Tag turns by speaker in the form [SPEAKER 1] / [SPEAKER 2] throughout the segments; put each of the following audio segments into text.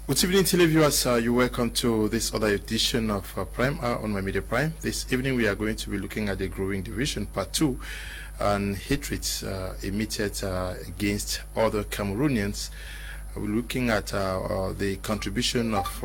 [SPEAKER 1] Good evening, televiewers. You're welcome to this other edition of Prime on My Media Prime. This evening, we are going to be looking at the growing division, part 2, and hatred emitted against other Cameroonians. We're looking at the contribution of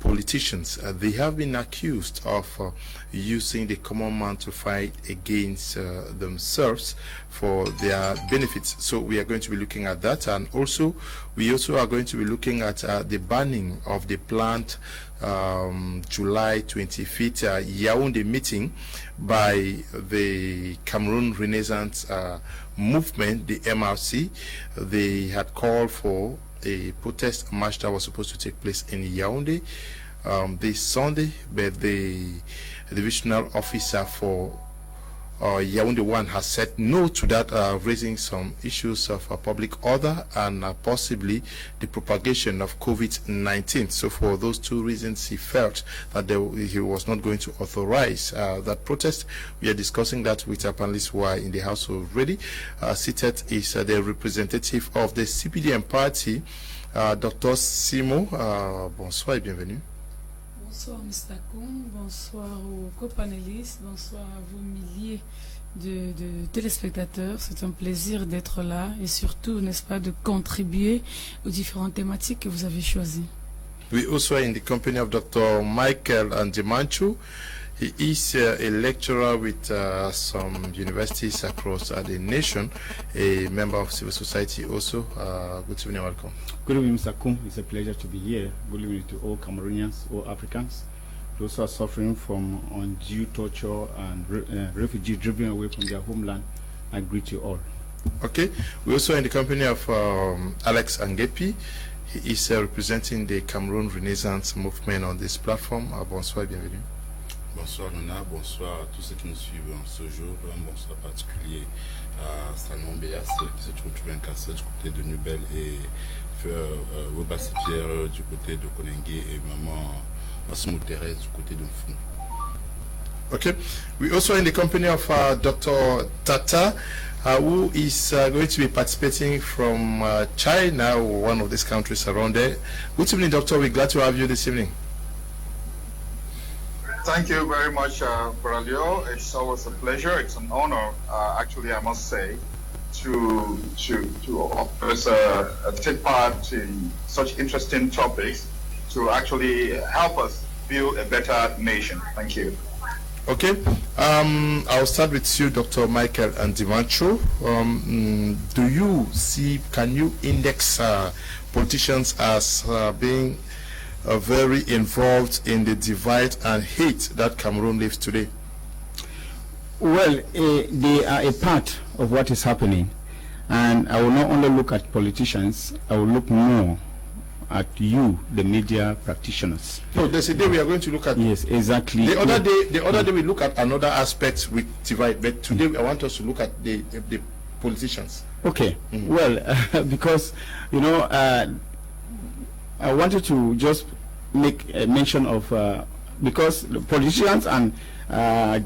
[SPEAKER 1] politicians. They have been accused of using the common man to fight against themselves for their benefits. So we are going to be looking at that, and also we are going to be looking at the banning of the planned July 25th Yaoundé meeting by the Cameroon Renaissance movement, the MRC. They had called for a protest march that was supposed to take place in Yaoundé this Sunday, but the divisional officer for Yaoundé 1 has said no to that, raising some issues of public order and possibly the propagation of COVID-19. So for those two reasons, he felt that he was not going to authorize that protest. We are discussing that with our panelists who are in the house already. Seated is the representative of the CPDM party, Dr. Simo. Bonsoir et bienvenue.
[SPEAKER 2] Bonsoir Mr. Koum, bonsoir aux copanélistes, bonsoir à vous milliers de téléspectateurs. C'est un plaisir d'être là et surtout, n'est-ce pas, de contribuer aux différentes thématiques que vous avez choisies.
[SPEAKER 1] We also are in the company of Dr. Anglophone. He is a lecturer with some universities across the nation, a member of civil society also. Good evening, welcome.
[SPEAKER 3] Good evening, Mr. Koum. It's a pleasure to be here. Good evening to all Cameroonians, all Africans, those who are suffering from undue torture and refugees driven away from their homeland. I greet you all.
[SPEAKER 1] Okay. We also are in the company of Alex Angepi. He is representing the Cameroon Renaissance movement on this platform. Bonsoir, bienvenue.
[SPEAKER 4] Bonsoir Nona, bonsoir à tous ceux qui nous suivent en ce jour. Un bonsoir particulier à Salmon Béas qui se trouve en Cassel du côté de Nubel et Webassi-Pierre du côté de Konengue et maman Massimo Thérèse du côté de Fou.
[SPEAKER 1] Okay, we also in the company of Dr. Tata, who is going to be participating from China, one of these countries around there. Good evening, Doctor. We're glad to have you this evening.
[SPEAKER 5] Thank you very much, Bralio. It's always a pleasure. It's an honor, actually, I must say, to take part in such interesting topics to actually help us build a better nation. Thank you.
[SPEAKER 1] Okay, I'll start with you, Dr. Michael Andimancho. Do you see, can you index politicians as being very involved in the divide and hate that Cameroon lives today?
[SPEAKER 3] Well, they are a part of what is happening, and I will not only look at politicians, I will look more at you, the media practitioners.
[SPEAKER 1] No, there's a day we are going to look at.
[SPEAKER 3] Yes, exactly.
[SPEAKER 1] The other day we look at another aspect with divide, but today I want us to look at the politicians.
[SPEAKER 3] Okay. Well, because you know, I wanted to just make a mention of because the politicians and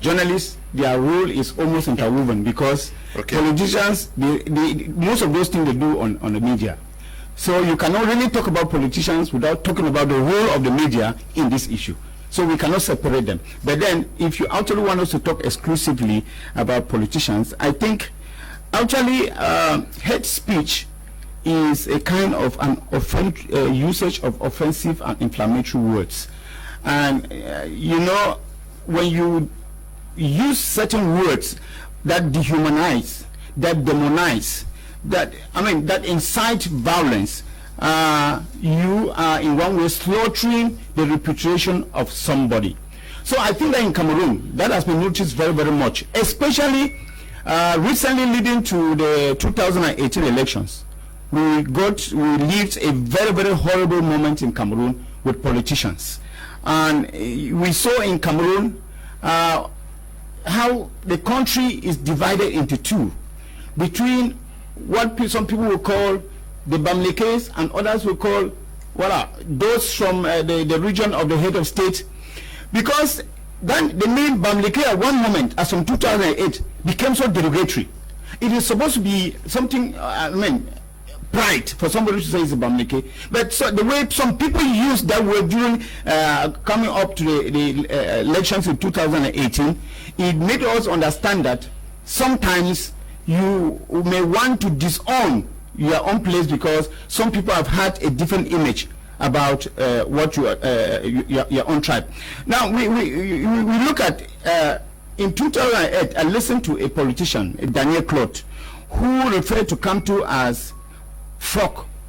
[SPEAKER 3] journalists, their role is almost interwoven, because politicians, most of those things they do on the media. So you cannot really talk about politicians without talking about the role of the media in this issue. So we cannot separate them. But then, if you actually want us to talk exclusively about politicians, I think actually hate speech is a kind of an usage of offensive and inflammatory words. And you know, when you use certain words that dehumanize, that demonize, that incite violence, you are in one way slaughtering the reputation of somebody. So I think that in Cameroon, that has been noticed very, very much, especially recently leading to the 2018 elections. We lived a very, very horrible moment in Cameroon with politicians. And we saw in Cameroon how the country is divided into two, between what some people will call the Bamlekes and others will call, those from the region of the head of state. Because then the name Bamleke at one moment, as from 2008, became so derogatory. It is supposed to be something, pride for somebody to say it's a Bamileke. But so the way some people use that word during coming up to the elections in 2018, it made us understand that sometimes you may want to disown your own place because some people have had a different image about what your own tribe. Now we look at in 2008. I listened to a politician, Daniel Clot, who referred to Kamtu as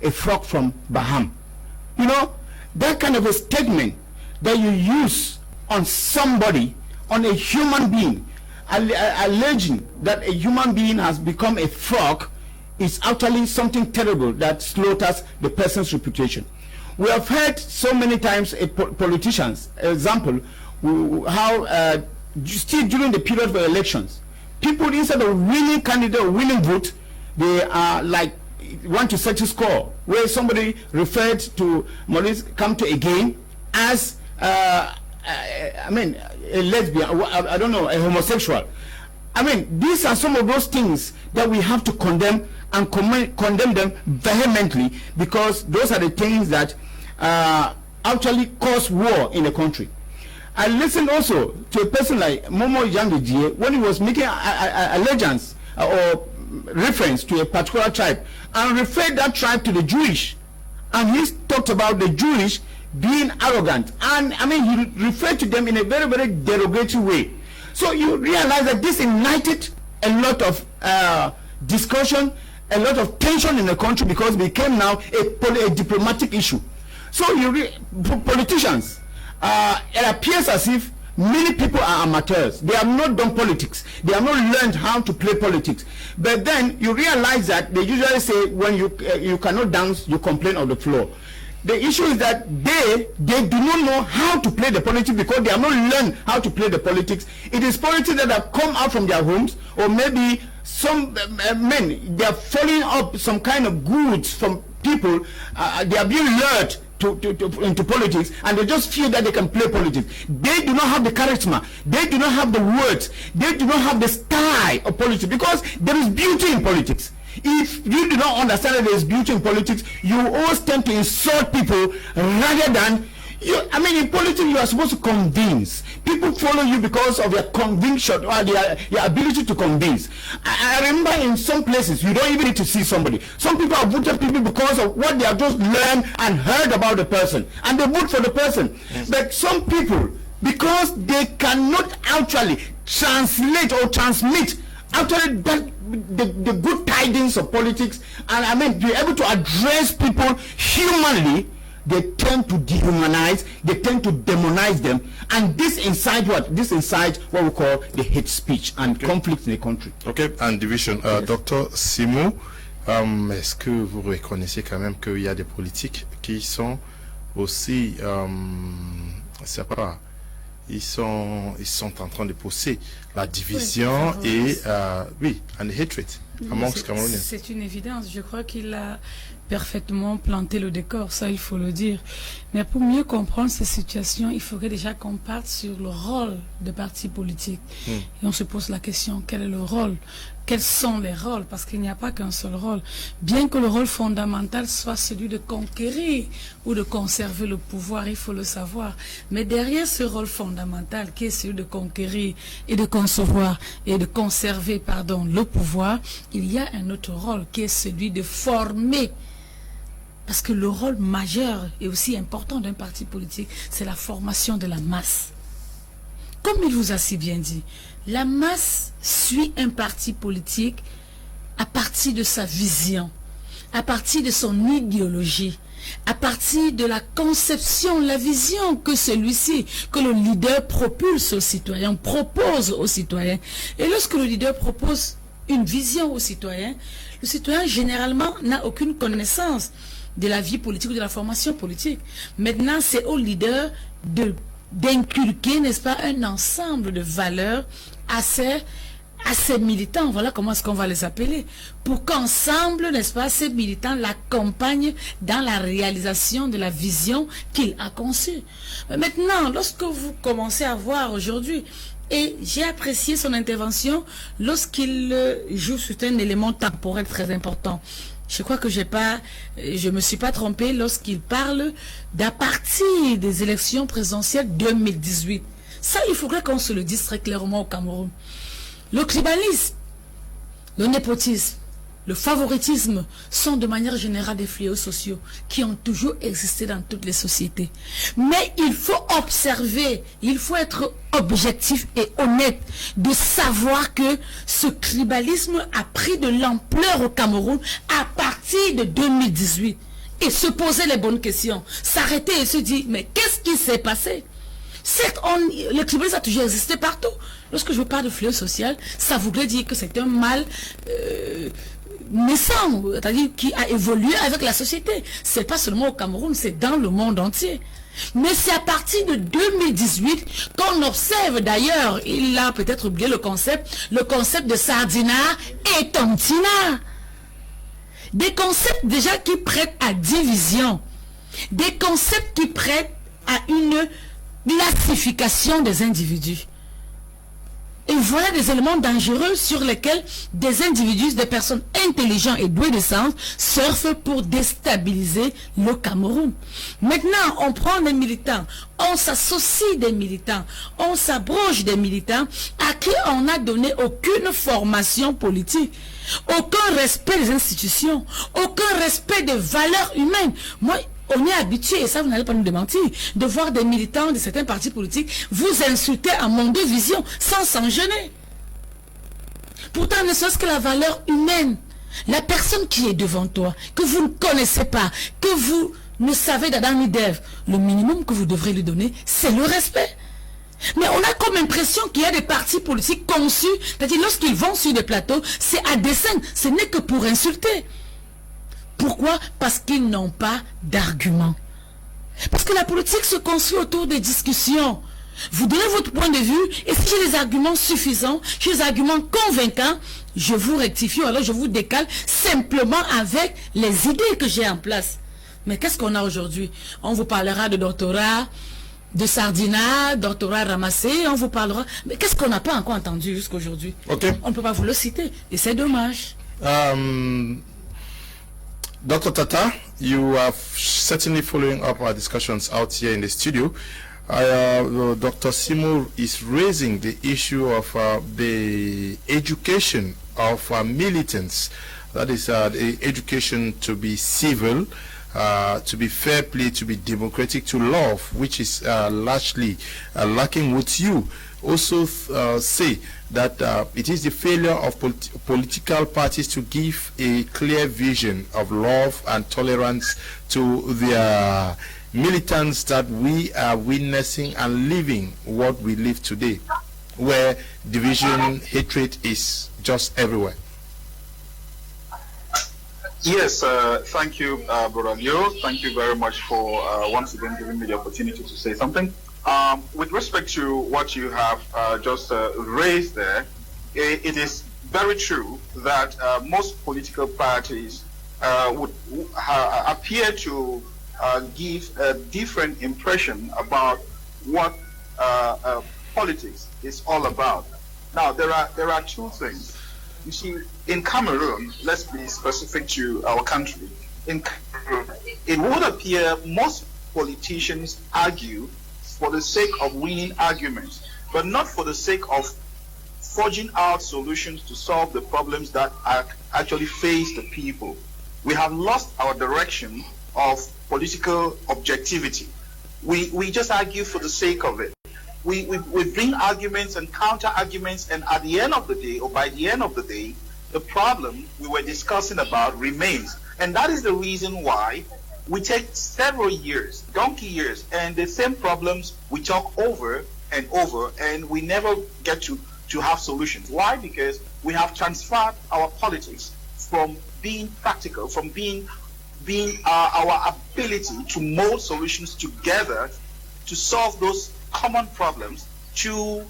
[SPEAKER 3] a frog from Baham. You know, that kind of a statement that you use on somebody, on a human being, alleging that a human being has become a frog, is actually something terrible that slaughters the person's reputation. We have heard so many times politicians, example, how still during the period of elections, people, instead of winning candidate or winning vote, they are like want to set a score, where somebody referred to Maurice Kamto again as I mean a lesbian, I don't know, a homosexual. I mean, these are some of those things that we have to condemn, and condemn them vehemently, because those are the things that actually cause war in the country. I listened also to a person like Momo Yaoundé when he was making allegiance or reference to a particular tribe, and referred that tribe to the Jewish, and he talked about the Jewish being arrogant, and I mean he referred to them in a very, very derogatory way. So you realize that this ignited a lot of discussion, a lot of tension in the country, because it became now a diplomatic issue. So politicians, it appears as if many people are amateurs. They have not done politics. They have not learned how to play politics. But then you realize that they usually say, when you cannot dance, you complain on the floor. The issue is that they do not know how to play the politics, because they have not learned how to play the politics. It is politics that have come out from their homes, or maybe some men, they are following up some kind of goods from people. They are being lured into politics, and they just feel that they can play politics. They do not have the charisma, they do not have the words, they do not have the style of politics, because there is beauty in politics. If you do not understand that there is beauty in politics, you always tend to insult people rather than I mean, in politics you are supposed to convince. People follow you because of your conviction, or your ability to convince. I remember in some places you don't even need to see somebody. Some people have voted people because of what they have just learned and heard about the person, and they vote for the person. Yes. But some people, because they cannot actually translate or transmit actually the good tidings of politics, and I mean be able to address people humanly, they tend to dehumanize, they tend to demonize them, and this incites what? This incites what we call the hate speech and conflict in the country. Okay, and division. Yes. Dr. Simon, est-ce que vous reconnaissez quand même qu'il y a des politiques qui sont aussi, c'est pas, ils sont en train de pousser la division, oui, et oui, and hatred amongst Cameroonians.
[SPEAKER 2] C'est une évidence. Je crois qu'il a parfaitement planté le décor, ça il faut le dire. Mais pour mieux comprendre ces situations, il faudrait déjà qu'on parte sur le rôle des partis politiques. Et on se pose la question, quel est le rôle? Quels sont les rôles? Parce qu'il n'y a pas qu'un seul rôle. Bien que le rôle fondamental soit celui de conquérir ou de conserver le pouvoir, il faut le savoir. Mais derrière ce rôle fondamental, qui est celui de conquérir et de concevoir et de conserver, pardon, le pouvoir, il y a un autre rôle qui est celui de former. Parce que le rôle majeur et aussi important d'un parti politique, c'est la formation de la masse. Comme il vous a si bien dit, la masse suit un parti politique à partir de sa vision, à partir de son idéologie, à partir de la conception, la vision que celui-ci, que le leader propulse aux citoyens, propose aux citoyens. Et lorsque le leader propose une vision aux citoyens, le citoyen généralement n'a aucune connaissance de la vie politique ou de la formation politique. Maintenant, c'est au leader d'inculquer, n'est-ce pas, un ensemble de valeurs à ces militants, voilà comment est-ce qu'on va les appeler, pour qu'ensemble, n'est-ce pas, ces militants l'accompagnent dans la réalisation de la vision qu'il a conçue. Maintenant, lorsque vous commencez à voir aujourd'hui, et j'ai apprécié son intervention lorsqu'il joue sur un élément temporel très important. Je crois que je me suis pas trompé lorsqu'il parle d'à partir des élections présidentielles 2018. Ça, il faudrait qu'on se le dise très clairement au Cameroun. Le tribalisme, le népotisme, le favoritisme sont de manière générale des fléaux sociaux qui ont toujours existé dans toutes les sociétés. Mais il faut observer, il faut être objectif et honnête de savoir que ce tribalisme a pris de l'ampleur au Cameroun à partir de 2018. Et se poser les bonnes questions, s'arrêter et se dire, mais qu'est-ce qui s'est passé? Certes, le tribalisme a toujours existé partout. Lorsque je parle de fléau social, ça voudrait dire que c'est un mal naissant, c'est-à-dire qui a évolué avec la société. C'est pas seulement au Cameroun, c'est dans le monde entier. Mais c'est à partir de 2018 qu'on observe, d'ailleurs, il a peut-être oublié le concept de sardinard et tontinard. Des concepts déjà qui prêtent à division, des concepts qui prêtent à une classification des individus. Et voilà des éléments dangereux sur lesquels des individus, des personnes intelligentes et douées de sens surfent pour déstabiliser le Cameroun. Maintenant, on prend des militants, on s'associe des militants, on s'abroge des militants à qui on n'a donné aucune formation politique, aucun respect des institutions, aucun respect des valeurs humaines. Moi, on est habitué, et ça vous n'allez pas nous démentir, de voir des militants de certains partis politiques vous insulter à manque de vision, sans s'en gêner. Pourtant, ne serait-ce que la valeur humaine, la personne qui est devant toi, que vous ne connaissez pas, que vous ne savez d'Adam ni d'Ève, le minimum que vous devrez lui donner, c'est le respect. Mais on a comme impression qu'il y a des partis politiques conçus, c'est-à-dire lorsqu'ils vont sur des plateaux, c'est à dessein, ce n'est que pour insulter. Pourquoi? Parce qu'ils n'ont pas d'arguments. Parce que la politique se construit autour des discussions. Vous donnez votre point de vue, et si j'ai des arguments suffisants, j'ai des arguments convaincants, je vous rectifie, ou alors je vous décale simplement avec les idées que j'ai en place. Mais qu'est-ce qu'on a aujourd'hui? On vous parlera de doctorat, de sardinat, doctorat ramassé, on vous parlera... Mais qu'est-ce qu'on n'a pas encore entendu jusqu'à aujourd'hui?
[SPEAKER 1] Okay.
[SPEAKER 2] On ne peut pas vous le citer, et c'est dommage.
[SPEAKER 1] Dr. Tata, you are certainly following up our discussions out here in the studio. Dr. Simo is raising the issue of the education of militants. That is the education to be civil, to be fair play, to be democratic, to love, which is largely lacking with you. Also say that it is the failure of political parties to give a clear vision of love and tolerance to their militants that we are witnessing and living what we live today, where division, hatred is just everywhere.
[SPEAKER 5] Yes, thank you, Brother Leo. Thank you very much for once again giving me the opportunity to say something. With respect to what you have just raised there, it is very true that most political parties would appear to give a different impression about what politics is all about. Now, there are two things. You see, in Cameroon, let's be specific to our country. In Cameroon, it would appear most politicians argue for the sake of winning arguments, but not for the sake of forging out solutions to solve the problems that actually face the people. We have lost our direction of political objectivity. We just argue for the sake of it. We bring arguments and counter arguments, and at the end of the day, or by the end of the day, the problem we were discussing about remains. And that is the reason why we take several years, donkey years, and the same problems we talk over and over, and we never get to have solutions. Why? Because we have transferred our politics from being practical, from being our ability to mold solutions together to solve those common problems, to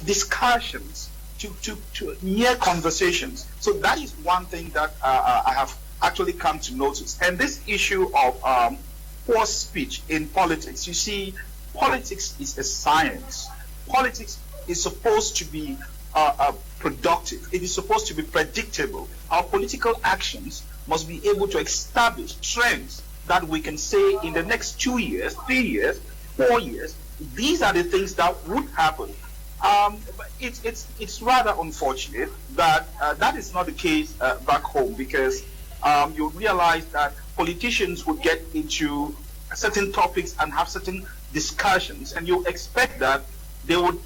[SPEAKER 5] discussions, to mere conversations. So that is one thing that I have actually come to notice. And this issue of poor speech in politics, you see, politics is a science. Politics is supposed to be productive. It is supposed to be predictable. Our political actions must be able to establish trends that we can say in the next 2 years, 3 years, 4 years, these are the things that would happen. It's rather unfortunate that that is not the case back home, because you realize that politicians would get into certain topics and have certain discussions, and you expect that they would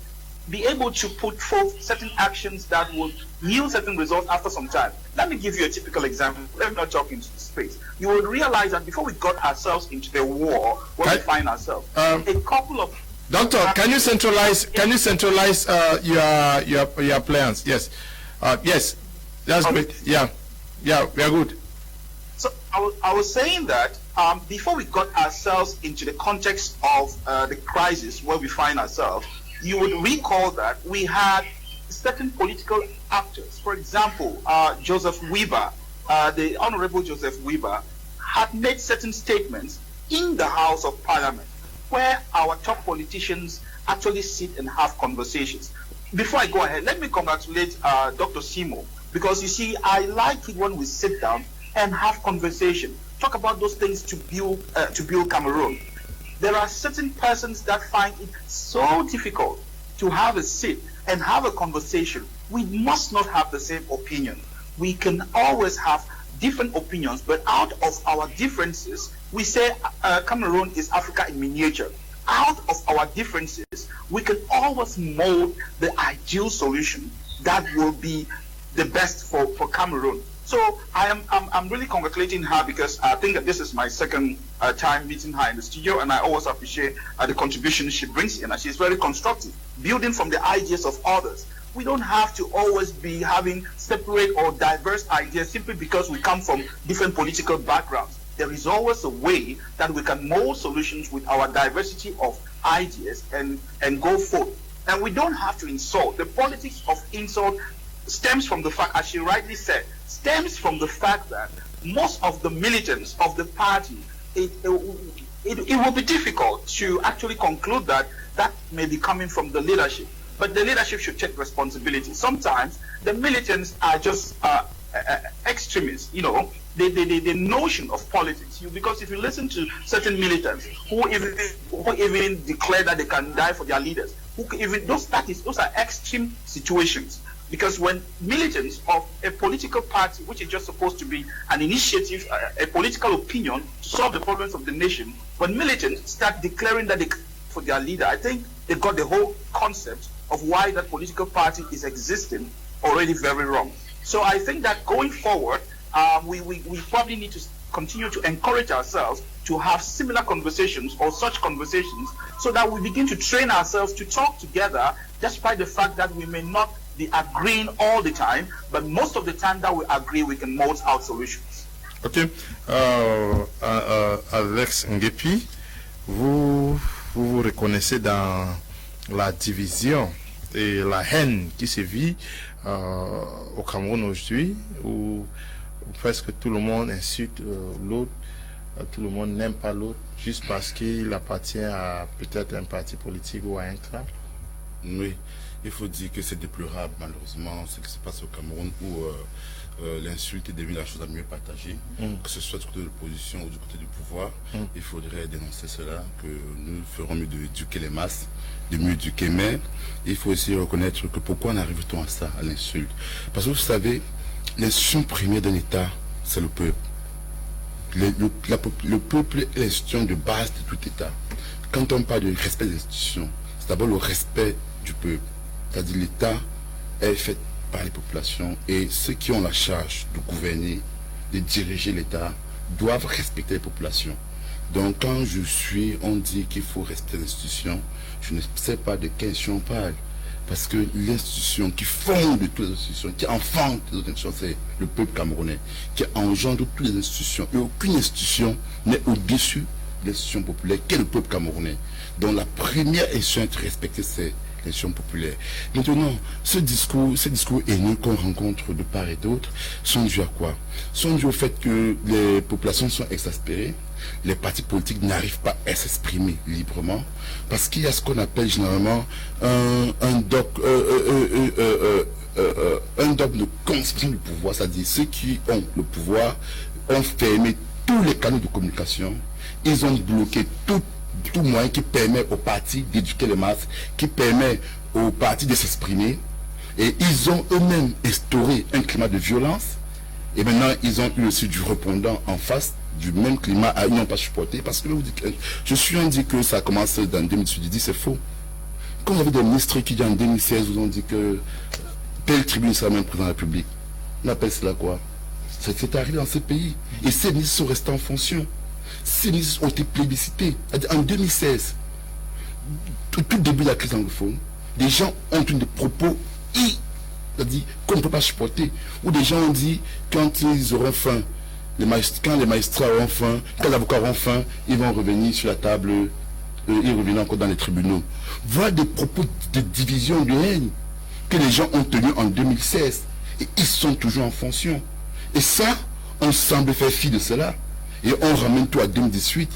[SPEAKER 5] be able to put forth certain actions that would yield certain results after some time. Let me give you a typical example. Let me not talk into space. You would realize that before we got ourselves into the war where we find ourselves, a couple of
[SPEAKER 1] Doctor, can you centralize your plans? Yes. Yes. That's great. Yeah, we are good.
[SPEAKER 5] So I was saying that before we got ourselves into the context of the crisis where we find ourselves, you would recall that we had certain political actors. For example, Joseph Weber, the Honorable Joseph Weber, had made certain statements in the House of Parliament where our top politicians actually sit and have conversations. Before I go ahead, let me congratulate Dr. Simo, because you see, I like it when we sit down and have conversation, talk about those things to build Cameroon. There are certain persons that find it so difficult to have a sit and have a conversation. We must not have the same opinion. We can always have different opinions, but out of our differences, we say Cameroon is Africa in miniature. Out of our differences, we can always mold the ideal solution that will be the best for Cameroon. So I'm really congratulating her, because I think that this is my second time meeting her in the studio, and I always appreciate the contribution she brings in, and she's very constructive, building from the ideas of others. We don't have to always be having separate or diverse ideas simply because we come from different political backgrounds. There is always a way that we can mold solutions with our diversity of ideas and go forth. And we don't have to insult. The politics of insult stems from the fact, as she rightly said, stems from the fact that most of the militants of the party, it will be difficult to actually conclude that that may be coming from the leadership. But the leadership should take responsibility. Sometimes the militants are just extremists, you know, the notion of politics. Because if you listen to certain militants who even declare that they can die for their leaders, those are extreme situations. Because when militants of a political party, which is just supposed to be an initiative, a political opinion to solve the problems of the nation, when militants start declaring that they can for their leader, I think they got the whole concept of why that political party is existing already very wrong. So I think that going forward, we probably need to continue to encourage ourselves to have similar conversations or such conversations, so that we begin to train ourselves to talk together, despite the fact that we may not be agreeing all the time, but most of the time that we agree, we can mold out solutions.
[SPEAKER 1] Ok. Alex Ngepi, vous reconnaissez dans la division et la haine qui se vit au Cameroun aujourd'hui, où presque tout le monde insulte l'autre, tout le monde n'aime pas l'autre, juste parce qu'il appartient à peut-être un parti politique ou à un clan.
[SPEAKER 4] Oui, il faut dire que c'est déplorable malheureusement ce qui se passe au Cameroun, où l'insulte est devenue la chose la mieux partagée, que ce soit du côté de l'opposition ou du côté du pouvoir. Il faudrait dénoncer cela, que nous ferons mieux d'éduquer les masses, de mieux éduquer Kmer. Il faut aussi reconnaître que pourquoi en arrive-t-on à ça, à l'insulte? Parce que vous savez, l'institution première d'un État, c'est le peuple. Le peuple est l'institution de base de tout État. Quand on parle de respect des institutions, c'est d'abord le respect du peuple. C'est-à-dire l'État est fait par les populations, et ceux qui ont la charge de gouverner, de diriger l'État, doivent respecter les populations. Donc quand on dit qu'il faut respecter l'institution, je ne sais pas de quelle institution on parle. Parce que l'institution qui fonde toutes les institutions, qui enfante les autres institutions, c'est le peuple camerounais, qui engendre toutes les institutions. Et aucune institution n'est au-dessus de l'institution populaire, qui est le peuple camerounais. Donc la première institution à être respectée, c'est l'institution populaire. Maintenant, ce discours haineux qu'on rencontre de part et d'autre sont dus à quoi? Sont dus au fait que les populations sont exaspérées, les partis politiques n'arrivent pas à s'exprimer librement parce qu'il y a ce qu'on appelle généralement un dogme de concentration du pouvoir, c'est-à-dire ceux qui ont le pouvoir ont fermé tous les canaux de communication, ils ont bloqué tout moyen qui permet aux partis d'éduquer les masses, qui permet aux partis de s'exprimer, et ils ont eux-mêmes instauré un climat de violence, et maintenant ils ont eu aussi du répondant en face du même climat, ils n'ont pas supporté, parce que je suis en dit que ça a commencé dans 2018, je dis c'est faux. Quand il y avait des ministres qui en 2016 vous ont dit que telle tribune sera même président de la République, on appelle cela quoi? C'est arrivé dans ce pays, et ces ministres sont restés en fonction. Ces ministres ont été plébiscités. En 2016, tout début de la crise anglophone, des gens ont eu des propos c'est-à-dire qu'on ne peut pas supporter. Ou des gens ont dit, quand ils auront faim, quand les magistrats auront faim, quand les avocats auront faim, ils vont revenir sur la table, ils reviennent encore dans les tribunaux. Voilà des propos de division, de haine que les gens ont tenus en 2016. Et ils sont toujours en fonction. Et ça, on semble faire fi de cela. Et on ramène tout à 2018.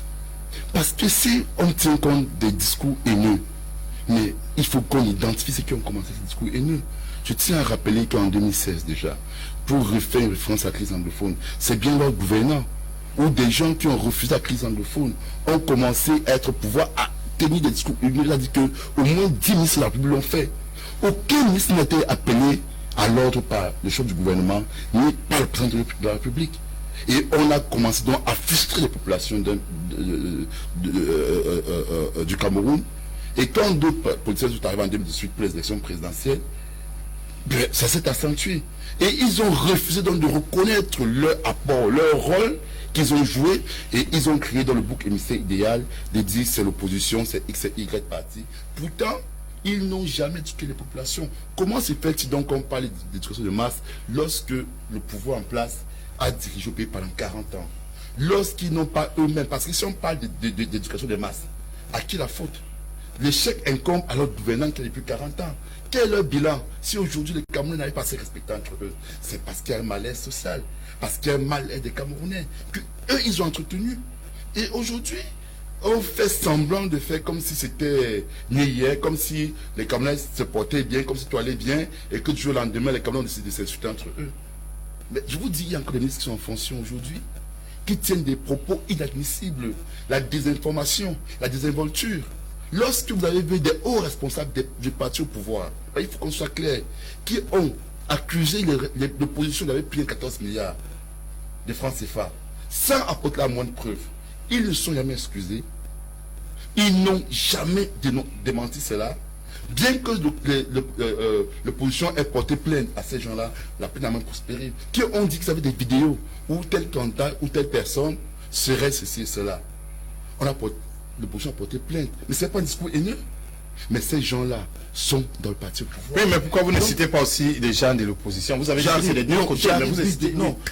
[SPEAKER 4] Parce que si on tient compte des discours haineux, mais il faut qu'on identifie ceux qui ont commencé ces discours haineux. Je tiens à rappeler qu'en 2016 déjà, pour faire une référence à la crise anglophone, c'est bien leur gouvernant, ou des gens qui ont refusé la crise anglophone, ont commencé à être au pouvoir à tenir des discours haineux. C'est-à-dire qu'au moins 10 ministres de la République l'ont fait. Aucun ministre n'a été appelé à l'ordre par le chef du gouvernement, ni par le président de la République. Et on a commencé donc à frustrer les populations du Cameroun. Et quand d'autres politiciens sont arrivés en 2018 pour les élections présidentielles, ça s'est accentué. Et ils ont refusé donc de reconnaître leur apport, leur rôle qu'ils ont joué. Et ils ont créé dans le bouc émissaire idéal de dire c'est l'opposition, c'est X et Y parti. Pourtant, ils n'ont jamais éduqué les populations. Comment se fait-il donc qu'on parle d'éducation de masse lorsque le pouvoir en place a dirigé le pays pendant 40 ans? Lorsqu'ils n'ont pas eux-mêmes, parce que si on parle d'éducation de masse, à qui la faute? L'échec incombe à leur gouvernant qui a depuis 40 ans. Quel est leur bilan? Si aujourd'hui les Camerounais n'arrivent pas à se respecter entre eux, c'est parce qu'il y a un malaise social, parce qu'il y a un malaise des Camerounais, que eux ils ont entretenu. Et aujourd'hui, on fait semblant de faire comme si c'était né hier, comme si les Camerounais se portaient bien, comme si tout allait bien, et que du jour au lendemain, les Camerounais décident de s'insulter entre eux. Mais je vous dis, il y a encore des ministres qui sont en fonction aujourd'hui, qui tiennent des propos inadmissibles, la désinformation, la désinvolture. Lorsque vous avez vu des hauts responsables du parti au pouvoir, il faut qu'on soit clair, qui ont accusé l'opposition d'avoir pris 14 milliards de francs CFA, sans apporter la moindre preuve, ils ne sont jamais excusés, ils n'ont jamais démenti cela, bien que l'opposition ait porté plainte à ces gens-là, la plainte n'a même prospéré, qui ont dit qu'ils avaient des vidéos où tel candidat ou telle personne serait ceci et cela. L'opposition a porté plainte. Mais ce n'est pas un discours haineux. Mais ces gens-là sont dans le parti au pouvoir.
[SPEAKER 1] Oui, mais pourquoi vous ne citez pas aussi les gens de l'opposition? Vous avez dit que c'est les deux côtés.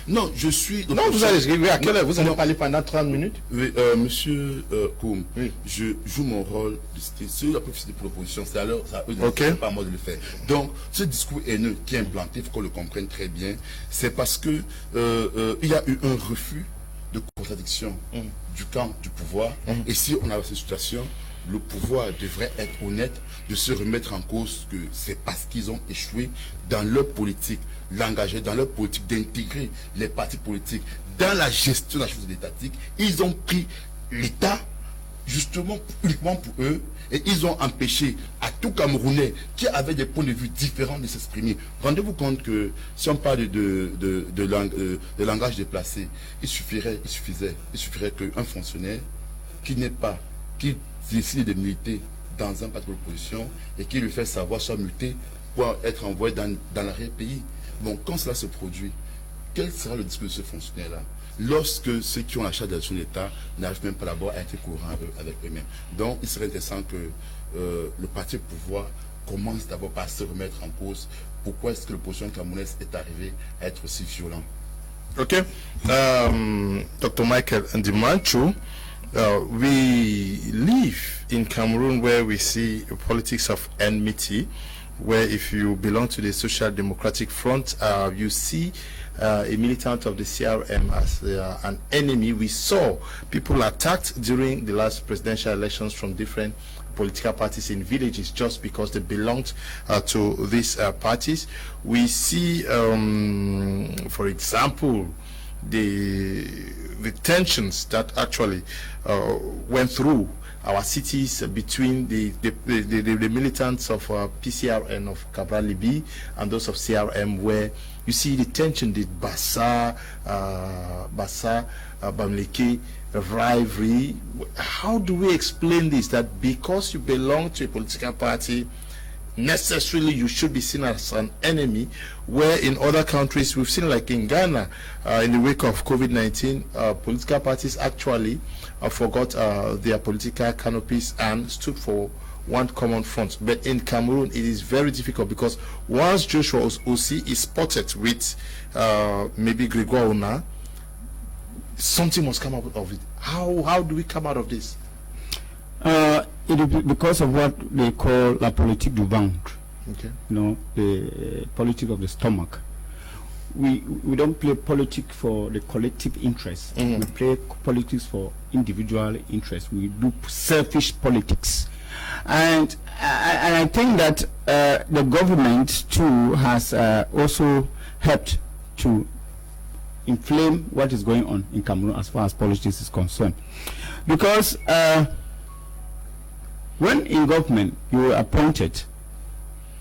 [SPEAKER 4] Non, je suis...
[SPEAKER 1] Non, vous allez arriver à quelle heure? Vous allez parler pendant 30 minutes?
[SPEAKER 4] Oui, monsieur Koum, oui. Je joue mon rôle de citer. Ceux qui cité pour l'opposition, c'est alors ça eux, c'est pas à moi de le faire. Donc, ce discours haineux qui est implanté, il faut qu'on le comprenne très bien, c'est parce que il y a eu un refus de contradiction du camp du pouvoir. Et si on a cette situation, le pouvoir devrait être honnête de se remettre en cause que c'est parce qu'ils ont échoué dans leur politique, l'engager dans leur politique, d'intégrer les partis politiques dans la gestion de la chose étatique. Ils ont pris l'État justement uniquement pour eux et ils ont empêché à tout Camerounais qui avait des points de vue différents de s'exprimer. Rendez-vous compte que si on parle de langage déplacé, il suffirait qu'un fonctionnaire qui décide de militer dans un parti de l'opposition et qui lui fait savoir soit muté pour être envoyé dans l'arrière-pays. Bon, quand cela se produit, quel sera le discours de ce fonctionnaire-là lorsque ceux qui ont la charge de l'action de l'État n'arrivent même pas d'abord à être courants avec eux-mêmes? Donc, il serait intéressant que le parti au pouvoir commence d'abord par se remettre en cause. Pourquoi est-ce que l'opposition camerounaise est arrivée à être aussi violente?
[SPEAKER 1] Okay. Dr. Michael Ndimanchu, we live in Cameroon where we see a politics of enmity, where if you belong to the Social Democratic Front, you see a militant of the CRM as an enemy. We saw people attacked during the last presidential elections from different political parties in villages just because they belonged to these parties. We see, for example, the tensions that actually went through our cities between the militants of PCRN of Cabral Libi and those of CRM, where you see the tension, the Bassa, Bamleke rivalry. How do we explain this? That because you belong to a political party, necessarily you should be seen as an enemy, where in other countries we've seen, like in Ghana, in the wake of COVID-19, political parties actually forgot their political canopies and stood for one common front. But in Cameroon, it is very difficult, because once Joshua Osi is spotted with maybe Grégoire Ona, something must come out of it. How do we come out of this?
[SPEAKER 3] It is because of what they call la politique du ventre.
[SPEAKER 1] Okay.
[SPEAKER 3] You know, the politics of the stomach. We don't play politics for the collective interest. We play politics for individual interest. We do selfish politics, and I think that the government too has also helped to inflame what is going on in Cameroon as far as politics is concerned, because when in government you were appointed,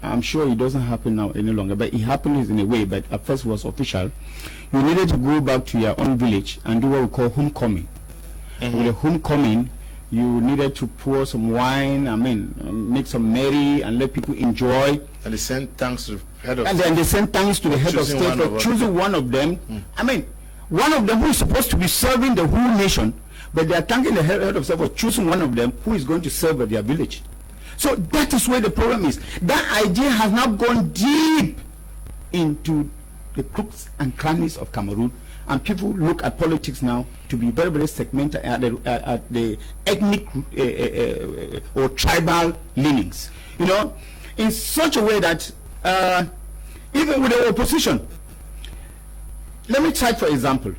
[SPEAKER 3] I'm sure it doesn't happen now any longer, but it happens in a way, but at first was official. You needed to go back to your own village and do what we call homecoming. With the homecoming, you needed to pour some wine, make some merry and let people enjoy.
[SPEAKER 1] And they sent thanks to the head of
[SPEAKER 3] state. And then they sent thanks to the head of state for choosing one of them. One of them who is supposed to be serving the whole nation, but they are thanking the head of state for choosing one of them who is going to serve at their village. So that is where the problem is. That idea has now gone deep into the crooks and crannies of Cameroon, and people look at politics now to be very, very segmented at the ethnic or tribal leanings. You know, in such a way that even with the opposition, let me try for example,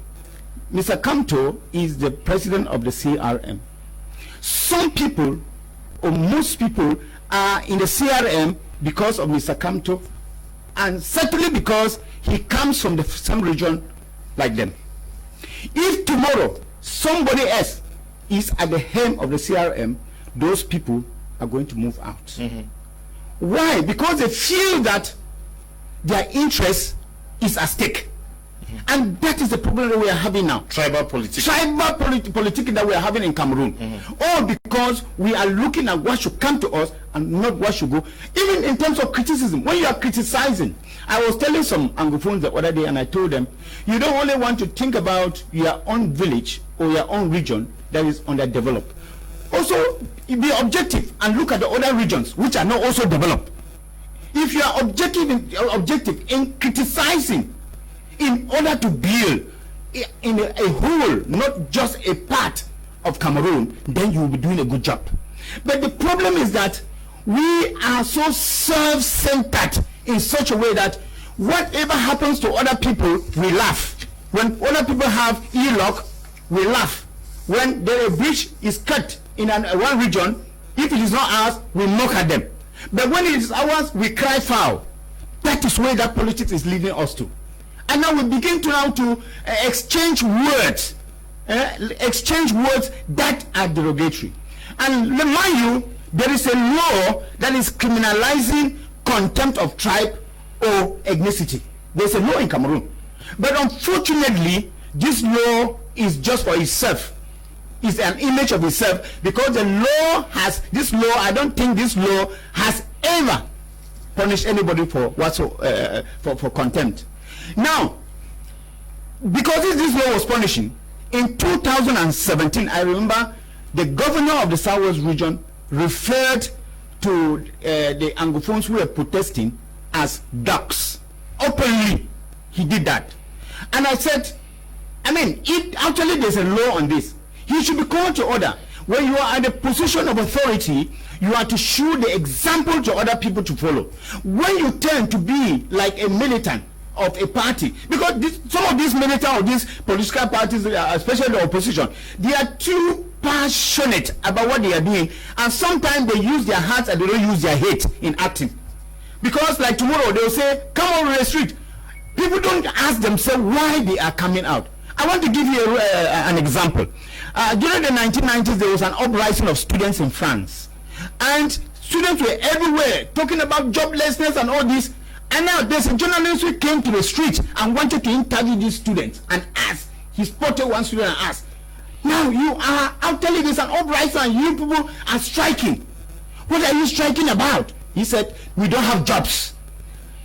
[SPEAKER 3] Mr. Kamto is the president of the CRM. Some people, or most people, are in the CRM because of Mr. Kamto, and certainly because he comes from the same region like them. If tomorrow somebody else is at the helm of the CRM, those people are going to move out. Why? Because they feel that their interest is at stake. And that is the problem that we are having now.
[SPEAKER 1] Tribal politics.
[SPEAKER 3] Politics that we are having in Cameroon. All because we are looking at what should come to us and not what should go. Even in terms of criticism, when you are criticizing, I was telling some Anglophones the other day, and I told them, you don't only want to think about your own village or your own region that is underdeveloped. Also, be objective and look at the other regions which are not also developed. If you are objective in criticizing, in order to build in a whole, not just a part of Cameroon, then you will be doing a good job. But the problem is that we are so self-centered in such a way that whatever happens to other people, we laugh. When other people have e-lock, we laugh. When a bridge is cut in one region, if it is not ours, we mock at them. But when it is ours, we cry foul. That is where that politics is leading us to. And now we begin to exchange words that are derogatory. And mind you, there is a law that is criminalizing contempt of tribe or ethnicity. There's a law in Cameroon. But unfortunately, this law is just for itself. It's an image of itself, because the law has, I don't think this law has ever punished anybody for contempt. Now, because this law was punishing, in 2017, I remember the governor of the Southwest region referred to the Anglophones who were protesting as ducks. Openly, he did that. And I said, actually there's a law on this. He should be called to order. When you are at a position of authority, you are to show the example to other people to follow. When you turn to be like a militant, of a party, because some of these militant or these political parties, especially the opposition, they are too passionate about what they are doing, and sometimes they use their hearts and they don't use their hate in acting. Because like tomorrow they'll say, come on the street. People don't ask themselves why they are coming out. I want to give you an example. During the 1990s, there was an uprising of students in France, and students were everywhere talking about joblessness and all this. And now there's a journalist who came to the street and wanted to interview these students and asked. He spotted one student and asked, now you are actually there's an uprising and you people are striking. What are you striking about? He said, we don't have jobs.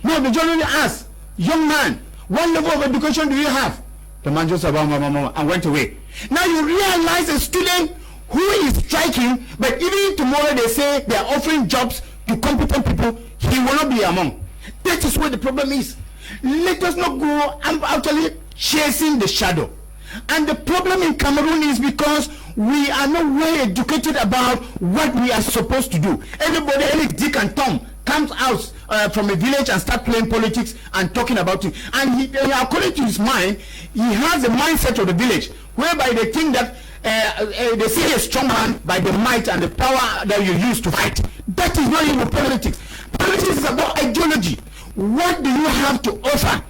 [SPEAKER 3] Now the journalist asked, young man, what level of education do you have? The man just said, and went away. Now you realize a student who is striking, but even tomorrow they say they are offering jobs to competent people, he will not be among. That is where the problem is. Let us not go actually chasing the shadow. And the problem in Cameroon is because we are not well educated about what we are supposed to do. Everybody, any Dick and Tom, comes out from a village and start playing politics and talking about it. And he, according to his mind, he has the mindset of the village, whereby they think that they see a strong man by the might and the power that you use to fight. That is not even politics. Politics is about ideology. What do you have to offer?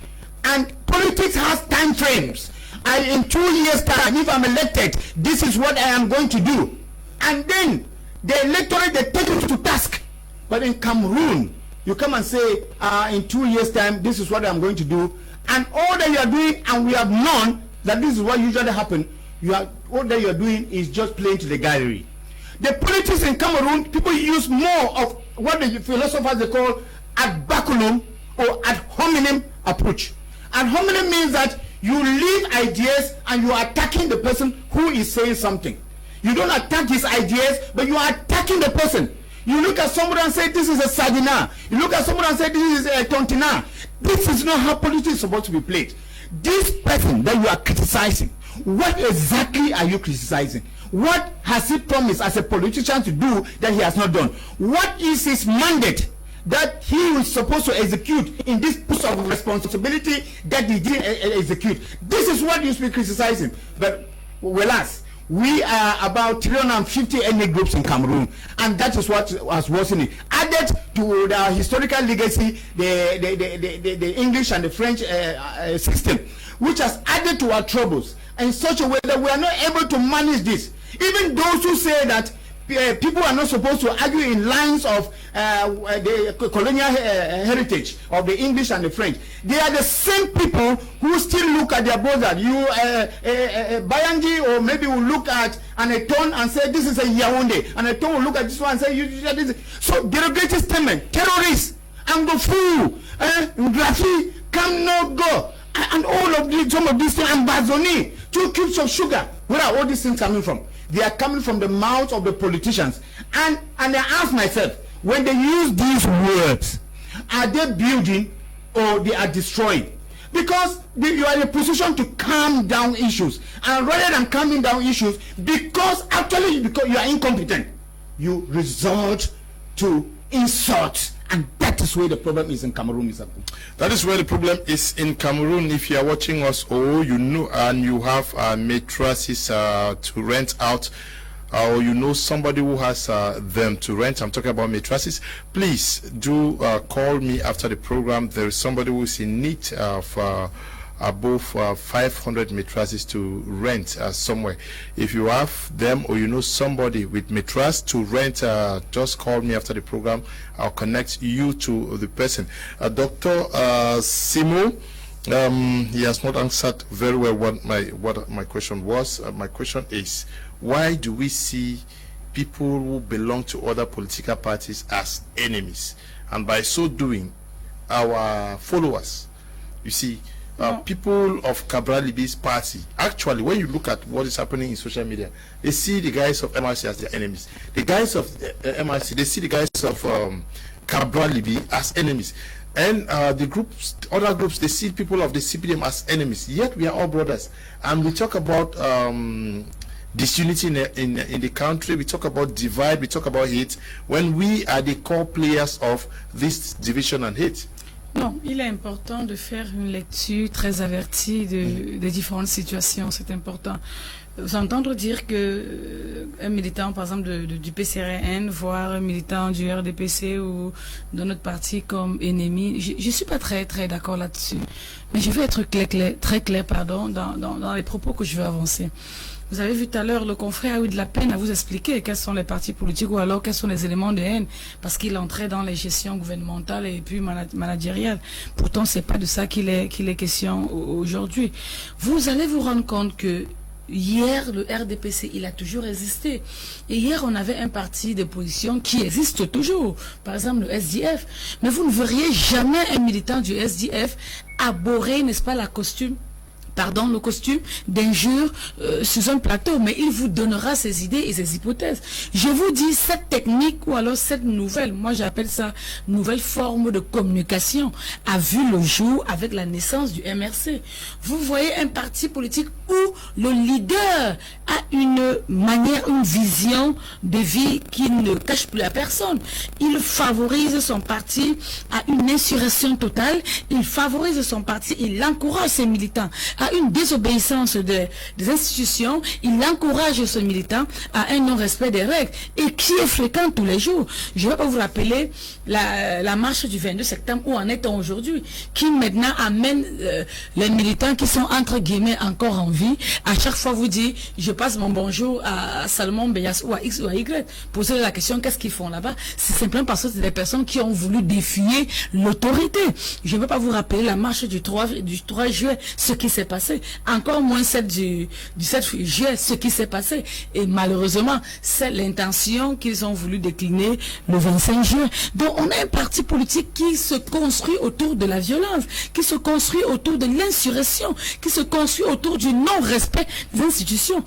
[SPEAKER 3] And politics has time frames. And in 2 years' time, if I'm elected, this is what I am going to do. And then the electorate, they take it to task. But in Cameroon, you come and say, in 2 years' time, this is what I'm going to do. And all that you are doing, and we have known that this is what usually happens, all that you are doing is just playing to the gallery. The politics in Cameroon, people use more of what the philosophers they call ad baculum or ad hominem approach. Ad hominem means that you leave ideas and you are attacking the person who is saying something. You don't attack his ideas, but you are attacking the person. You look at somebody and say this is a sardinard. You look at somebody and say this is a tontinard. This is not how politics is supposed to be played. This person that you are criticizing, what exactly are you criticizing? What has he promised as a politician to do that he has not done? What is his mandate that he is supposed to execute in this piece of responsibility that he didn't execute? This is what you should be criticizing. But alas, we are about 350 ethnic groups in Cameroon, and that is what was worsening. Added to the historical legacy, the English and the French system, which has added to our troubles in such a way that we are not able to manage this. Even those who say that people are not supposed to argue in lines of the colonial heritage of the English and the French. They are the same people who still look at their brother. You, Bayangi, or maybe will look at an Eton and say this is a Yaoundé, and Eton will look at this one and say this. So derogatory statement, terrorists, Anglophone, Grafi, come no go, and all of these, some of these things, and Bazoni, 2 cubes of sugar. Where are all these things coming from? They are coming from the mouth of the politicians. And I ask myself, when they use these words, are they building or they are destroying? Because you are in a position to calm down issues. And rather than calming down issues, because you are incompetent, you resort to insults. And that is where the problem is in Cameroon, Mr. Kum.
[SPEAKER 1] That is where the problem is in Cameroon. If you are watching us, you know, and you have mattresses to rent out, or you know somebody who has them to rent, I'm talking about mattresses, please do call me after the program. There is somebody who is in need of above 500 mattresses to rent somewhere. If you have them or you know somebody with mattress to rent, just call me after the program. I'll connect you to the person. Dr. Simo, he has not answered very well what my question was. My question is, why do we see people who belong to other political parties as enemies, and by so doing our followers, you see, people of Cabral Libi's party, actually, when you look at what is happening in social media, they see the guys of MRC as their enemies. The guys of MRC, they see the guys of Cabral Libi as enemies. And the groups, other groups, they see people of the CPDM as enemies. Yet we are all brothers. And we talk about disunity in the country, we talk about divide, we talk about hate, when we are the core players of this division and hate.
[SPEAKER 2] Non, il est important de faire une lecture très avertie des différentes situations, c'est important. Vous entendre dire que un militant, par exemple, du PCRN, voire un militant du RDPC ou de notre parti comme ennemi, je ne suis pas très d'accord là-dessus. Mais je vais être très clair, dans les propos que je veux avancer. Vous avez vu tout à l'heure, le confrère a eu de la peine à vous expliquer quels sont les partis politiques ou alors quels sont les éléments de haine, parce qu'il entrait dans les gestions gouvernementales et puis managériales. Pourtant, c'est pas de ça qu'il est question aujourd'hui. Vous allez vous rendre compte que hier, le RDPC, il a toujours existé. Et hier, on avait un parti d'opposition qui existe toujours. Par exemple, le SDF. Mais vous ne verriez jamais un militant du SDF abhorrer, n'est-ce pas, le costume d'injure sur un plateau, mais il vous donnera ses idées et ses hypothèses. Je vous dis, cette technique ou alors cette nouvelle, moi j'appelle ça nouvelle forme de communication, a vu le jour avec la naissance du MRC. Vous voyez un parti politique où le leader a une manière, une vision de vie qui ne cache plus à personne. Il favorise son parti à une insurrection totale, il favorise son parti, il encourage ses militants à une désobéissance des institutions, il encourage ce militant à un non-respect des règles et qui est fréquent tous les jours. Je ne vais pas vous rappeler la marche du 22 septembre, où en est-on aujourd'hui, qui maintenant amène les militants qui sont entre guillemets encore en vie, à chaque fois vous dit, je passe mon bonjour à Salomon Beyas ou à X ou à Y, poser la question, qu'est-ce qu'ils font là-bas? C'est simplement parce que c'est des personnes qui ont voulu défier l'autorité. Je ne vais pas vous rappeler la marche du 3 juillet, ce qui s'est passé. Encore moins celle du 7 juillet, ce qui s'est passé. Et malheureusement, c'est l'intention qu'ils ont voulu décliner le 25 juin. Donc on a un parti politique qui se construit autour de la violence, qui se construit autour de l'insurrection, qui se construit autour du non-respect des institutions.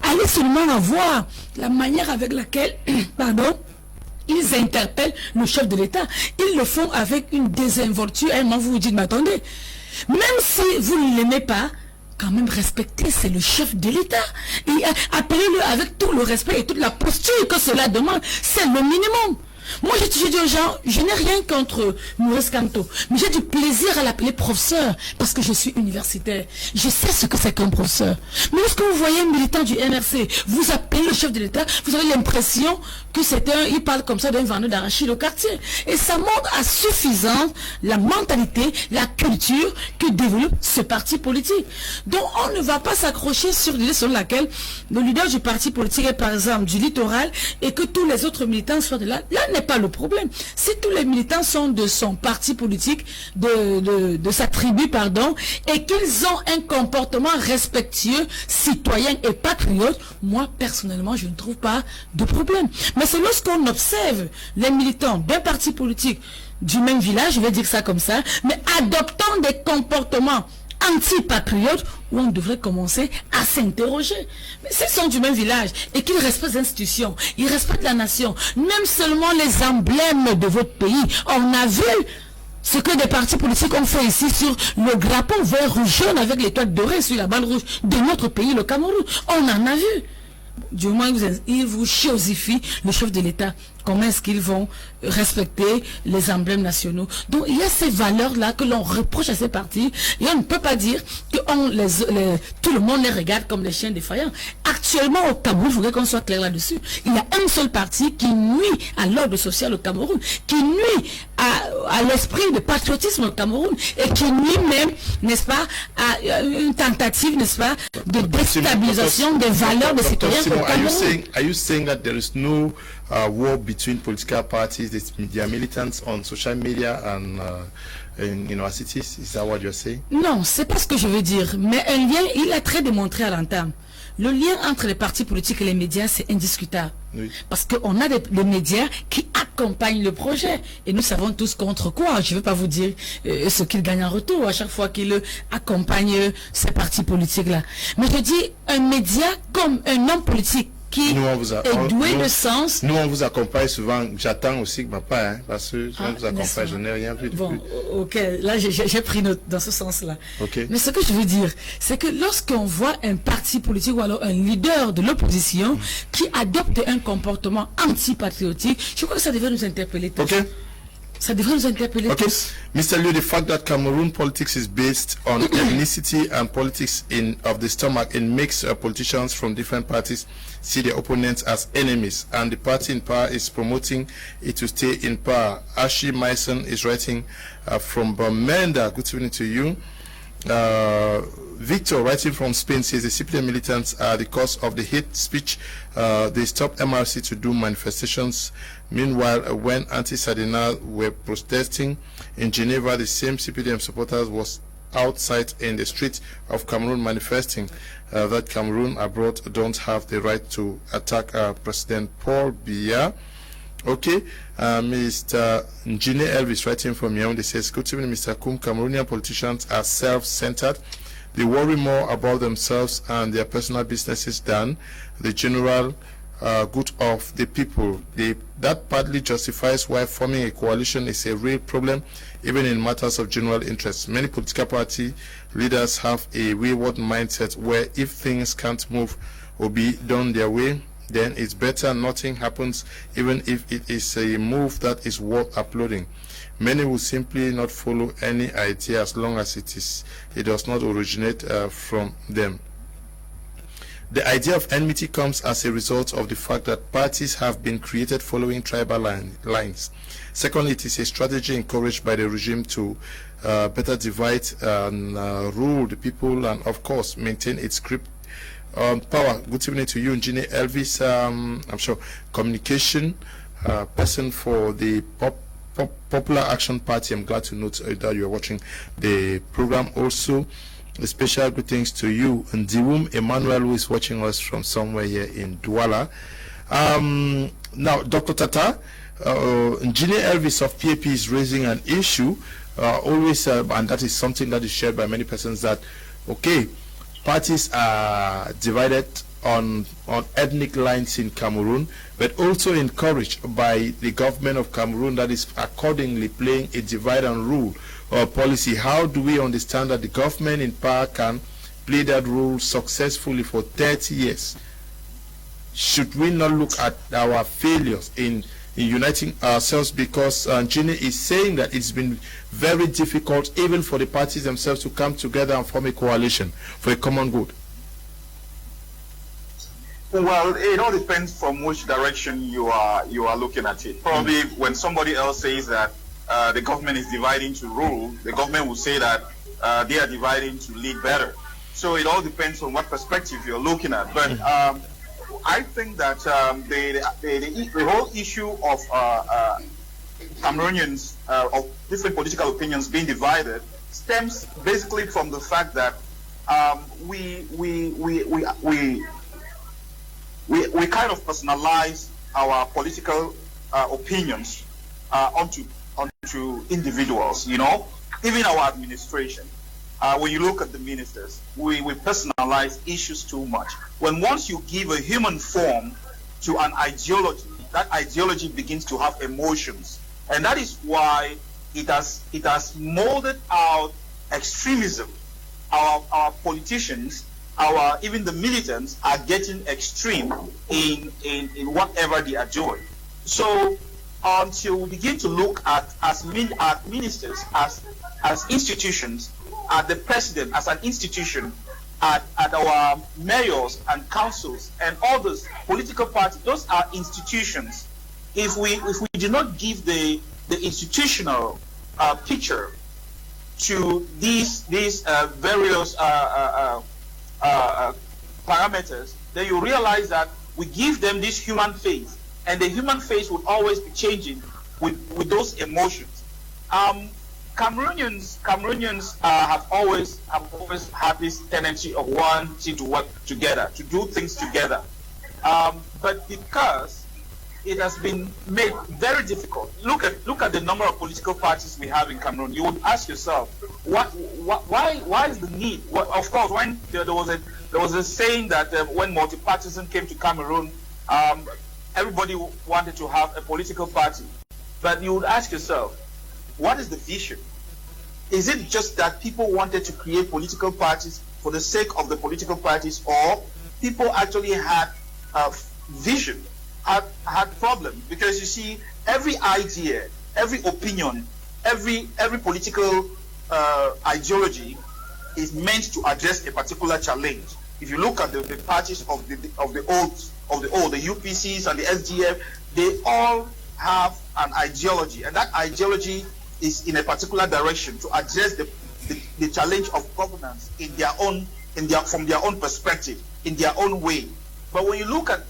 [SPEAKER 2] Allez seulement voir la manière avec laquelle, ils interpellent le chef de l'État. Ils le font avec une désinvolture. Et moi, vous vous dites, mais attendez, même si vous ne l'aimez pas, quand même respectez, c'est le chef de l'État. Et appelez-le avec tout le respect et toute la posture que cela demande. C'est le minimum. Moi, j'ai dit aux gens, je n'ai rien contre Maurice Kanto, mais j'ai du plaisir à l'appeler professeur, parce que je suis universitaire. Je sais ce que c'est qu'un professeur. Mais lorsque vous voyez un militant du MRC, vous appelez le chef de l'État, vous avez l'impression que il parle comme ça d'un vendeur d'arachide au quartier. Et ça montre à suffisance la mentalité, la culture que développe ce parti politique. Donc, on ne va pas s'accrocher sur l'idée sur laquelle le leader du parti politique est, par exemple, du littoral, et que tous les autres militants soient de là. Là n'est pas le problème. Si tous les militants sont de son parti politique, de sa tribu, et qu'ils ont un comportement respectueux, citoyen et patriote, moi, personnellement, je ne trouve pas de problème. Mais c'est lorsqu'on observe les militants d'un parti politique du même village, je vais dire ça comme ça, mais adoptant des comportements anti-patriotes, où on devrait commencer à s'interroger. Mais s'ils sont du même village et qu'ils respectent les institutions, ils respectent la nation, même seulement les emblèmes de votre pays, on a vu ce que des partis politiques ont fait ici sur le drapeau vert rouge jaune avec l'étoile dorée sur la balle rouge de notre pays, le Cameroun. On en a vu. Du moins, ils vous chosifient le chef de l'État. Comment est-ce qu'ils vont respecter les emblèmes nationaux? Donc, il y a ces valeurs-là que l'on reproche à ces partis. Et on ne peut pas dire que tout le monde les regarde comme les chiens défaillants. Actuellement, au Cameroun, il faudrait qu'on soit clair là-dessus. Il y a un seul parti qui nuit à l'ordre social au Cameroun, qui nuit à l'esprit de patriotisme au Cameroun, et qui nuit même, n'est-ce pas, à une tentative, n'est-ce pas, de déstabilisation des valeurs des citoyens au Cameroun.
[SPEAKER 1] Are you saying that there is no war between political parties, their militants on social media and in universities? Is that what you're saying?
[SPEAKER 2] Non, c'est pas ce que je veux dire. Mais un lien, il est très démontré à l'entame. Le lien entre les partis politiques et les médias, c'est indiscutable. Oui. Parce qu'on a des médias qui accompagnent le projet. Et nous savons tous contre quoi. Je ne vais pas vous dire ce qu'ils gagnent en retour à chaque fois qu'ils accompagnent ces partis politiques-là. Mais je dis un média comme un homme politique qui est doué de sens.
[SPEAKER 1] Nous, on vous accompagne souvent. J'attends aussi que ma part, parce que si on vous accompagne, je n'ai rien vu de
[SPEAKER 2] plus. Ok, là, j'ai pris note dans ce sens-là.
[SPEAKER 1] Okay.
[SPEAKER 2] Mais ce que je veux dire, c'est que lorsqu'on voit un parti politique ou alors un leader de l'opposition qui adopte un comportement antipatriotique, je crois que ça devrait nous interpeller tous.
[SPEAKER 1] Okay.
[SPEAKER 2] Ça devrait nous interpeller.
[SPEAKER 1] Okay,
[SPEAKER 2] tous.
[SPEAKER 1] Mr. Liu, the fact that Cameroon politics is based on ethnicity and politics of the stomach, it makes politicians from different parties see their opponents as enemies, and the party in power is promoting it to stay in power. Ashi Mason is writing from Bamenda. Good evening to you. Victor, writing from Spain, says the CPM militants are the cause of the hate speech. They stopped MRC to do manifestations. Meanwhile, when anti-Sardinard were protesting in Geneva, the same CPDM supporters was outside in the streets of Cameroon manifesting that Cameroon abroad don't have the right to attack President Paul Biya. Okay, Mr. Njine Elvis, writing from Yaoundé, says, good evening, Mr. Kum. Cameroonian politicians are self-centered. They worry more about themselves and their personal businesses than the general good of the people. That partly justifies why forming a coalition is a real problem, even in matters of general interest. Many political party leaders have a wayward mindset where if things can't move or be done their way, then it's better nothing happens, even if it is a move that is worth applauding. Many will simply not follow any idea as long as it does not originate from them. The idea of enmity comes as a result of the fact that parties have been created following tribal lines. Secondly, it is a strategy encouraged by the regime to better divide and rule the people and, of course, maintain its grip on power. Good evening to you, Engineer Elvis. I'm sure communication person for the Popular Action Party. I'm glad to note that you are watching the program. Also, a special greetings to you and Diwum Emmanuel, who is watching us from somewhere here in Douala. Now, Dr. Tata, Engineer Elvis of PAP is raising an issue always, and that is something that is shared by many persons, that okay, parties are divided on ethnic lines in Cameroon, but also encouraged by the government of Cameroon that is accordingly playing a divide and rule policy. How do we understand that the government in power can play that role successfully for 30 years? Should we not look at our failures in uniting ourselves? Because Gini is saying that it's been very difficult even for the parties themselves to come together and form a coalition for a common good.
[SPEAKER 5] Well, it all depends from which direction you are looking at it. Probably when somebody else says that the government is dividing to rule, the government will say that they are dividing to lead better. So it all depends on what perspective you're looking at. But I think that the whole issue of Cameroonians of different political opinions being divided stems basically from the fact that we kind of personalize our political opinions onto individuals, you know, even our administration. When you look at the ministers, we personalize issues too much. Once you give a human form to an ideology, that ideology begins to have emotions. And that is why it has molded out extremism. Our politicians, even the militants are getting extreme in whatever they are doing. So until we begin to look at ministers as institutions, at the president as an institution, at our mayors and councils and all those political parties, those are institutions. If we do not give the institutional picture to these various parameters, then you realize that we give them this human face, and the human face will always be changing with those emotions. Cameroonians have always had this tendency of wanting to work together, to do things together. But because it has been made very difficult, look at the number of political parties we have in Cameroon. You would ask yourself, why is the need? Well, of course, when there was a saying that when multipartism came to Cameroon, everybody wanted to have a political party. But you would ask yourself, what is the vision? Is it just that people wanted to create political parties for the sake of the political parties, or people actually had vision, had problems? Because you see, every idea every opinion, every political ideology is meant to address a particular challenge. If you look at the parties of the old, the UPCs and the SDF, they all have an ideology, and that ideology is in a particular direction to address the challenge of governance from their own perspective, in their own way. But when you look at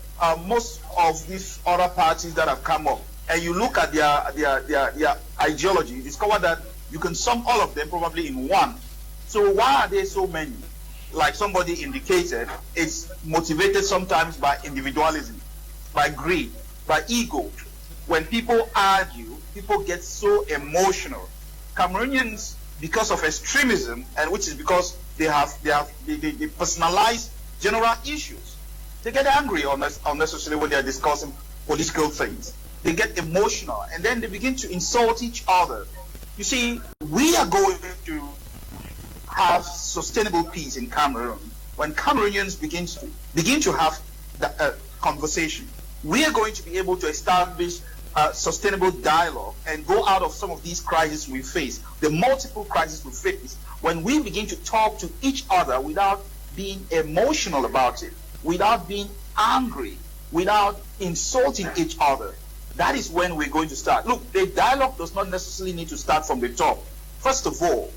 [SPEAKER 5] most of these other parties that have come up, and you look at their ideology, you discover that you can sum all of them probably in one. So why are there so many? Like somebody indicated, it's motivated sometimes by individualism, by greed, by ego. When people argue, people get so emotional. Cameroonians, because of extremism, and which is because they personalize general issues, they get angry unnecessarily when they are discussing political things. They get emotional, and then they begin to insult each other. You see, we are going to have sustainable peace in Cameroon when Cameroonians begin to have the conversation. We are going to be able to establish sustainable dialogue and go out of some of these crises we face, the multiple crises we face, when we begin to talk to each other without being emotional about it, without being angry, without insulting each other. That is when we're going to start. Look, the dialogue does not necessarily need to start from the top. First of all,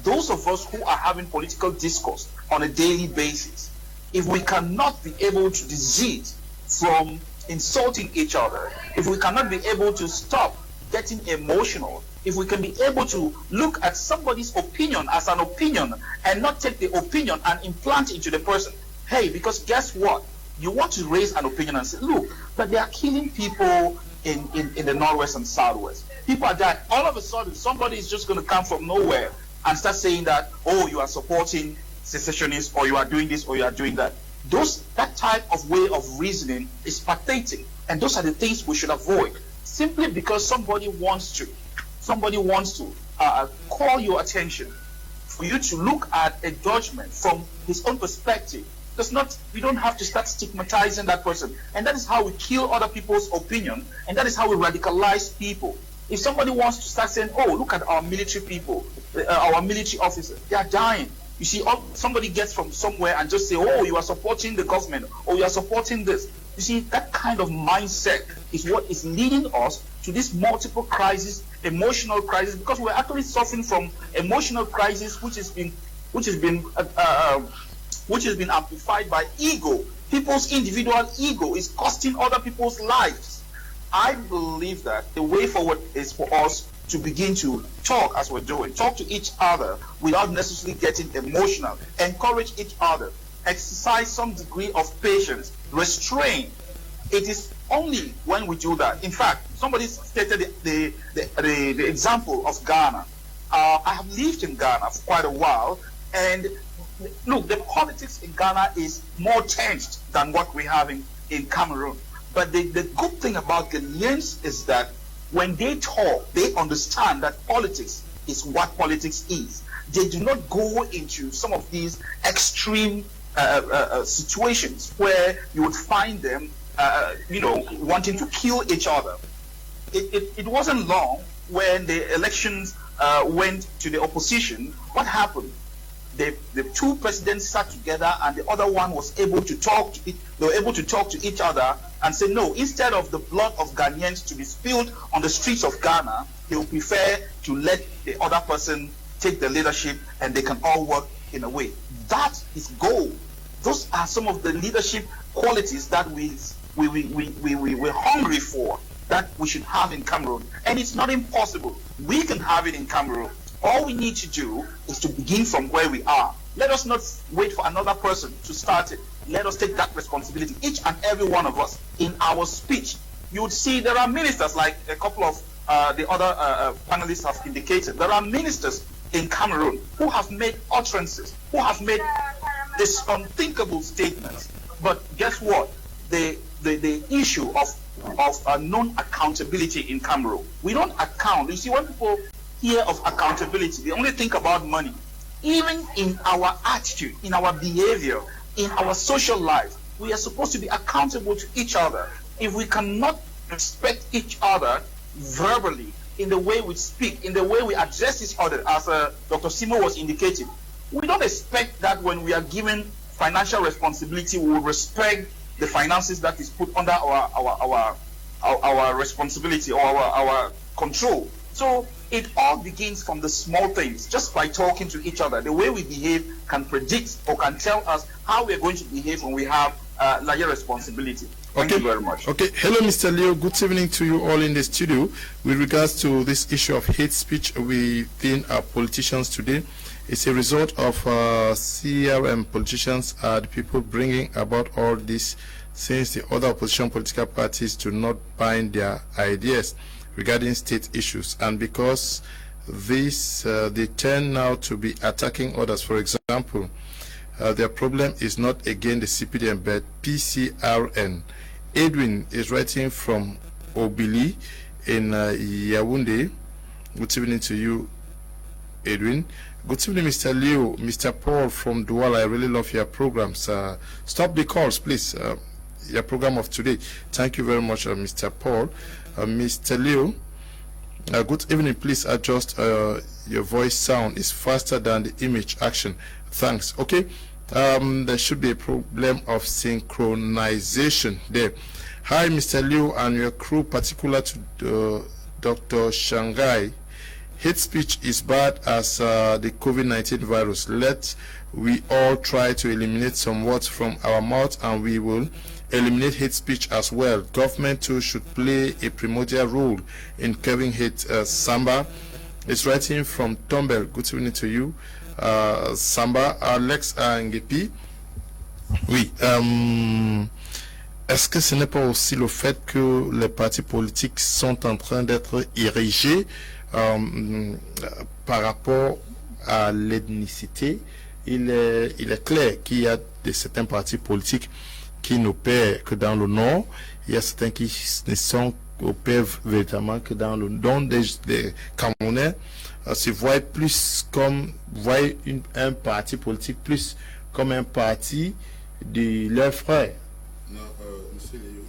[SPEAKER 5] those of us who are having political discourse on a daily basis, if we cannot be able to desist from insulting each other, if we cannot be able to stop getting emotional, if we can be able to look at somebody's opinion as an opinion and not take the opinion and implant it into the person. Hey, because guess what? You want to raise an opinion and say, look, but they are killing people in the Northwest and Southwest. People are dying. All of a sudden, somebody is just going to come from nowhere and start saying that, oh, you are supporting secessionists, or you are doing this, or you are doing that. That type of way of reasoning is pathetic, and those are the things we should avoid. Simply because somebody wants to call your attention, for you to look at a judgment from his own perspective. We don't have to start stigmatizing that person, and that is how we kill other people's opinion, and that is how we radicalize people. If somebody wants to start saying, oh, look at our military people, our military officers, they are dying. You see, somebody gets from somewhere and just say, oh, you are supporting the government, or you are supporting this. You see, that kind of mindset is what is leading us to this multiple crisis, emotional crisis, because we're actually suffering from emotional crisis, which has been amplified by ego. People's individual ego is costing other people's lives. I believe that the way forward is for us to begin to talk as we're doing, talk to each other without necessarily getting emotional, encourage each other, exercise some degree of patience, restraint. It is only when we do that. In fact, somebody stated the example of Ghana. I have lived in Ghana for quite a while, and look, the politics in Ghana is more tensed than what we have in Cameroon. But the good thing about Ghanaians is that when they talk, they understand that politics is what politics is. They do not go into some of these extreme situations where you would find them, wanting to kill each other. It wasn't long when the elections went to the opposition. What happened? The two presidents sat together, and the other one was able to talk to they were able to talk to each other and say, no, instead of the blood of Ghanaians to be spilled on the streets of Ghana, they would prefer to let the other person take the leadership, and they can all work in a way. That is gold. Those are some of the leadership qualities that we're hungry for, that we should have in Cameroon. And it's not impossible. We can have it in Cameroon. All we need to do is to begin from where we are. Let us not wait for another person to start it. Let us take that responsibility, each and every one of us, in our speech. You would see there are ministers, like a couple of the other panelists have indicated. There are ministers in Cameroon who have made utterances, who have made this unthinkable statements. But guess what? The issue of non-accountability in Cameroon. We don't account. You see, when people hear of accountability, they only think about money. Even in our attitude, in our behavior, in our social life, we are supposed to be accountable to each other. If we cannot respect each other verbally, in the way we speak, in the way we address each other, as Dr. Simo was indicating. We don't expect that when we are given financial responsibility, we will respect the finances that is put under our responsibility or our control. So it all begins from the small things, just by talking to each other. The way we behave can predict or can tell us how we are going to behave when we have larger responsibility. Thank you very much.
[SPEAKER 1] Okay. Hello, Mr. Leo. Good evening to you all in the studio. With regards to this issue of hate speech within our politicians today, it's a result of CRM politicians are the people bringing about all this, since the other opposition political parties do not bind their ideas regarding state issues, and because this they tend now to be attacking others. For example, their problem is not again the CPDM but PCRN. Edwin is writing from Obili in Yaoundé. Good evening to you, Edwin. Good evening, Mr. Leo. Mr. Paul from Douala, I really love your programs. Stop the calls, please. Your program of today. Thank you very much, Mr. Paul. Mr. Leo, good evening. Please adjust your voice sound is faster than the image action. Thanks. Okay. There should be a problem of synchronization there. Hi, Mr. Leo and your crew, particular to Dr. Shanghai. Hate speech is bad as the COVID-19 virus. Let we all try to eliminate some words from our mouth, and we will eliminate hate speech as well. Government too should play a primordial role in curbing hate. Samba is writing from Tombel. Good evening to you, Samba. Alex Ngepi. Oui. Est-ce que ce n'est pas aussi le fait que les partis politiques sont en train d'être érigés par rapport à l'ethnicité? Il est clair qu'il y a certains partis politiques qui n'opèrent que dans le nord. Il y a certains qui ne opèrent véritablement que dans le nord. Des Camerounais se voient plus comme un parti politique plus comme un parti de leurs frères.
[SPEAKER 4] Non, monsieur Léo,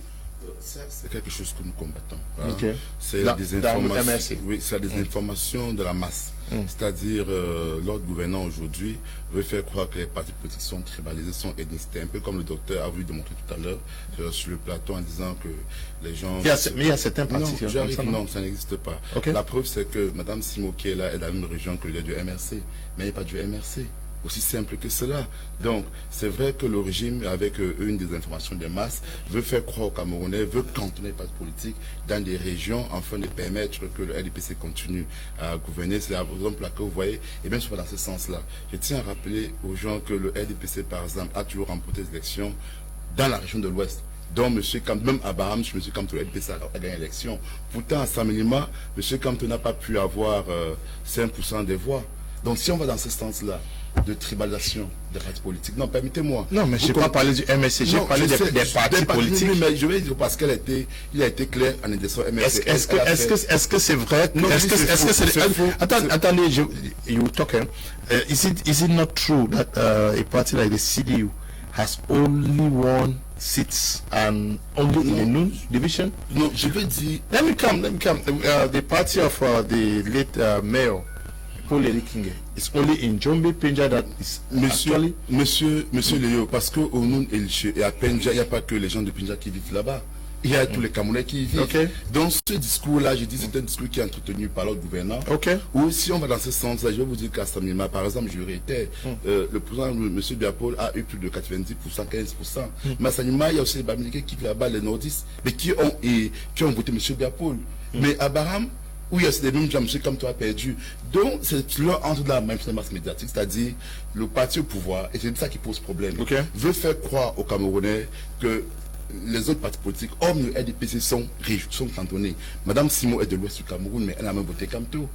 [SPEAKER 4] ça c'est quelque chose que nous combattons.
[SPEAKER 1] Okay.
[SPEAKER 4] C'est la désinformation. Oui, c'est la désinformation de la masse. C'est-à-dire, l'ordre gouvernant aujourd'hui veut faire croire que les partis politiques sont tribalisés, sont ethnicistes, un peu comme le docteur a voulu démontrer tout à l'heure sur le plateau en disant que les gens...
[SPEAKER 1] Mais il y a certains partis qui
[SPEAKER 4] sont comme ça. Non, ça n'existe pas. Okay. La preuve, c'est que Mme Simo qui est là est dans la même région que le du MRC, mais il n'y a pas du MRC. Aussi simple que cela. Donc, c'est vrai que le régime, avec une des informations des masses, veut faire croire aux Camerounais, veut cantonner les partis politiques dans des régions afin de permettre que le RDPC continue à gouverner. C'est la raison pour laquelle vous voyez, et bien sûr dans ce sens-là. Je tiens à rappeler aux gens que le RDPC, par exemple, a toujours remporté les élections dans la région de l'Ouest. Donc, M. Kamto, même à Baham, M. Kamto, le RDPC a gagné l'élection. Pourtant, à Saint-Minima, M. Kamto n'a pas pu avoir 5% des voix. Donc, si on va dans ce sens-là, de tribalisation des partis politiques. Non, permettez-moi.
[SPEAKER 1] Non, mais je n'ai pas parlé du MSC, j'ai parlé des partis politiques.
[SPEAKER 4] Mais je vais dire parce qu'il a été clair en indiquant MSC.
[SPEAKER 1] Est-ce que c'est vrai? Est-ce que c'est faux? Attendez, you talking. Is it not true that a party like the CDU has only one seats and only in a new division?
[SPEAKER 4] No, je veux dire.
[SPEAKER 1] Let me come. The party of the late mayor, Paul Erikinge, it's only in Jombe, Penja that is
[SPEAKER 4] Monsieur Léo, parce que au Noun et à Penja, il n'y a pas que les gens de Penja qui vivent là-bas. Il y a tous les Camerounais qui y vivent. Okay. Donc ce discours-là, je dis, c'est un discours qui est entretenu par l'autre gouvernant.
[SPEAKER 1] Okay.
[SPEAKER 4] Ou si on va dans ce sens-là, je vais vous dire qu'à Samima, par exemple, je réitère, le président, M. Biapol, a eu plus de 90%, 15%. Mais à Samima, il y a aussi les Bamileke qui vivent là-bas, les nordistes, mais qui ont voté M. Biapol. Mais à Baham, où il y a des mêmes gens, M. Kamto a perdu. Donc, c'est là entre la même masse médiatique, c'est-à-dire le parti au pouvoir, et c'est ça qui pose problème.
[SPEAKER 1] Okay.
[SPEAKER 4] Veut faire croire aux Camerounais que les autres partis politiques, hors le RDPC, sont cantonnés. Madame Simon est de l'ouest du Cameroun, mais elle a même voté Kamto.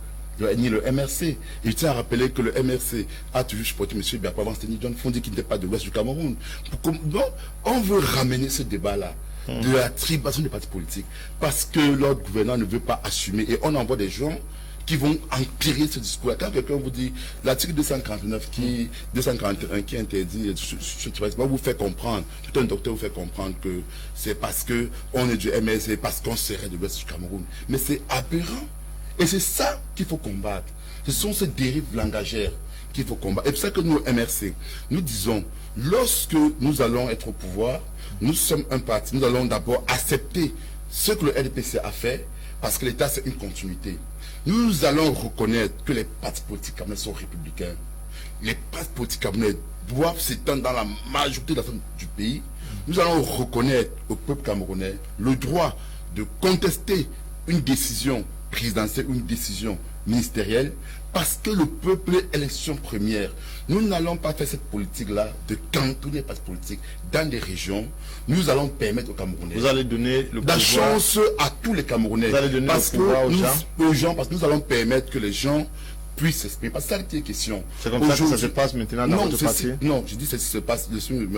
[SPEAKER 4] Ni le MRC. Je tiens à rappeler que le MRC a toujours supporté M. Biapol avant Steny John Fondi qui n'était pas de l'ouest du Cameroun. Donc, on veut ramener ce débat-là de la tribalisation des partis politiques parce que l'ordre gouvernant ne veut pas assumer et on envoie des gens qui vont empirer ce discours. Quand quelqu'un vous dit l'article 249 241 qui interdit ce tribalisme, vous fait comprendre, tout un docteur vous fait comprendre que c'est parce que on est du MSC, parce qu'on serait de l'ouest du Cameroun. Mais c'est aberrant. Et c'est ça qu'il faut combattre. Ce sont ces dérives langagères qu'il faut combattre. Et c'est ça que nous, MRC, nous disons, lorsque nous allons être au pouvoir, nous sommes un parti, nous allons d'abord accepter ce que le RDPC a fait, parce que l'État, c'est une continuité. Nous allons reconnaître que les partis politiques camerounais sont républicains. Les partis politiques camerounais doivent s'étendre dans la majorité de la zone du pays. Nous allons reconnaître au peuple camerounais le droit de contester une décision présidentielle, une décision ministérielle, parce que le peuple est élection première. Nous n'allons pas faire cette politique-là de cantonner les partis politiques dans des régions. Nous allons permettre aux Camerounais.
[SPEAKER 1] Vous allez donner le
[SPEAKER 4] la chance à tous les Camerounais.
[SPEAKER 1] Vous allez donner
[SPEAKER 4] parce
[SPEAKER 1] le pouvoir
[SPEAKER 4] aux gens, parce que nous allons permettre que les gens puissent s'exprimer. Parce que c'est ça qui est question.
[SPEAKER 1] C'est comme ça que ça se passe maintenant dans votre parti?
[SPEAKER 4] Non, je dis que ça se passe. Monsieur,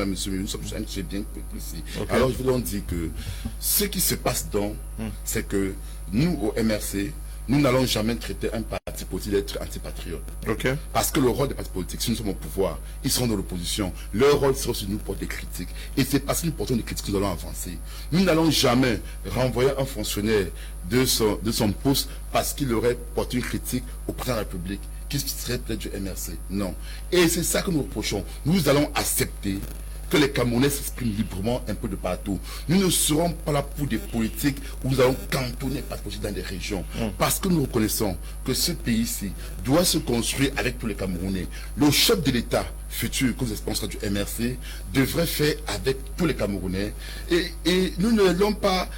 [SPEAKER 4] j'ai bien précis. Okay. Alors je veux donc dire que ce qui se passe donc, c'est que nous, au MRC, nous n'allons jamais traiter un parti politique d'être antipatriote.
[SPEAKER 1] Okay.
[SPEAKER 4] Parce que le rôle des partis politiques, si nous sommes au pouvoir, ils seront dans l'opposition. Leur rôle sera de nous porter des critiques. Et c'est parce que nous portons des critiques que nous allons avancer. Nous n'allons jamais renvoyer un fonctionnaire de son poste parce qu'il aurait porté une critique au président de la République, qui serait peut-être du MRC. Non. Et c'est ça que nous reprochons. Nous allons accepter que les Camerounais s'expriment librement un peu de partout. Nous ne serons pas là pour des politiques où nous allons cantonner pas possible dans des régions. Parce que nous reconnaissons que ce pays-ci doit se construire avec tous les Camerounais. Le chef de l'État futur, que vous espérez du MRC, devrait faire avec tous les Camerounais. Et nous ne l'allons pas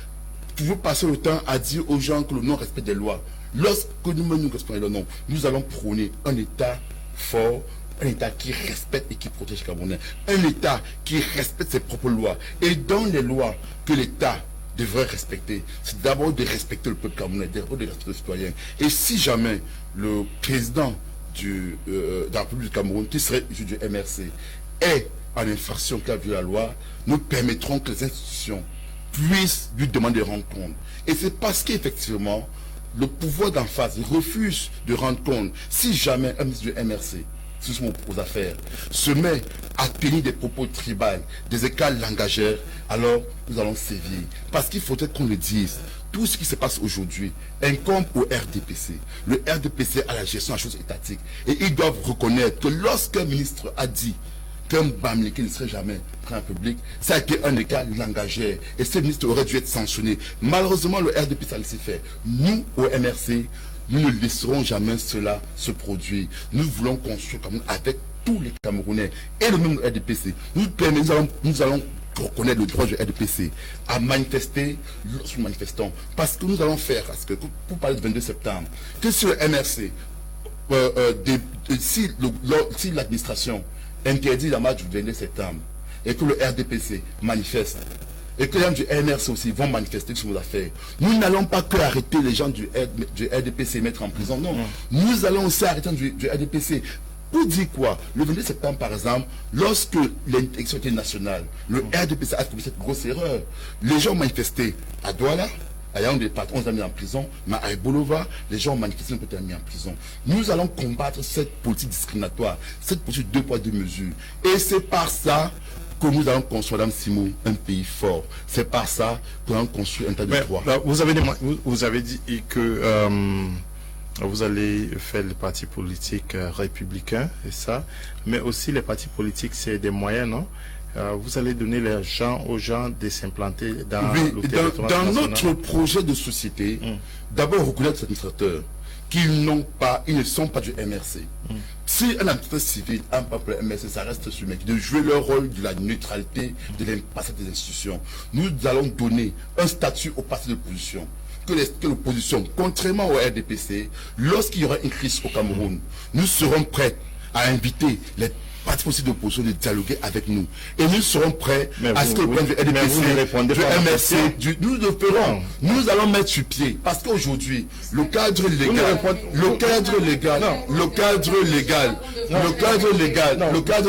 [SPEAKER 4] toujours passer le temps à dire aux gens que le non-respect des lois. Lorsque nous respectons le non, nous allons prôner un État fort, un État qui respecte et qui protège les Camerounais. Un État qui respecte ses propres lois. Et dans les lois que l'État devrait respecter, c'est d'abord de respecter le peuple camerounais, d'abord de respecter les citoyens. Et si jamais le président de la République du Cameroun, qui serait issu du MRC, est en infraction qui a vu la loi, nous permettrons que les institutions puissent lui demander de rendre compte. Et c'est parce qu'effectivement, le pouvoir d'en face refuse de rendre compte. Si jamais un ministre du MRC, ce sont aux affaires, se met à tenir des propos tribaux, des écarts langagères, alors nous allons sévir. Parce qu'il faudrait qu'on le dise. Tout ce qui se passe aujourd'hui incombe au RDPC. Le RDPC a la gestion de la chose étatique. Et ils doivent reconnaître que lorsqu'un ministre a dit qu'un Bamileke ne serait jamais pris en public, ça a été un écart langagère. Et ce ministre aurait dû être sanctionné. Malheureusement, le RDPC a laissé faire. Nous, au MRC, nous ne laisserons jamais cela se produire. Nous voulons construire Cameroun avec tous les Camerounais. Et le même RDPC. Nous allons reconnaître le droit du RDPC à manifester lorsque nous manifestons. Parce que nous allons faire, parce que pour parler du 22 septembre, que sur le MRC, si l'administration interdit la marche du 22 septembre et que le RDPC manifeste, et que les gens du MRC aussi vont manifester sur nos affaires, nous n'allons pas que arrêter les gens du RDPC et mettre en prison. Non. Nous allons aussi arrêter du RDPC. Pour dire quoi? Le 22 septembre, par exemple, lorsque l'élection était nationale, le RDPC a commis cette grosse erreur. Les gens ont manifesté à Douala, à Yaoundé, on les a mis en prison, mais à Bolova, les gens ont manifesté, on peut être mis en prison. Nous allons combattre cette politique discriminatoire, cette politique 2 poids 2 mesures. Et c'est par ça que nous allons construire, Madame Simon, un pays fort. C'est par ça que nous allons construire un tas de droits.
[SPEAKER 1] Vous avez dit que vous allez faire les partis politiques républicains, et ça, mais aussi les partis politiques, c'est des moyens, non? Vous allez donner aux gens de s'implanter dans le territoire
[SPEAKER 4] dans
[SPEAKER 1] national.
[SPEAKER 4] Notre projet de société, d'abord reconnaître les administrateurs qu'ils ne sont pas du MRC. Si un administrateur civil, un peuple MRC, ça reste sur mec, de jouer leur rôle de la neutralité, de l'impassage des institutions. Nous allons donner un statut aux partis d'opposition. Que l'opposition, contrairement au RDPC, lorsqu'il y aura une crise au Cameroun, nous serons prêts à inviter les partis politiques d'opposition de dialoguer avec nous. Et nous serons prêts à ce que le point de vue RDPC, du MRC, nous le ferons. Nous allons mettre sur pied. Parce qu'aujourd'hui, le cadre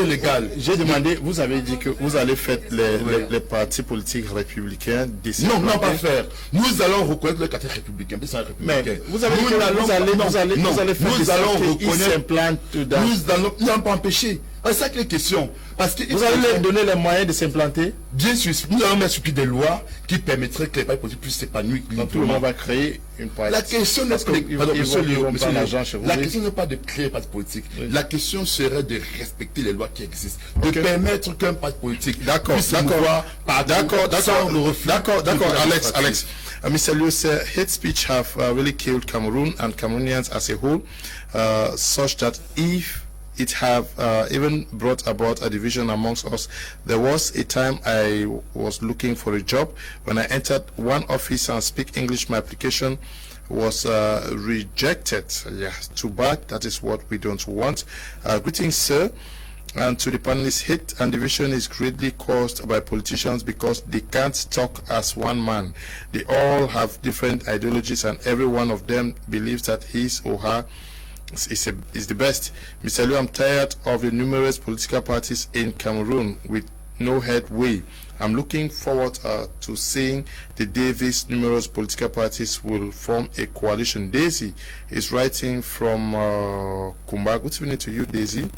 [SPEAKER 4] légal,
[SPEAKER 1] j'ai demandé, vous avez dit que vous allez faire les partis politiques républicains d'ici.
[SPEAKER 4] Non, pas faire. Nous allons reconnaître le caractère républicain.
[SPEAKER 1] Mais vous allez faire des gens qui s'implantent dans...
[SPEAKER 4] Nous n'allons pas empêcher. C'est ça que les questions. Parce que
[SPEAKER 1] vous allez leur donner les moyens de s'implanter.
[SPEAKER 4] Bien sûr, nous allons mettre sur pied des lois qui permettraient que les partis politiques puissent s'épanouir.
[SPEAKER 1] Tout le monde va créer une partie.
[SPEAKER 4] La question n'est pas
[SPEAKER 1] la
[SPEAKER 4] question n'est pas de créer un parti politique. Oui. La question serait de respecter les lois qui existent, de permettre qu'un parti politique puisse mouvoir par d'accord,
[SPEAKER 1] Alex. Mr. Liu said hate speech have really killed Cameroon and Cameroonians as a whole, such that if it have even brought about a division amongst us. There was a time I was looking for a job. When I entered one office and speak English, my application was rejected. Yeah, too bad. That is what we don't want. Greetings, sir. And to the panelists, hate and division is greatly caused by politicians because they can't talk as one man. They all have different ideologies and every one of them believes that his or her is the best. Mr. Liu, I'm tired of the numerous political parties in Cameroon with no headway. I'm looking forward to seeing the day these numerous political parties will form a coalition. Daisy is writing from Kumba. Good evening to you, Daisy.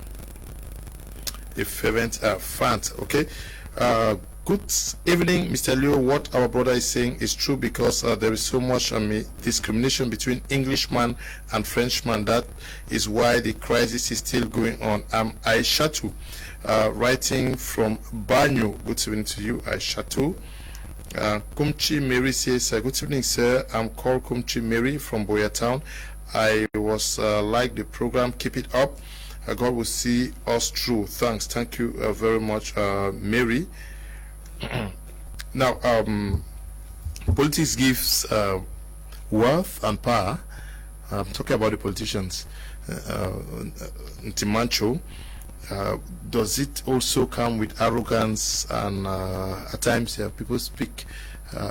[SPEAKER 1] A fervent fan. Okay. Good evening, Mr. Liu. What our brother is saying is true because there is so much discrimination between Englishman and Frenchman. That is why the crisis is still going on. I'm Aishatu, writing from Banyo. Good evening to you, Aishatu. Kumchi Mary says, good evening, sir. I'm called Kumchi Mary from Boyatown. I was like the program. Keep it up. God will see us through. Thanks. Thank you very much, Mary. Now, politics gives wealth and power. I'm talking about the politicians. Ntimancho, does it also come with arrogance and at times people speak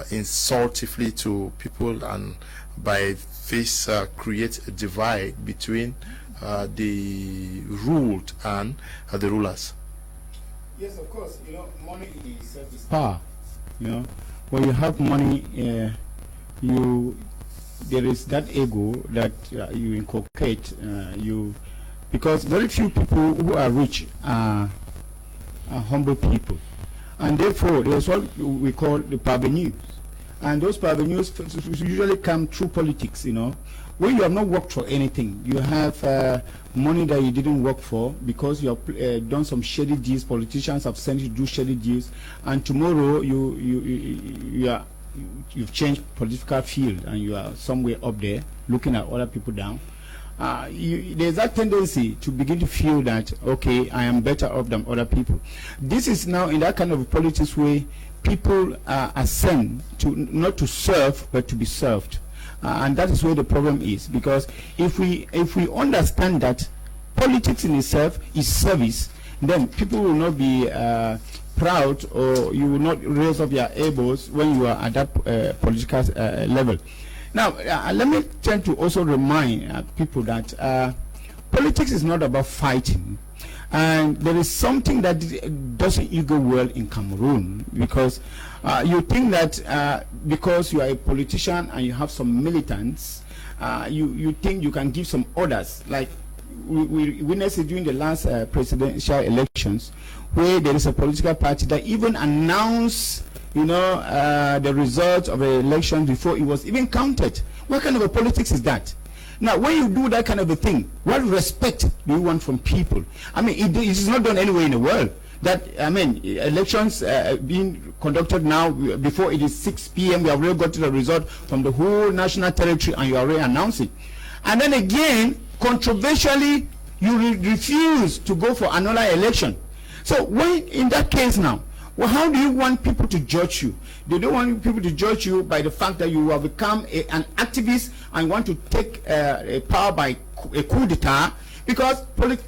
[SPEAKER 1] insultingly to people, and by this create a divide between the ruled and the rulers?
[SPEAKER 3] Yes, of course. You know, money is power. You know, when you have money, there is that ego that you inculcate. Because very few people who are rich are humble people, and therefore there's what we call the parvenus, and those parvenus usually come through politics. You know, when you have not worked for anything, you have money that you didn't work for because you have done some shady deals. Politicians have sent you to do shady deals, and tomorrow you've changed political field and you are somewhere up there looking at other people down. There's that tendency to begin to feel that, okay, I am better off than other people. This is now in that kind of a politics way, people are sent to not to serve but to be served. And that is where the problem is, because if we understand that politics in itself is service, then people will not be proud, or you will not raise up your elbows when you are at that political level. Now, let me tend to also remind people that politics is not about fighting. And there is something that doesn't go well in Cameroon, because you think that because you are a politician and you have some militants, you think you can give some orders. Like we witnessed it during the last presidential elections, where there is a political party that even announced, you know, the results of the election before it was even counted. What kind of a politics is that? Now, when you do that kind of a thing, what respect do you want from people? I mean, it is not done anywhere in the world. That, I mean, elections being conducted now, before it is 6 p.m., we have already got the result from the whole national territory, and you are already announcing. And then again, controversially, you refuse to go for another election. So, when in that case now, well, how do you want people to judge you? They don't want people to judge you by the fact that you have become an activist and want to take power by a coup d'etat, because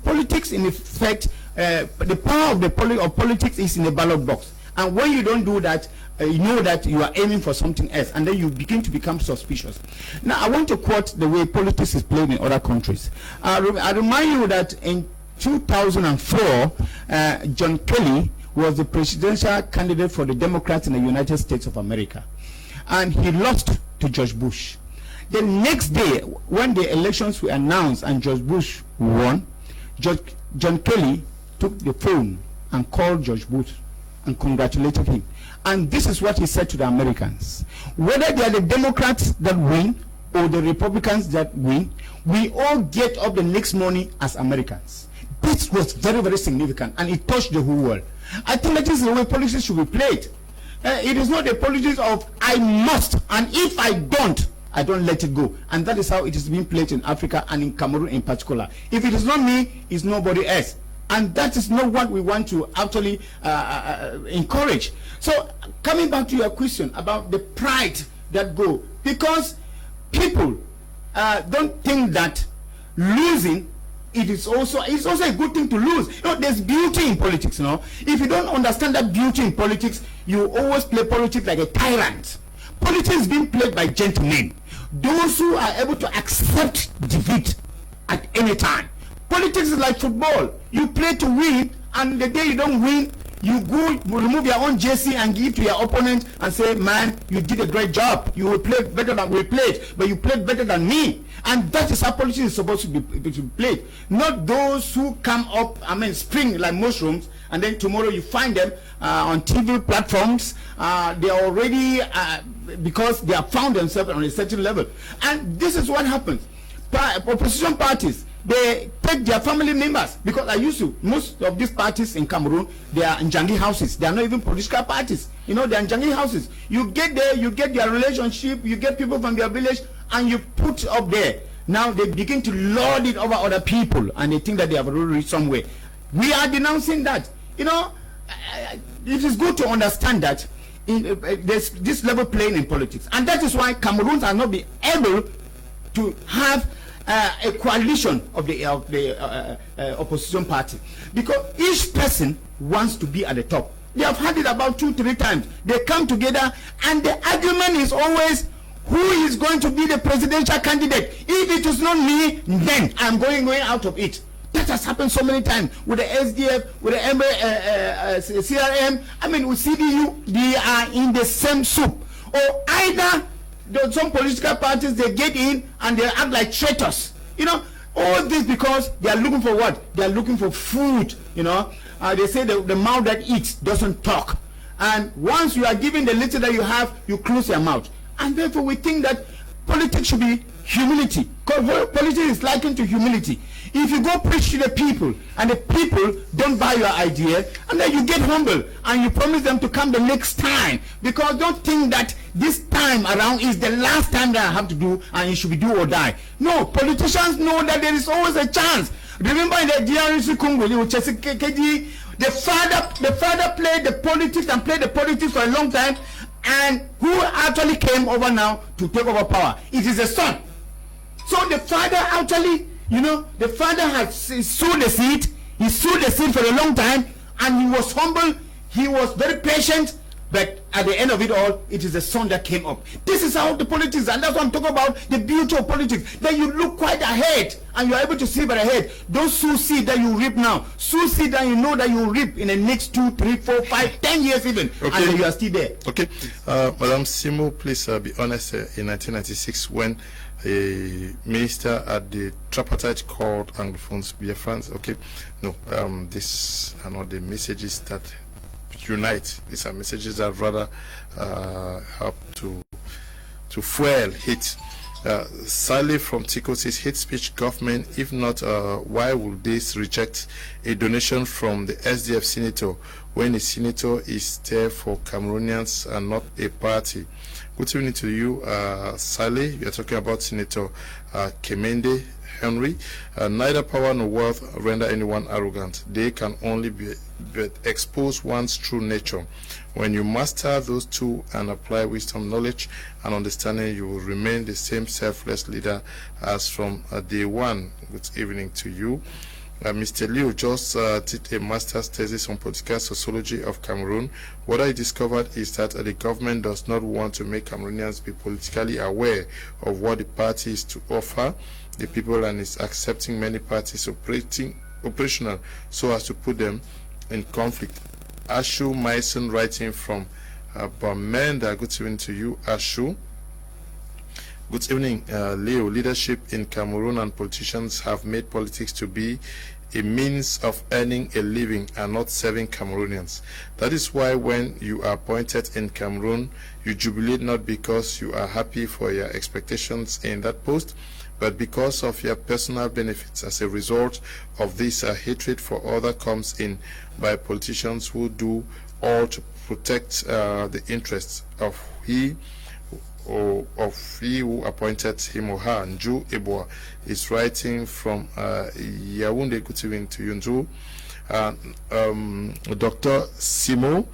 [SPEAKER 3] politics, in effect, the power of politics is in the ballot box. And when you don't do that, you know that you are aiming for something else, and then you begin to become suspicious. Now, I want to quote the way politics is played in other countries. I remind you that in 2004, John Kelly was the presidential candidate for the Democrats in the United States of America, and he lost to George Bush. The next day, when the elections were announced and George Bush won, John Kelly took the phone and called George Bush and congratulated him. And this is what he said to the Americans. Whether they are the Democrats that win or the Republicans that win, we all get up the next morning as Americans. This was very, very significant, and it touched the whole world. I think that is the way politics should be played. It is not a politics of I must, and if I don't let it go. And that is how it is being played in Africa and in Cameroon in particular. If it is not me, it's nobody else. And that is not what we want to actually encourage. So coming back to your question about the pride that go, because people don't think that losing it's also a good thing to lose. You know, there's beauty in politics. You know, if you don't understand that beauty in politics, you always play politics like a tyrant. Politics is being played by gentlemen, those who are able to accept defeat at any time. Politics is like football. You play to win, and the day you don't win, you go remove your own jersey and give to your opponent and say, man, you did a great job. You will play better than we played, but you played better than me. And that is how politics is supposed to be played. Not those who come up, spring like mushrooms, and then tomorrow you find them on TV platforms. They are already, because they have found themselves on a certain level. And this is what happens. Opposition parties, they take their family members, because I used to, most of these parties in Cameroon, they are Njangi houses. They are not even political parties. You know, they are Njangi houses. You get there, you get their relationship, you get people from their village, and you put up there. Now they begin to lord it over other people, and they think that they have already reached somewhere. We are denouncing that. You know, it is good to understand that there's this level playing in politics, and that is why Cameroons are not be able to have a coalition of the opposition party, because each person wants to be at the top. They have had it about 2-3 times. They come together, and the argument is always, who is going to be the presidential candidate? If it is not me, then I'm going out of it. That has happened so many times with the SDF, with the CRM. With CDU, they are in the same soup. Or either some political parties, they get in and they act like traitors. You know, all this because they are looking for what? They are looking for food. You know, they say the mouth that eats doesn't talk. And once you are given the little that you have, you close your mouth. And therefore we think that politics should be humility. Because politics is likened to humility. If you go preach to the people and the people don't buy your idea, and then you get humble and you promise them to come the next time, because don't think that this time around is the last time that I have to do and it should be do or die. No, politicians know that there is always a chance. Remember in the DRC Congo, the father played the politics for a long time, and who actually came over now to take over power? It is the son. So the father actually, the father has sowed the seed. He sowed the seed for a long time, and he was humble. He was very patient. But at the end of it all, it is the son that came up. This is how the politics, and that's what I'm talking about, the beauty of politics. That you look quite ahead, and you're able to see but ahead. Those sow seed that you reap now, sow seed that you know that you will reap in the next 2, 3, 4, 5, 10 years even,
[SPEAKER 1] okay.
[SPEAKER 3] And you are still there.
[SPEAKER 1] Okay. Madam Simo, please be honest. In 1996, when a minister at the tripartite called Anglophones Biafrans, okay, no, these are not the messages that unite. These are messages that rather help to fuel hate. Sally from Tico says, hate speech government. If not, why would this reject a donation from the SDF senator when a senator is there for Cameroonians and not a party? Good evening to you, Sally. We are talking about Senator Kemende Henry. Neither power nor wealth render anyone arrogant. They can only be expose one's true nature. When you master those two and apply wisdom, knowledge, and understanding, you will remain the same selfless leader as from day one. Good evening to you. Mr. Liu just did a master's thesis on political sociology of Cameroon. What I discovered is that the government does not want to make Cameroonians be politically aware of what the party is to offer the people, and is accepting many parties operational so as to put them in conflict. Ashu Mason writing from Bamenda. Good evening to you, Ashu. Good evening, Leo. Leadership in Cameroon and politicians have made politics to be a means of earning a living and not serving Cameroonians. That is why when you are appointed in Cameroon, you jubilate not because you are happy for your expectations in that post, but because of your personal benefits. As a result of this, hatred for others comes in by politicians who do all to protect the interests of he who appointed him or her. Nju Eboa is writing from Yaoundé, good evening to you, Nju. Docteur Simo,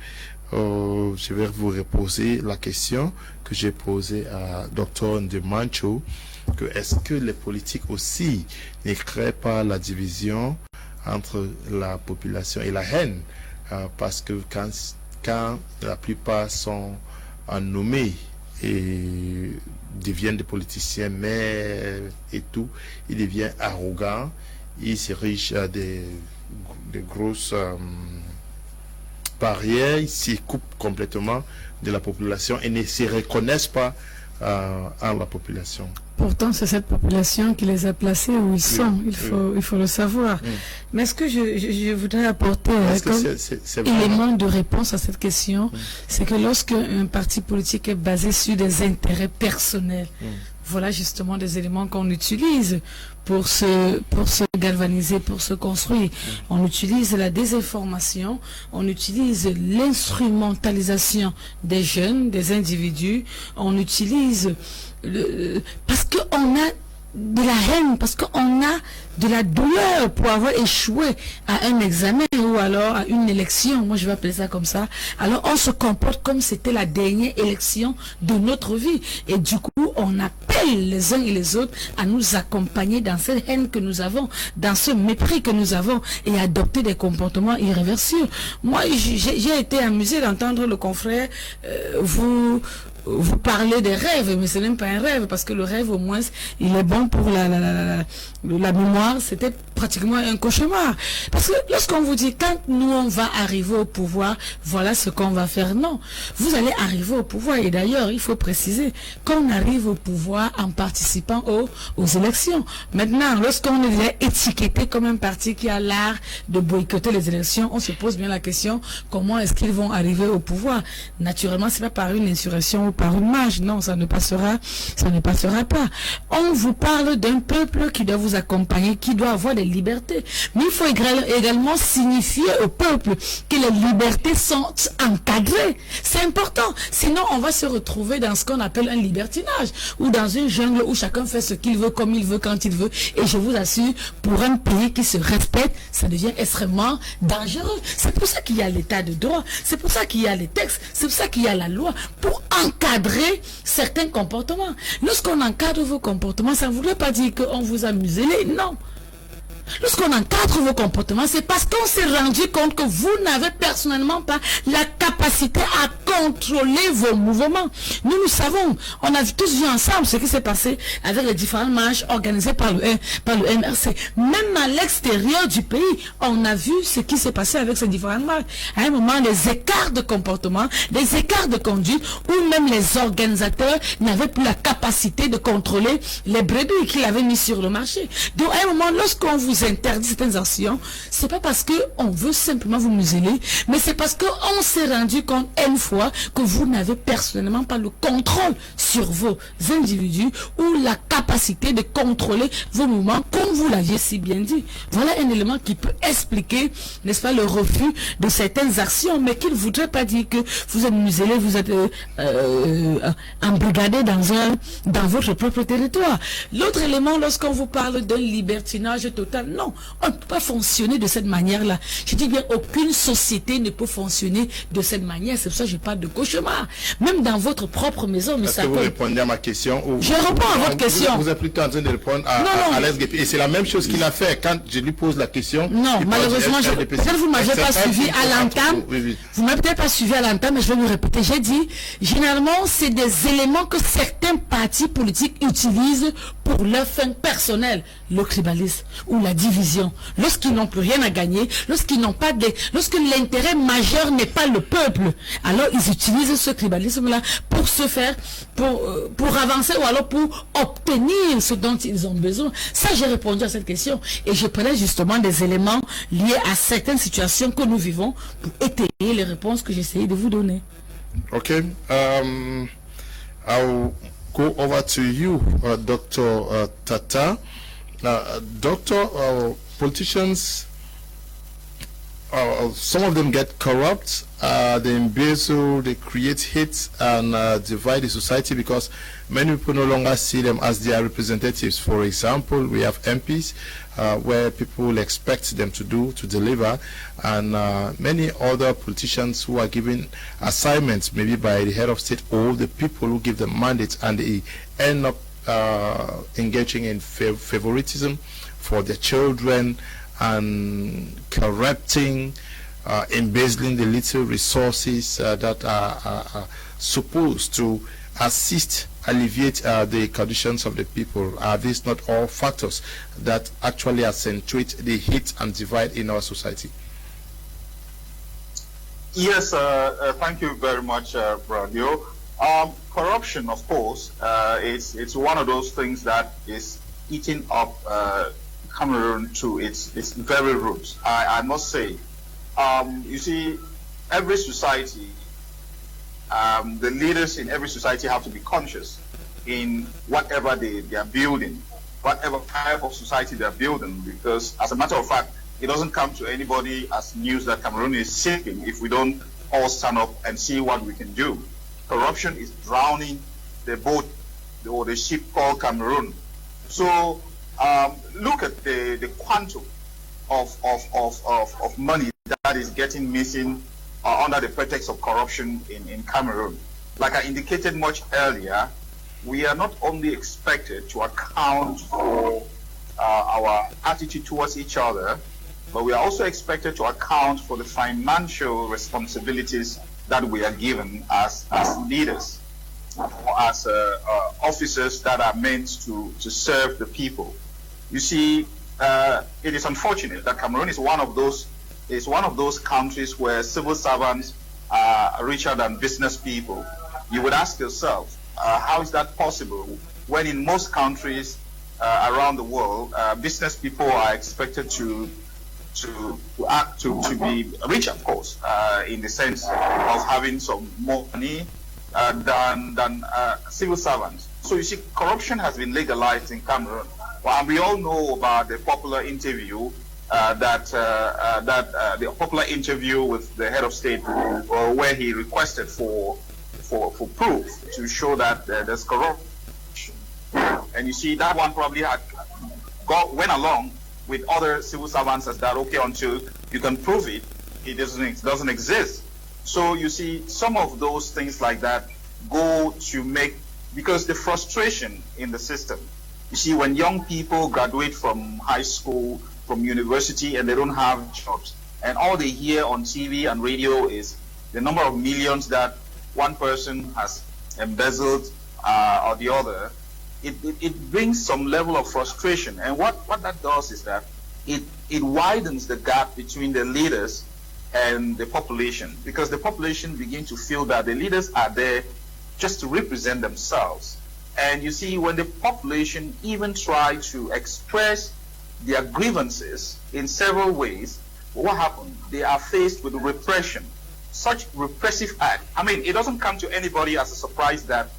[SPEAKER 1] je vais vous reposer la question que j'ai posée à Docteur Ndemancho, que est-ce que les politiques aussi ne créent pas la division entre la population et la haine, parce que quand la plupart sont nommés et deviennent des politiciens, mais et tout, ils deviennent arrogants, ils s'érigent à des grosses barrières, ils s'y coupent complètement de la population et ne se reconnaissent pas en la population.
[SPEAKER 2] Pourtant, c'est cette population qui les a placés où ils sont, il faut le savoir. Mais ce que je voudrais apporter comme élément de réponse à cette question, c'est que lorsque un parti politique est basé sur des intérêts personnels, voilà justement des éléments qu'on utilise pour se galvaniser, pour se construire. On utilise la désinformation, on utilise l'instrumentalisation des jeunes, des individus, on utilise parce qu'on a de la haine, parce qu'on a de la douleur pour avoir échoué à un examen ou alors à une élection, moi je vais appeler ça comme ça. Alors on se comporte comme c'était la dernière élection de notre vie, et du coup on appelle les uns et les autres à nous accompagner dans cette haine que nous avons, dans ce mépris que nous avons, et adopter des comportements irréversibles. Moi j'ai été amusé d'entendre le confrère vous parlez des rêves, mais ce n'est même pas un rêve, parce que le rêve au moins il est bon pour la mémoire. C'était pratiquement un cauchemar, parce que lorsqu'on vous dit quand nous on va arriver au pouvoir, voilà ce qu'on va faire, non, vous allez arriver au pouvoir. Et d'ailleurs il faut préciser qu'on arrive au pouvoir en participant aux élections. Maintenant, lorsqu'on est étiqueté comme un parti qui a l'art de boycotter les élections, on se pose bien la question, comment est-ce qu'ils vont arriver au pouvoir? Naturellement, c'est pas par une insurrection ou par une marche, non, ça ne passera pas. On vous parle d'un peuple qui doit vous accompagner, qui doit avoir des libertés, mais il faut également signifier au peuple que les libertés sont encadrées. C'est important, sinon on va se retrouver dans ce qu'on appelle un libertinage, ou dans une jungle où chacun fait ce qu'il veut, comme il veut, quand il veut. Et je vous assure, pour un pays qui se respecte, ça devient extrêmement dangereux. C'est pour ça qu'il y a l'état de droit, c'est pour ça qu'il y a les textes, c'est pour ça qu'il y a la loi, pour encadrer certains comportements. Lorsqu'on encadre vos comportements, ça ne voudrait pas dire qu'on vous a muselé, non. Lorsqu'on encadre vos comportements, c'est parce qu'on s'est rendu compte que vous n'avez personnellement pas la capacité à contrôler vos mouvements. Nous savons, on a tous vu ensemble ce qui s'est passé avec les différentes marches organisées par le MRC. Même à l'extérieur du pays, on a vu ce qui s'est passé avec ces différentes marches. À un moment, les écarts de comportement, les écarts de conduite, ou même les organisateurs n'avaient plus la capacité de contrôler les brebis qu'ils avaient mis sur le marché. Donc à un moment, lorsqu'on vous interdit certaines actions, c'est pas parce que on veut simplement vous museler, mais c'est parce qu'on s'est rendu compte une fois que vous n'avez personnellement pas le contrôle sur vos individus ou la capacité de contrôler vos mouvements, comme vous l'aviez si bien dit. Voilà un élément qui peut expliquer, n'est-ce pas, le refus de certaines actions, mais qui ne voudrait pas dire que vous êtes muselé, vous êtes embrigadé dans votre propre territoire. L'autre élément, lorsqu'on vous parle d'un libertinage total, non, on ne peut pas fonctionner de cette manière-là. Je dis bien, aucune société ne peut fonctionner de cette manière. C'est pour ça que je parle de cauchemar. Même dans votre propre maison. Mais
[SPEAKER 1] est-ce que vous répondez à ma question?
[SPEAKER 2] Je réponds à votre question.
[SPEAKER 1] Vous êtes plutôt en train de répondre à l'SGP. Et c'est la même chose qu'il a fait quand je lui pose la question.
[SPEAKER 2] Non, malheureusement, peut-être vous ne m'avez pas suivi à l'entame. Vous ne m'avez peut-être pas suivi à l'entame, mais je vais vous répéter. J'ai dit, généralement, c'est des éléments que certains partis politiques utilisent pour leur fin personnelle. Le tribalisme ou la
[SPEAKER 6] division, lorsqu'ils n'ont plus rien à gagner, lorsque l'intérêt majeur n'est pas le peuple, alors ils utilisent ce tribalisme-là pour se faire, pour avancer ou alors pour obtenir ce dont ils ont besoin. Ça, j'ai répondu à cette question et je prenais justement des éléments liés à certaines situations que nous vivons pour étayer les réponses que j'essayais de vous donner.
[SPEAKER 1] Okay. I'll go over to you, Dr. Tata. Doctor, politicians, some of them get corrupt, they embezzle, they create hate and divide the society because many people no longer see them as their representatives. For example, we have MPs where people expect them to deliver, and many other politicians who are given assignments maybe by the head of state or the people who give them mandates, and they end up engaging in favoritism for their children and corrupting, embezzling the little resources that are supposed to assist, alleviate the conditions of the people. Are these not all factors that actually accentuate the hate and divide in our society?
[SPEAKER 5] Yes, thank you very much, Bradio. Corruption, of course, it's one of those things that is eating up Cameroon to its very roots. I must say, you see, every society, the leaders in every society have to be conscious in whatever they are building, whatever type of society they are building, because as a matter of fact, it doesn't come to anybody as news that Cameroon is sinking if we don't all stand up and see what we can do. Corruption is drowning the boat or the ship called Cameroon. So look at the quantum of money that is getting missing under the pretext of corruption in Cameroon. Like I indicated much earlier, we are not only expected to account for our attitude towards each other, but we are also expected to account for the financial responsibilities that we are given as leaders, or as officers that are meant to serve the people. You see, it is unfortunate that Cameroon is one of those countries where civil servants are richer than business people. You would ask yourself, how is that possible when in most countries around the world, business people are expected to be rich, of course, in the sense of having some more money than civil servants. So you see, corruption has been legalized in Cameroon. Well, and we all know about the popular interview the popular interview with the head of state, where he requested for proof to show that there's corruption. And you see, that one probably went along with other civil servants as that, okay, until you can prove it, it doesn't exist. So you see, some of those things like that go to make, because the frustration in the system, you see, when young people graduate from high school, from university, and they don't have jobs, and all they hear on TV and radio is the number of millions that one person has embezzled or the other, it brings some level of frustration. And what that does is that it widens the gap between the leaders and the population, because the population begin to feel that the leaders are there just to represent themselves. And you see, when the population even try to express their grievances in several ways, what happens? They are faced with repression, such repressive act. I mean, it doesn't come to anybody as a surprise that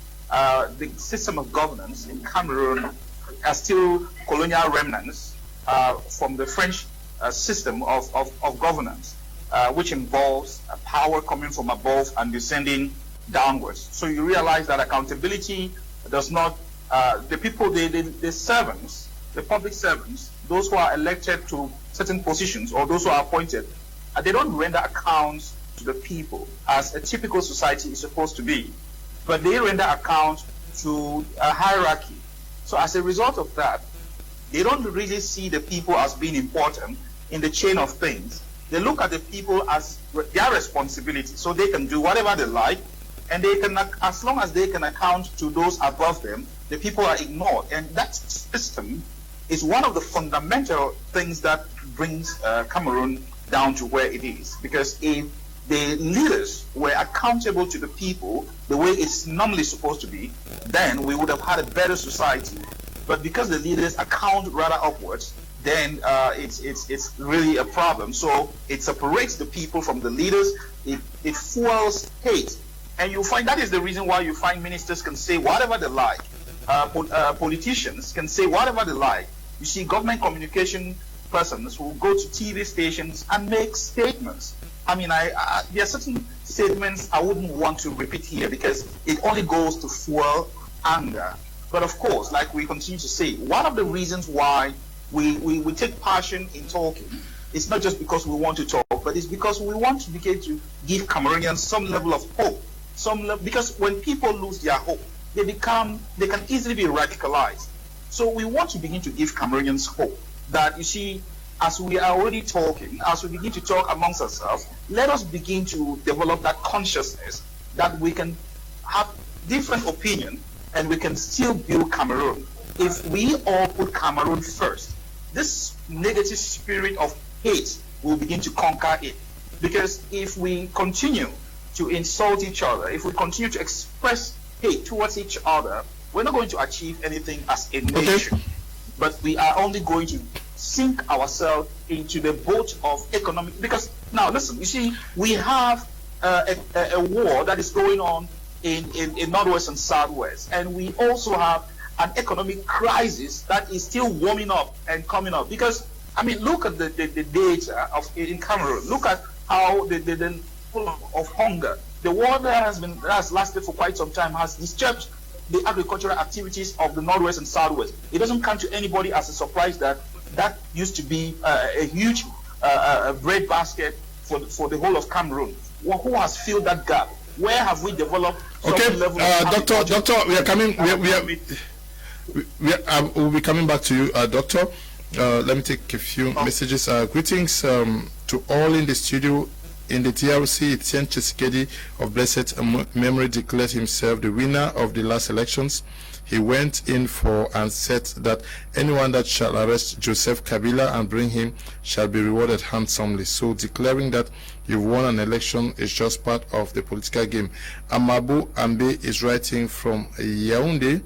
[SPEAKER 5] the system of governance in Cameroon are still colonial remnants from the French system of governance, which involves power coming from above and descending downwards. So you realize that accountability does not, the people, the servants, the public servants, those who are elected to certain positions or those who are appointed, they don't render accounts to the people as a typical society is supposed to be, but they render account to a hierarchy. So as a result of that, they don't really see the people as being important in the chain of things. They look at the people as their responsibility, so they can do whatever they like, and they can, as long as they can account to those above them, the people are ignored. And that system is one of the fundamental things that brings Cameroon down to where it is. Because if the leaders were accountable to the people the way it's normally supposed to be, then we would have had a better society. But because the leaders account rather upwards, then it's really a problem. So it separates the people from the leaders. It fuels hate. And you find that is the reason why you find ministers can say whatever they like. Politicians can say whatever they like. You see government communication persons who go to TV stations and make statements. I mean, there are certain statements I wouldn't want to repeat here because it only goes to fuel anger. But of course, like we continue to say, one of the reasons why we take passion in talking, it's not just because we want to talk, but it's because we want to begin to give Cameroonians some level of hope. Because when people lose their hope, they can easily be radicalized. So we want to begin to give Cameroonians hope that, you see, as we are already talking, as we begin to talk amongst ourselves, let us begin to develop that consciousness that we can have different opinion and we can still build Cameroon. If we all put Cameroon first, this negative spirit of hate will begin to conquer it. Because if we continue to insult each other, if we continue to express hate towards each other, we're not going to achieve anything as a nation. Okay. But we are only going to sink ourselves into the boat of economic. Because now, listen, you see, we have a war that is going on in Northwest and Southwest, and we also have an economic crisis that is still warming up and coming up. Because, I mean, look at the data in Cameroon. Look at how the full of hunger. The war that has lasted for quite some time has disturbed the agricultural activities of the Northwest and Southwest. It doesn't come to anybody as a surprise that used to be a huge bread basket for the whole of Cameroon. Who has filled that gap? Where have we developed some level of
[SPEAKER 1] Doctor, we are coming. We'll be coming back to you, Doctor. Let me take a few messages. Greetings to all in the studio. In the TRC, Etienne Tshisekedi of blessed memory declared himself the winner of the last elections. He went in for and said that anyone that shall arrest Joseph Kabila and bring him shall be rewarded handsomely. So declaring that you've won an election is just part of the political game. Amabu Ambe is writing from Yaoundé.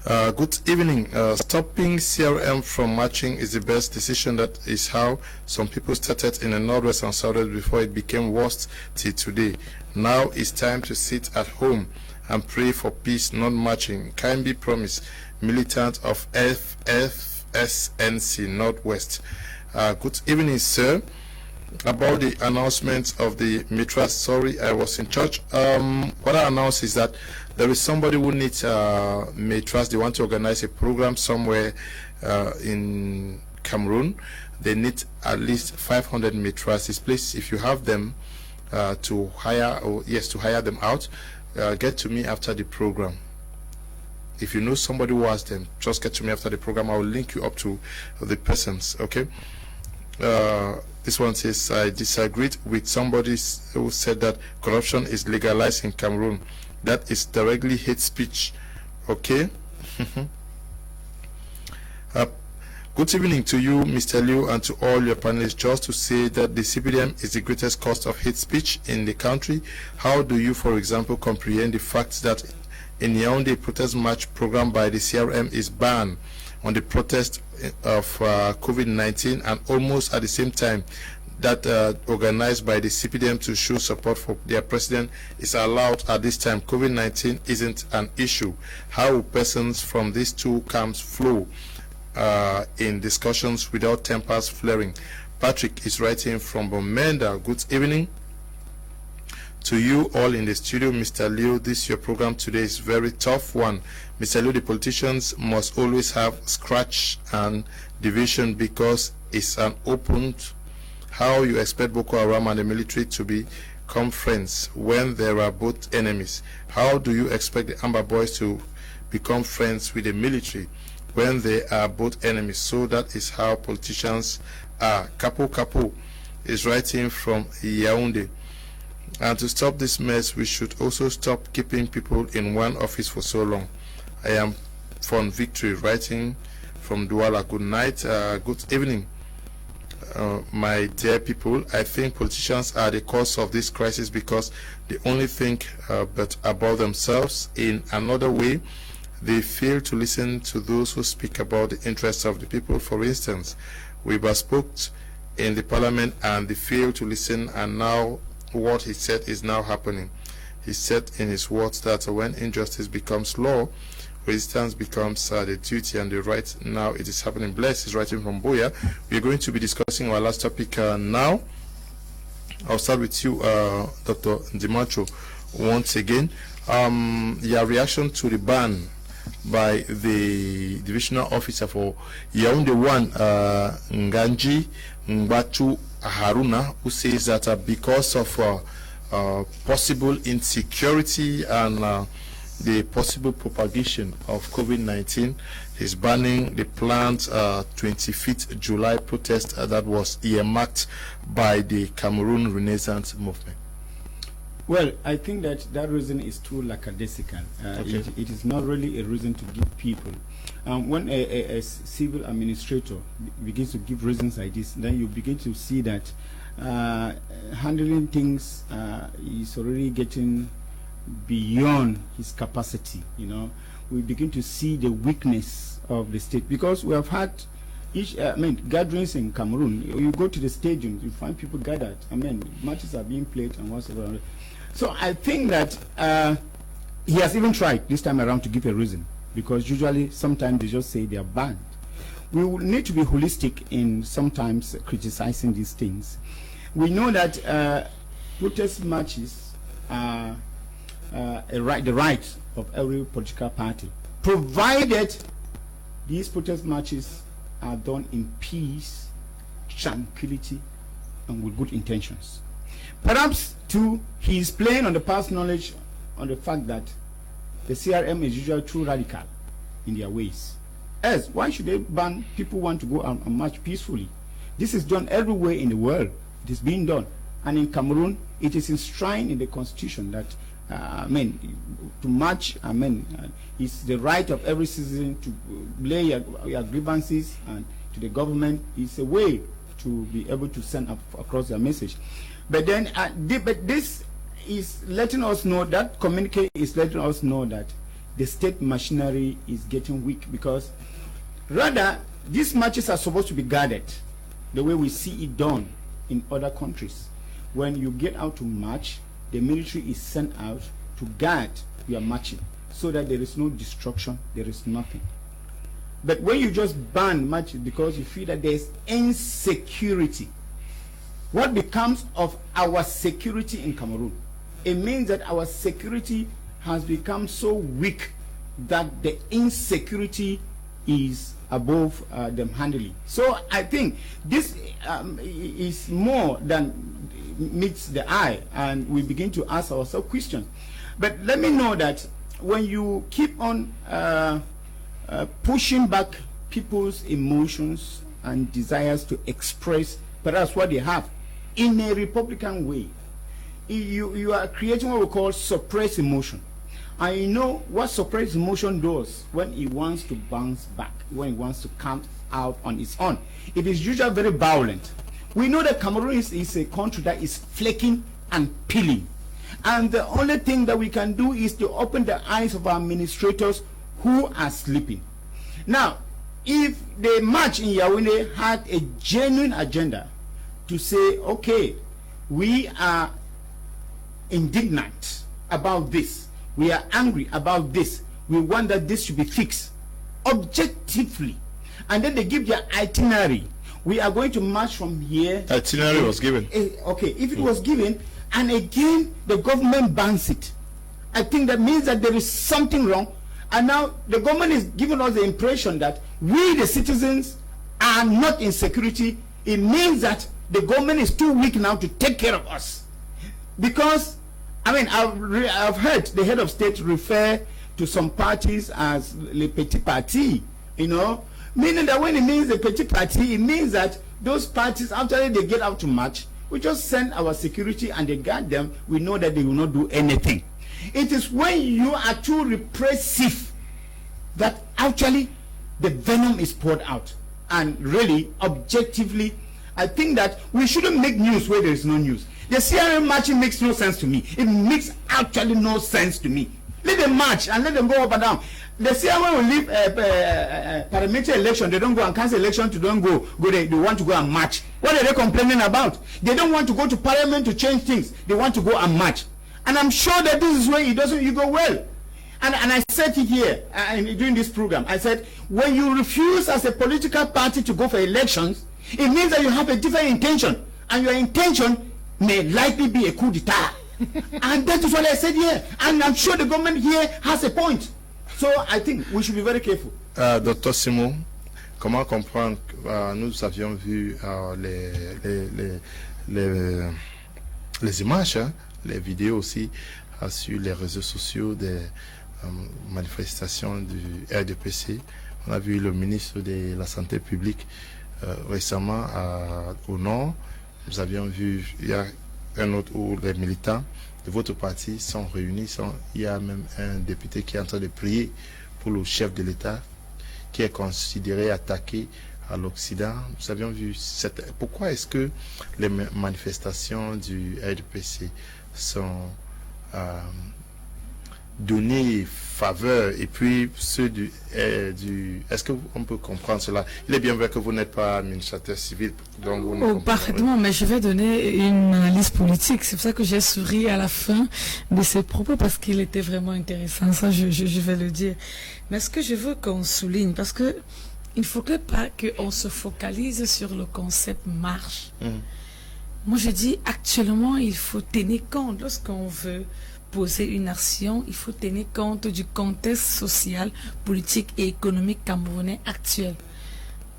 [SPEAKER 1] Good evening. Stopping CRM from marching is the best decision. That is how some people started in the Northwest and Southwest before it became worse till today. Now it's time to sit at home and pray for peace, not marching. Kindly promise. Militant of FSNC Northwest. Good evening, sir. About the announcement of the Mitra, sorry, I was in church. What I announced is that there is somebody who needs Mitras. They want to organize a program somewhere in Cameroon. They need at least 500 Mitras. This place, if you have them to hire them out, get to me after the program. If you know somebody who has them, just get to me after the program. I will link you up to the persons, okay? This one says, I disagreed with somebody who said that corruption is legalized in Cameroon. That is directly hate speech. Okay? Good evening to you, Mr. Liu, and to all your panelists. Just to say that the CBDM is the greatest cause of hate speech in the country. How do you, for example, comprehend the fact that in Yaoundé, protest march program by the CRM is banned on the protest of COVID-19, and almost at the same time that organized by the CPDM to show support for their president is allowed at this time? COVID-19 isn't an issue. How will persons from these two camps flow in discussions without tempers flaring? Patrick is writing from Bomenda. Good evening to you all in the studio. Mr. Leo, this your program today is very tough one. Mr. Leo, the politicians must always have scratch and division because it's an open. How you expect Boko Haram and the military to become friends when there are both enemies? How do you expect the Amber Boys to become friends with the military when they are both enemies? So that is how politicians are. Kapo is writing from Yaoundé. And to stop this mess, we should also stop keeping people in one office for so long. I am from Victory, writing from Douala. Good night. Good evening, my dear people. I think politicians are the cause of this crisis because they only think but about themselves. In another way, they fail to listen to those who speak about the interests of the people. For instance, Weber spoke in the parliament and they failed to listen, and now what he said is now happening. He said in his words that when injustice becomes law, resistance becomes the duty and the right. Now it is happening. Bless is writing from Boya. We are going to be discussing our last topic now. I'll start with you, Dr. Dimacho, once again. Your reaction to the ban by the divisional officer for Yaoundé 1, Nganji Mbatu Haruna, who says that because of possible insecurity and the possible propagation of COVID-19, is banning the planned 25th July protest that was earmarked by the Cameroon Renaissance movement.
[SPEAKER 3] Well, I think that reason is too lackadaisical.
[SPEAKER 1] Okay.
[SPEAKER 3] It is not really a reason to give people. When a civil administrator begins to give reasons like this, then you begin to see that handling things is already getting beyond his capacity. You know, we begin to see the weakness of the state, because we have had gatherings in Cameroon. You go to the stadiums, you find people gathered. Matches are being played and whatsoever. So I think that he has even tried this time around to give a reason, because usually sometimes they just say they are banned. We will need to be holistic in sometimes criticizing these things. We know that protest marches are the right of every political party, provided these protest marches are done in peace, tranquility, and with good intentions. Perhaps too, he is playing on the past knowledge on the fact that the CRM is usually too radical in their ways. As why should they ban people who want to go and march peacefully? This is done everywhere in the world. It is being done, and in Cameroon, it is enshrined in the constitution that to march. It's the right of every citizen to lay your grievances and to the government. It's a way to be able to send across their message. But then, but this is letting us know, that communique is letting us know that the state machinery is getting weak, because rather these marches are supposed to be guarded the way we see it done in other countries. When you get out to march, the military is sent out to guard your marching, so that there is no destruction, there is nothing. But when you just ban marches because you feel that there is insecurity, what becomes of our security in Cameroon? It means that our security has become so weak that the insecurity is above them handling. So I think this is more than meets the eye, and we begin to ask ourselves questions. But let me know that when you keep on pushing back people's emotions and desires to express perhaps what they have in a Republican way, you are creating what we call suppressed emotion. And you know what suppressed emotion does when it wants to bounce back, when it wants to come out on its own. It is usually very violent. We know that Cameroon is a country that is flaking and peeling. And the only thing that we can do is to open the eyes of our administrators who are sleeping. Now, if the march in Yaoundé had a genuine agenda to say, okay, we are indignant about this, we are angry about this, we want that this should be fixed objectively, and then they give their itinerary, we are going to march from here.
[SPEAKER 1] Itinerary was given.
[SPEAKER 3] Okay, if it was given, and again the government bans it, I think that means that there is something wrong. And now the government is giving us the impression that we, the citizens, are not in security. It means that the government is too weak now to take care of us. Because, I've heard the head of state refer to some parties as le petit parti, meaning that when it means the petit parti, it means that those parties, after they get out to march, we just send our security and they guard them. We know that they will not do anything. It is when you are too repressive that actually the venom is poured out. And really, objectively, I think that we shouldn't make news where there is no news. The CRM marching makes no sense to me. It makes actually no sense to me. Let them march and let them go up and down. The CRM will leave parliamentary election. They don't go and cancel election to don't go. They want to go and march. What are they complaining about? They don't want to go to parliament to change things. They want to go and march. And I'm sure that this is where you go well. And I said it here during this program. I said, when you refuse as a political party to go for elections, it means that you have a different intention. And your intention may likely be a coup d'etat. And that is what I said here. And I'm sure the government here has a point. So I think we should be very careful.
[SPEAKER 1] Dr Simon, comment comprendre, nous avions vu les images, hein, les vidéos aussi sur les réseaux sociaux des manifestations du RDPC. On a vu le ministre de la Santé publique récemment au nord. Nous avions vu, il y a un autre où les militants de votre parti sont réunis. Il y a même un député qui est en train de prier pour le chef de l'État qui est considéré attaqué à l'Occident. Nous avions vu pourquoi est-ce que les manifestations du RDPC sont données faveur et puis ceux du est-ce qu'on peut comprendre cela? Il est bien vrai que vous n'êtes pas administrateur civil, donc vous
[SPEAKER 2] parfaitement, mais je vais donner une analyse politique. C'est pour ça que j'ai souri à la fin de ces propos, parce qu'il était vraiment intéressant. Ça, je vais le dire. Mais ce que je veux qu'on souligne, parce que il ne faut pas qu'on se focalise sur le concept marche. Moi, je dis actuellement, il faut tenir compte lorsqu'on veut poser une action, il faut tenir compte du contexte social, politique et économique camerounais actuel.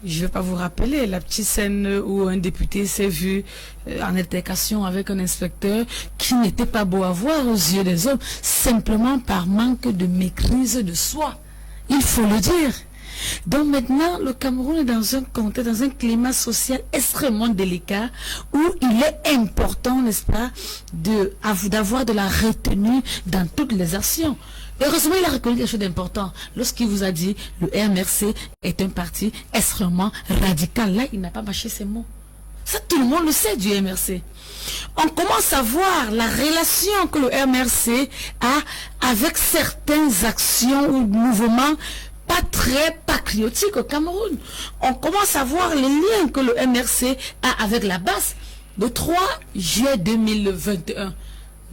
[SPEAKER 2] Je ne vais pas vous rappeler la petite scène où un député s'est vu en altercation avec un inspecteur qui n'était pas beau à voir aux yeux des hommes, simplement par manque de maîtrise de soi. Il faut le dire. Donc maintenant, le Cameroun est dans un contexte, dans un climat social extrêmement délicat où il est important, n'est-ce pas, d'avoir de la retenue dans toutes les actions. Heureusement, il a reconnu quelque chose d'important. Lorsqu'il vous a dit le MRC est un parti extrêmement radical, là, il n'a pas mâché ses mots. Ça, tout le monde le sait du MRC. On commence à voir la relation que le MRC a avec certaines actions ou mouvements pas très patriotique au Cameroun. On commence à voir les liens que le MRC a avec la base. Le 3 juillet 2021,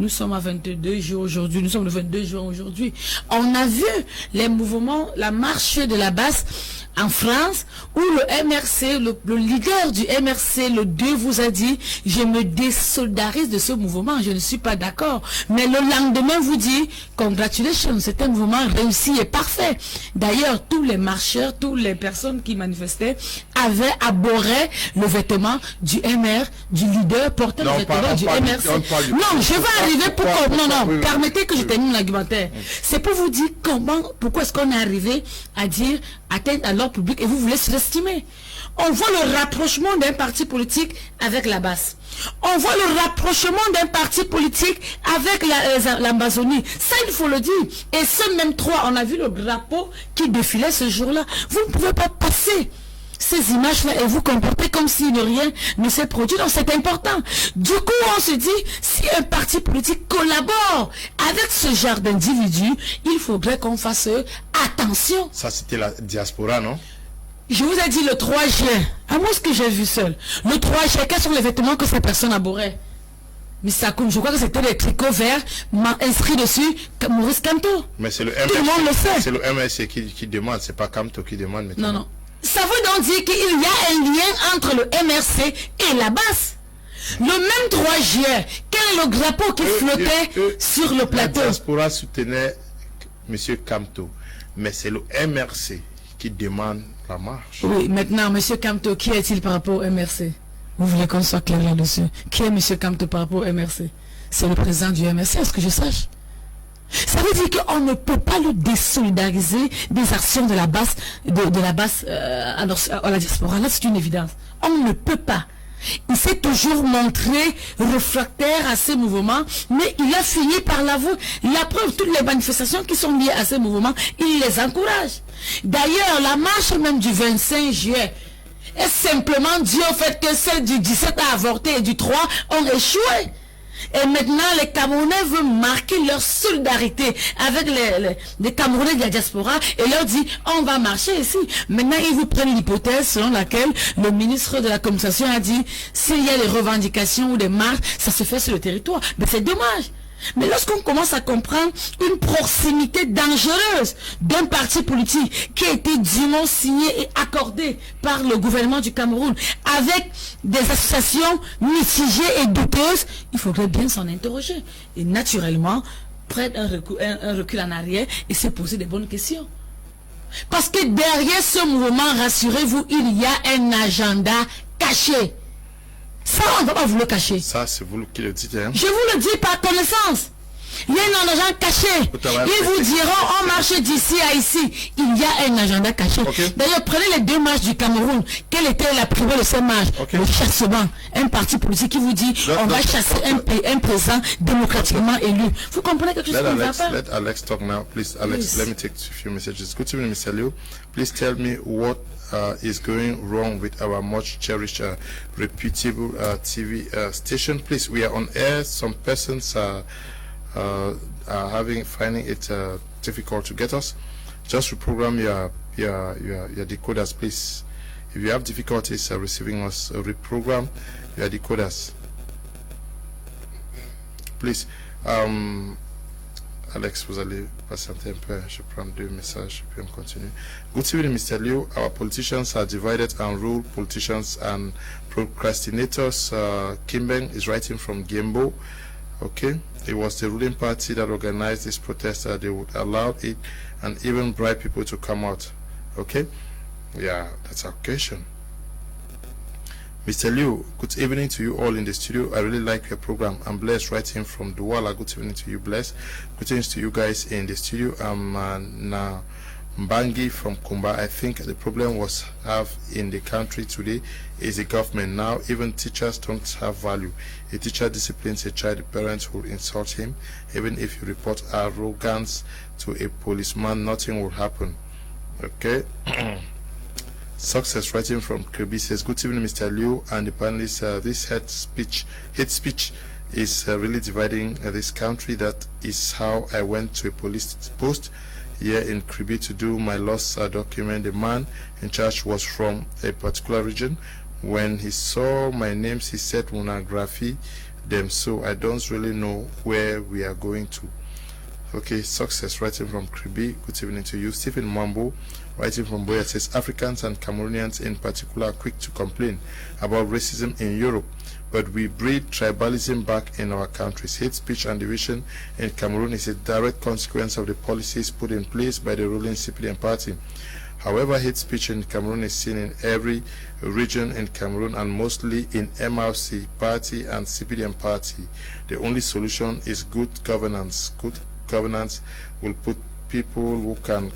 [SPEAKER 2] nous sommes à 22 jours aujourd'hui, nous sommes le 22 juin aujourd'hui. On a vu les mouvements, la marche de la base en France, où le MRC, le leader du MRC, le 2, vous a dit, je me désolidarise de ce mouvement, je ne suis pas d'accord. Mais le lendemain vous dit, congratulations, c'est un mouvement réussi et parfait. D'ailleurs, tous les marcheurs, toutes les personnes qui manifestaient avaient abhorré le vêtement du MR, du leader portant le vêtement du MRC. Non, je vais arriver pour... Non, permettez que je termine l'argumentaire. C'est pour vous dire pourquoi est-ce qu'on est arrivé à dire, atteindre à l'ordre public et vous voulez surestimer. On voit le rapprochement d'un parti politique avec la base. On voit le rapprochement d'un parti politique avec l'Amazonie. Ça, il faut le dire. Et ce même 3, on a vu le drapeau qui défilait ce jour-là. Vous ne pouvez pas passer ces images-là et vous comporter comme si rien ne s'est produit. Donc c'est important. Du coup, on se dit, si un parti politique collabore avec ce genre d'individus, il faudrait qu'on fasse attention.
[SPEAKER 1] Ça, c'était la diaspora, non?
[SPEAKER 2] Je vous ai dit le 3 juin. À moi, ce que j'ai vu seul. Le 3 juin, quels sont les vêtements que ces personnes abhorraient? Mais ça, je crois que c'était des tricots verts inscrits dessus Maurice Kamto.
[SPEAKER 1] Mais c'est le
[SPEAKER 2] MRC. Tout le monde le sait.
[SPEAKER 1] C'est le MRC qui demande, c'est pas Kamto qui demande maintenant.
[SPEAKER 2] Non. Ça veut donc dire qu'il y a un lien entre le MRC et la base. Le même 3 juillet, quel est le drapeau qui flottait sur le plateau?
[SPEAKER 1] La diaspora soutenait M. Kamto, mais c'est le MRC qui demande la marche.
[SPEAKER 2] Oui, maintenant, M. Kamto, qui est-il par rapport au MRC? Vous voulez qu'on soit clair là-dessus? Qui est M. Kamto par rapport au MRC? C'est le président du MRC, est-ce que je sache? Ça veut dire qu'on ne peut pas le désolidariser des actions de la base, à la diaspora. Là, c'est une évidence. On ne peut pas.
[SPEAKER 6] Il s'est toujours montré réfractaire à ces mouvements, mais il a fini par l'avouer. La preuve, toutes les manifestations qui sont liées à ces mouvements, il les encourage. D'ailleurs, la marche même du 25 juillet est simplement due au fait que celle du 17 a avorté et du 3 ont échoué. Et maintenant, les Camerounais veulent marquer leur solidarité avec les Camerounais de la diaspora et leur dit, on va marcher ici. Maintenant, ils vous prennent l'hypothèse selon laquelle le ministre de la Communication a dit, s'il y a des revendications ou des marches, ça se fait sur le territoire. Mais c'est dommage. Mais lorsqu'on commence à comprendre une proximité dangereuse d'un parti politique qui a été dûment signé et accordé par le gouvernement du Cameroun avec des associations mitigées et douteuses, il faudrait bien s'en interroger. Et naturellement, prendre un recul en arrière et se poser des bonnes questions. Parce que derrière ce mouvement, rassurez-vous, il y a un agenda caché. Ça, on ne va pas vous le cacher.
[SPEAKER 1] Ça, c'est vous qui le dites. Hein?
[SPEAKER 6] Je vous le dis par connaissance. Il y a un agenda caché. Ils vous diront, on marche d'ici à ici. Il y a un agenda caché.
[SPEAKER 1] Okay.
[SPEAKER 6] D'ailleurs, prenez les 2 marches du Cameroun. Quelle était la privée de ces marches? Le chassement. Un parti politique qui vous dit, on va chasser un président démocratiquement élu. Vous comprenez quelque chose qui ne va pas?
[SPEAKER 1] Let Alex talk now, please. Alex, let me take a few messages. Good evening, Mr. Liu. Please tell me what is going wrong with our much cherished, reputable TV station. Please, we are on air. Some persons are finding it difficult to get us. Just reprogram your decoders, please. If you have difficulties receiving us, reprogram your decoders, please. Alex, vous allez patienter un peu. Je prends 2 messages, puis on continue. Good evening, Mr. Liu. Our politicians are divided and rule politicians and procrastinators. Kmer is writing from Gembo. Okay, it was the ruling party that organized this protest. They would allow it and even bribe people to come out. Okay, yeah, that's our question. Mr. Liu, good evening to you all in the studio. I really like your program. I'm blessed, writing from Douala. Good evening to you, blessed. Good evening to you guys in the studio. I'm now Mbangi from Kumba. I think the problem was have in the country today is the government. Now even teachers don't have value. A teacher disciplines a child, the parents will insult him. Even if you report arrogance to a policeman, nothing will happen. Okay. Success, writing from Kirby, says, good evening, Mr. Liu and the panelists. This hate speech is really dividing this country. That is how I went to a police post here in Kirby to do my lost document. The man in charge was from a particular region. When he saw my names, he said, monography them, so I don't really know where we are going to. Okay, Success, writing from Kirby. Good evening to you. Stephen Mambo, writing from Boya, says, Africans and Cameroonians in particular are quick to complain about racism in Europe, but we breed tribalism back in our countries. Hate speech and division in Cameroon is a direct consequence of the policies put in place by the ruling CPDM party. However, hate speech in Cameroon is seen in every region in Cameroon and mostly in MRC party and CPDM party. The only solution is good governance. Good governance will put people who can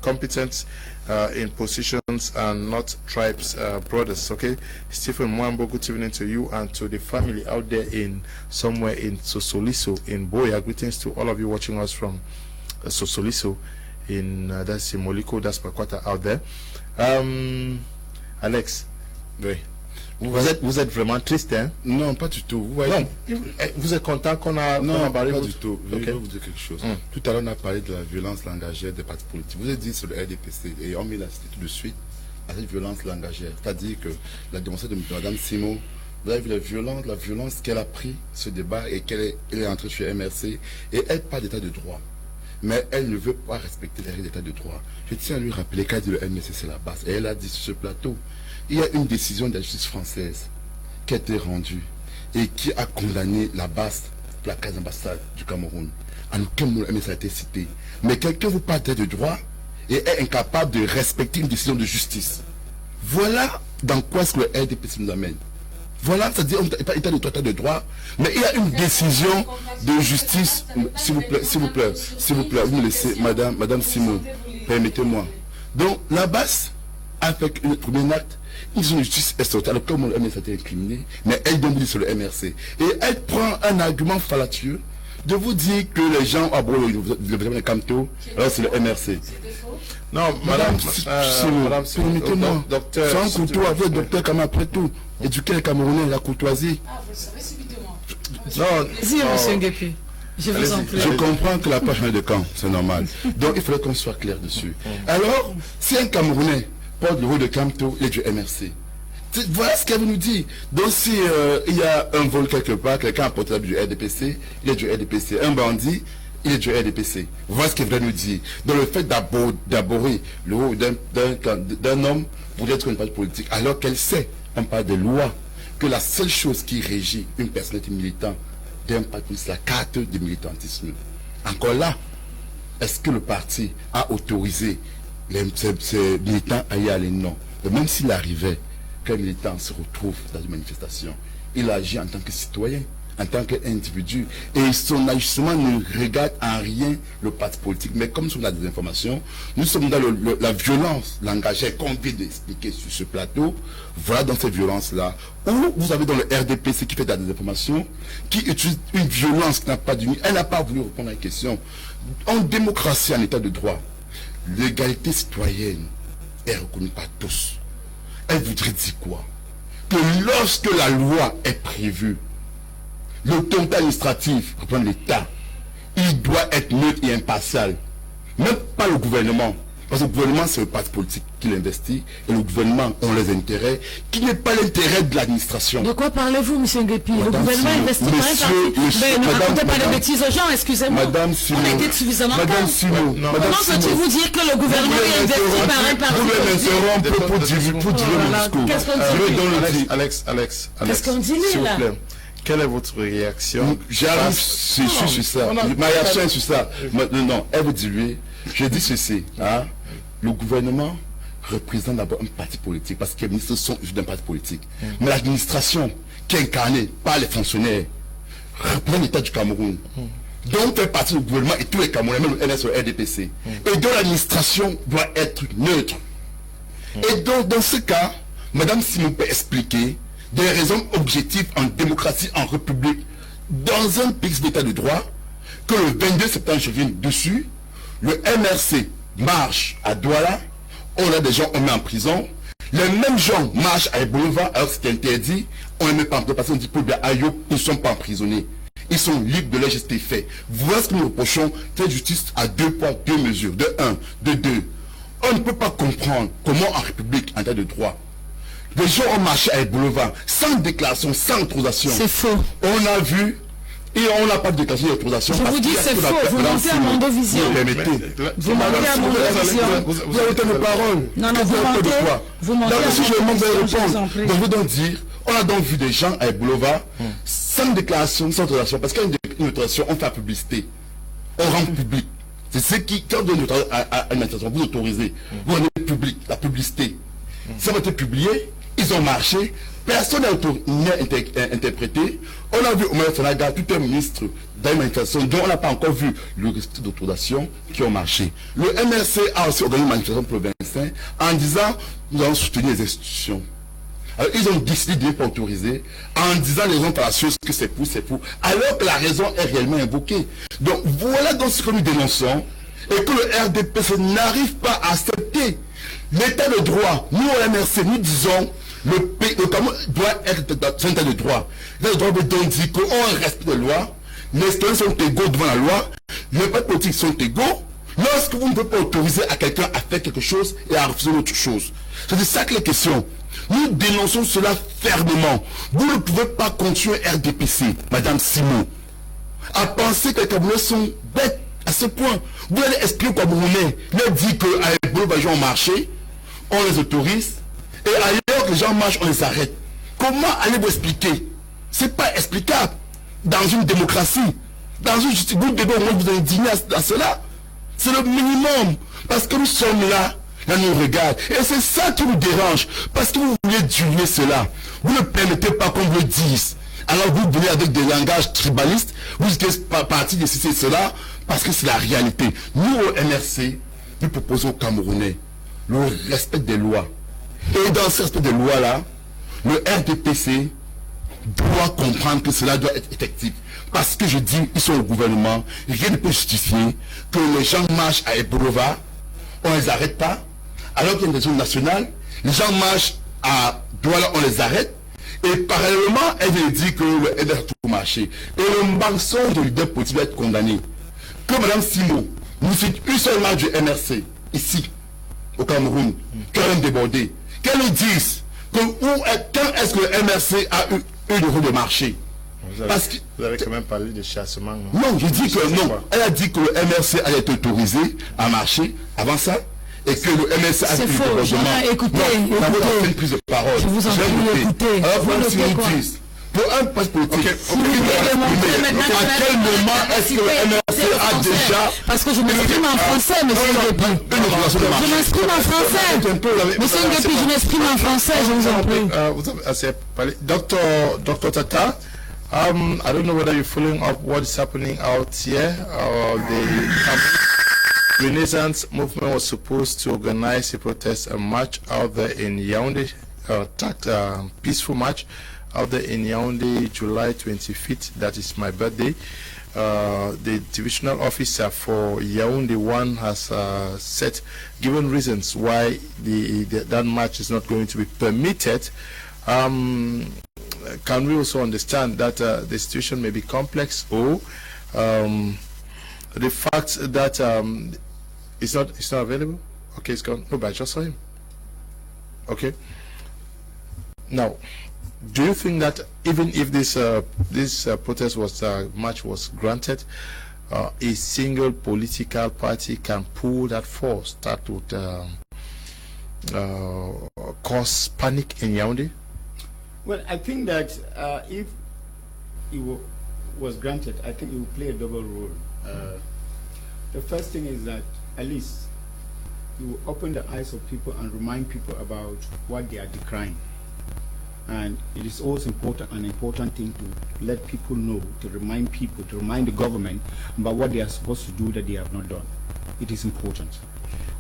[SPEAKER 1] competent in positions and not tribes brothers. Okay, Stephen Mwambo, good evening to you and to the family out there in somewhere in Sosoliso in Boya. Greetings to all of you watching us from Sosoliso in that's in Moliko, that's Pakwata out there. Alex, oui. Vous êtes vraiment triste, hein?
[SPEAKER 4] Non, pas du tout. Vous voyez,
[SPEAKER 1] non, vous êtes content qu'on a
[SPEAKER 4] parlé pas du tout. Je vais vous dire quelque chose. Tout à l'heure, on a parlé de la violence langagière des partis politiques. Vous avez dit sur le RDPC, et on met la cité tout de suite à cette violence langagière. C'est-à-dire que la démonstration de Mme Simo, vous avez vu la violence qu'elle a pris, ce débat, et qu'elle est entrée sur MRC, et elle parle d'état de droit. Mais elle ne veut pas respecter les règles d'état de droit. Je tiens à lui rappeler qu'elle dit le MRC, c'est la base. Et elle a dit sur ce plateau, il y a une décision de la justice française qui a été rendue et qui a condamné la base de la case d'ambassade du Cameroun. En aucun moment, le MRC a été cité. Mais quelqu'un vous parle de droit et est incapable de respecter une décision de justice. Voilà dans quoi est-ce que le RDPC nous amène. Voilà, c'est-à-dire on n'est pas état de droit, mais il y a une décision de justice. S'il vous plaît, vous me laissez, Madame Simon, permettez-moi. Donc, la base a fait un premier acte Ils ont une justice est sortie, alors comme le MRC a été incriminé, mais elle donne sur le MRC. Et elle prend un argument fallacieux de vous dire que les gens le gouvernement de Camto, alors c'est le MRC.
[SPEAKER 1] Non, madame,
[SPEAKER 4] permettez-moi,
[SPEAKER 1] docteur,
[SPEAKER 4] sans courtois, avec le docteur Kamer après tout, éduquer les Camerounais, la courtoisie.
[SPEAKER 2] Ah, vous savez subitement.
[SPEAKER 1] Non,
[SPEAKER 6] Vas-y, monsieur Nguepi. Je vous en prie.
[SPEAKER 4] Je comprends que la page change de camp, c'est normal. Donc il faudrait qu'on soit clair dessus. Alors, si un Camerounais porte le rôle de Camto et du MRC, voilà ce qu'elle nous dit. Donc si il y a un vol quelque part, quelqu'un a porté l'habit du RDPC, il est du RDPC. Un bandit, il est du RDPC. Voilà ce qu'elle voulait nous dire. Donc le fait d'aborder le rôle d'un homme pour être une partie politique, alors qu'elle sait, on parle de loi, que la seule chose qui régit une personnalité militante d'un parti, c'est la carte de militantisme. Encore là, est-ce que le parti a autorisé ces militants à y aller? Non. Et même s'il arrivait qu'un militant se retrouve dans une manifestation, il agit en tant que citoyen, en tant qu'individu. Et son agissement ne regarde en rien le parti politique. Mais comme nous sommes dans des informations, nous sommes dans la violence langagère qu'on vient d'expliquer sur ce plateau. Voilà dans cette violence-là, où vous avez dans le RDPC qui fait des informations, qui utilise une violence qui n'a pas d'unité. Elle n'a pas voulu répondre à la question. En démocratie, en état de droit, l'égalité citoyenne est reconnue par tous. Elle voudrait dire quoi? Que lorsque la loi est prévue, l'autorité administrative, reprendre l'État, il doit être neutre et impartial. Même pas le gouvernement. Parce que le gouvernement, c'est le parti politique qui l'investit. Et le gouvernement a les intérêts, qui n'est pas l'intérêt de l'administration.
[SPEAKER 6] De quoi parlez-vous, M. Nguepi? Le gouvernement investit par un parti. Mais ne racontez pas de bêtises aux gens, excusez-moi.
[SPEAKER 4] Madame Sino.
[SPEAKER 6] On a été suffisamment
[SPEAKER 4] Madame
[SPEAKER 6] calme.
[SPEAKER 4] Sino.
[SPEAKER 6] Comment peux-tu vous dire que le gouvernement est investi par un parti?
[SPEAKER 4] Vous m'interrompez pour dire mon discours.
[SPEAKER 6] Qu'est-ce qu'on dit?
[SPEAKER 1] Alex,
[SPEAKER 6] Qu'est-ce qu'on dit
[SPEAKER 1] s'il vous
[SPEAKER 6] là?
[SPEAKER 1] plaît. Quelle est votre réaction?
[SPEAKER 4] J'arrive sur ça. Ma réaction est sur ça. Non, elle vous dit lui. Je dis ceci. Hein? Le gouvernement représente d'abord un parti politique parce que les ministres sont d'un parti politique. Mais l'administration qui est incarnée par les fonctionnaires représente l'État du Cameroun. Donc fait partie du gouvernement et tous les Camerounais, même le NS ou le RDPC. Et donc l'administration doit être neutre. Et donc dans ce cas, Madame Simon peut expliquer des raisons objectives en démocratie, en république, dans un pays d'état de droit, que le 22 septembre, je viens dessus, le MRC marche à Douala, on a des gens, on met en prison, les mêmes gens marchent à Boulevard, alors c'est interdit, on les met pas en prison, parce qu'on dit, pour bien Ayo, ils ne sont pas emprisonnés. Ils sont libres de leur geste fait. Voilà ce que nous reprochons, cette justice à 2 points, 2 mesures, de 1, de 2. On ne peut pas comprendre comment en République, en état de droit, les gens ont marché à Boulevard sans déclaration, sans autorisation.
[SPEAKER 6] C'est faux.
[SPEAKER 4] On a vu et on n'a pas de déclaration d'autorisation.
[SPEAKER 6] Je vous dis c'est faux. Vous mentez à Mondovision. Vous mentez à Mondovision.
[SPEAKER 4] Vous avez tant de paroles.
[SPEAKER 6] Non, non, vous mentez. Vous mentez à
[SPEAKER 4] Mondovision. Si je demande de répondre,
[SPEAKER 6] donc
[SPEAKER 4] je veux donc dire, on a donc vu des gens à Boulevard sans déclaration, sans autorisation. Parce qu'il y a une autorisation, on fait la publicité. On rend public. C'est ce qui, quand vous donnez à une administration, vous autorisez. Vous rendez public, la publicité. Ça va être publié. Ils ont marché, personne n'a interprété. On a vu Omer Sanaga, tout un ministre d'une manifestation dont on n'a pas encore vu le registre d'autorisation qui ont marché. Le MRC a aussi organisé une manifestation provinciale en disant nous allons soutenir les institutions. Alors ils ont décidé de ne pas autoriser en disant les gens fallacieuses que c'est pour, alors que la raison est réellement invoquée. Donc voilà donc ce que nous dénonçons et que le RDPC n'arrive pas à accepter. L'état de droit, nous au MRC, nous disons le Cameroun doit être dans un état de droit. L'état de droit veut donc dire qu'on respecte les lois, les citoyens sont égaux devant la loi, les partis politiques sont égaux. Lorsque vous ne pouvez pas autoriser à quelqu'un à faire quelque chose et à refuser autre chose. C'est de ça que les questions. Nous dénonçons cela fermement. Vous ne pouvez pas continuer RDPC, Madame Simon, à penser que les Camerounais sont bêtes à ce point. Vous allez expliquer aux Camerounais, leur dire qu'à Boulevard, les gens ont marché, on les autorise, et ailleurs que les gens marchent, on les arrête. Comment allez-vous expliquer? C'est pas explicable. Dans une démocratie, dans une justice, vous devez au moins vous indigner à cela. C'est le minimum. Parce que nous sommes là, là nous regarde. Et c'est ça qui nous dérange. Parce que vous voulez diluer cela. Vous ne permettez pas qu'on vous le dise. Alors vous venez avec des langages tribalistes, vous dites partie de ceci et cela, parce que c'est la réalité. Nous au MRC, nous proposons aux Camerounais le respect des lois Et dans ce respect des lois-là, le RDPC doit comprendre que cela doit être effectif. Parce que je dis, ils sont au gouvernement, rien ne peut justifier que les gens marchent à Ebrova, on ne les arrête pas, alors qu'il y a une région nationale, les gens marchent à Douala, on les arrête, et parallèlement, elle veut dire que le aide a tout marché. Et le mensonge de leader politique doit être condamné. Que Mme Simo nous cite une seule marche du MRC, ici, au Cameroun, qu'elle a débordé, qu'elle nous dise que quand est-ce que le MRC a eu le rôle de marché.
[SPEAKER 1] Vous avez quand même parlé de chassement.
[SPEAKER 4] Non, je dis que non. Elle a dit que le MRC allait être autorisé à marcher avant ça. Et que le MRC a
[SPEAKER 6] fait faux, écoutez,
[SPEAKER 4] fait une prise de parole.
[SPEAKER 6] Je vous en prie, écoutez.
[SPEAKER 4] Alors, voilà ce qu'ils disent. Pour un poste politique, à quel moment est-ce que le MRC a déjà...
[SPEAKER 6] Parce que je m'exprime en français, monsieur Ngépi. Je m'exprime en français. Monsieur Ngépi, je m'exprime en français, je vous en prie.
[SPEAKER 1] Vous avez assez parlé. Dr. Tata, I don't know whether you're following up what is happening out here. The Renaissance movement was supposed to organize a protest, a march out there in Yaoundé, peaceful march out there in Yaoundé, July 25th. That is my birthday. The divisional officer for Yaoundé 1 has given reasons why that march is not going to be permitted. Can we also understand that the situation may be complex, or the fact that it's not available? Okay, it's gone. No, but I just saw him. Okay. Now, do you think that even if this protest march was granted, a single political party can pull that force that would cause panic in Yaoundé?
[SPEAKER 3] Well, I think that if it was granted, I think it will play a double role. The first thing is that at least it will open the eyes of people and remind people about what they are decrying. And it is also an important thing to let people know, to remind people, to remind the government about what they are supposed to do that they have not done. It is important.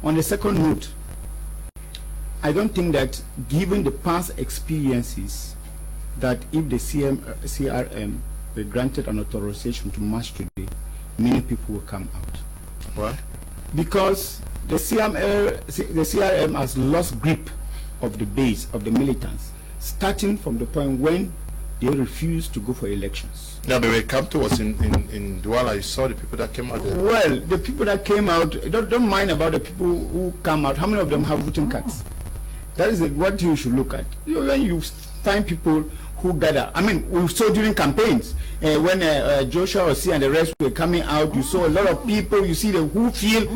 [SPEAKER 3] On the second note, I don't think that given the past experiences that if the CRM were granted an authorization to march today, many people will come out.
[SPEAKER 1] Why?
[SPEAKER 3] Because the CRM has lost grip of the base of the militants, starting from the point when they refused to go for elections.
[SPEAKER 1] Yeah, but when Kamto was in Douala, you saw the people that came out there.
[SPEAKER 3] Well, the people that came out, don't mind about the people who come out. How many of them have voting cards? That is what you should look at. When you find people who gather, I mean, we saw during campaigns, when Joshua Osi and the rest were coming out, you saw a lot of people, you see them who feel.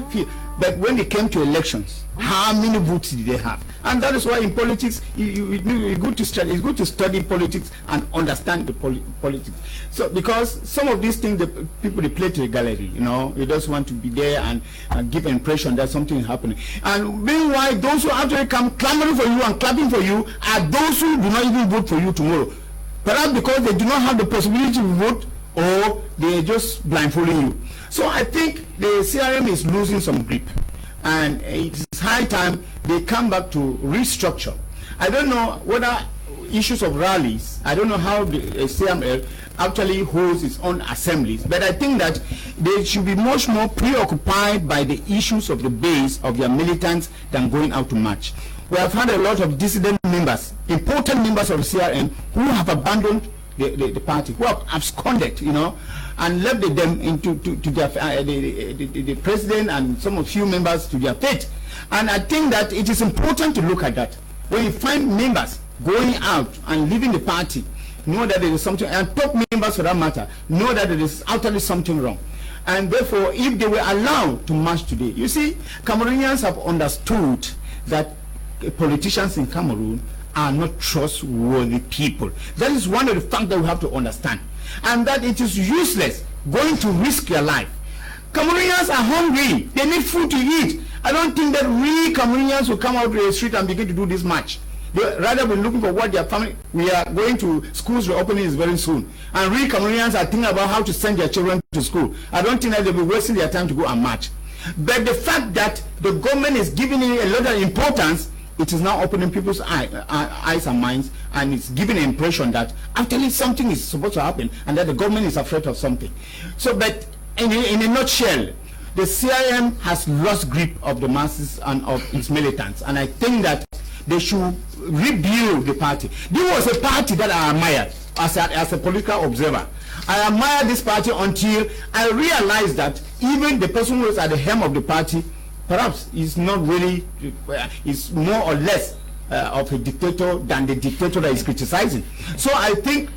[SPEAKER 3] But when they came to elections, how many votes did they have? And that is why in politics, it's good to study politics and understand the politics. So, because some of these things, the people, they play to the gallery, you know, they just want to be there and give an impression that something is happening. And meanwhile, those who actually come clamoring for you and clapping for you are those who do not even vote for you tomorrow. Perhaps because they do not have the possibility to vote, or they are just blindfolding you. So I think the CRM is losing some grip, and it is high time they come back to restructure. I don't know whether issues of rallies, I don't know how the CML actually holds its own assemblies, but I think that they should be much more preoccupied by the issues of the base of their militants than going out to march. We have had a lot of dissident members, important members of the CRM, who have abandoned the party, who have absconded, you know, and left them into their, the president and some few members to their fate. And I think that it is important to look at that. When you find members going out and leaving the party, know that there is something, and top members for that matter, know that there is utterly something wrong. And therefore, if they were allowed to march today, you see, Cameroonians have understood that politicians in Cameroon are not trustworthy people. That is one of the facts that we have to understand. And that it is useless going to risk your life. Cameroonians are hungry. They need food to eat. I don't think that we Cameroonians will come out to the street and begin to do this march. They rather be looking for what their family. We are going to schools reopening is very soon, and we Cameroonians are thinking about how to send their children to school. I don't think that they'll be wasting their time to go and march. But the fact that the government is giving it a lot of importance it is now opening people's eyes and minds, and it's giving an impression that actually something is supposed to happen and that the government is afraid of something. So, but in a nutshell, the CRM has lost grip of the masses and of its militants, and I think that they should rebuild the party. This was a party that I admired as a political observer. I admired this party until I realized that even the person who is at the helm of the party perhaps is not really, is more or less of a dictator than the dictator that is criticizing. So I think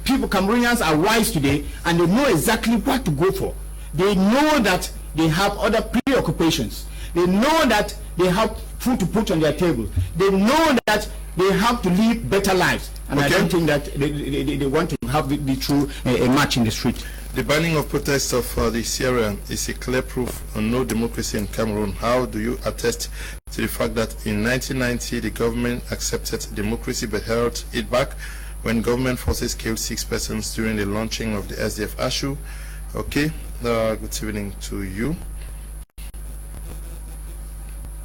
[SPEAKER 3] people, Cameroonians, are wise today, and they know exactly what to go for. They know that they have other preoccupations. They know that they have food to put on their table. They know that they have to live better lives. And I don't think that they want to have the true a match in the street.
[SPEAKER 1] The banning of protests of the CRM is a clear proof of no democracy in Cameroon. How do you attest to the fact that in 1990 the government accepted democracy but held it back when government forces killed 6 persons during the launching of the SDF ASHU? Okay, good evening to you.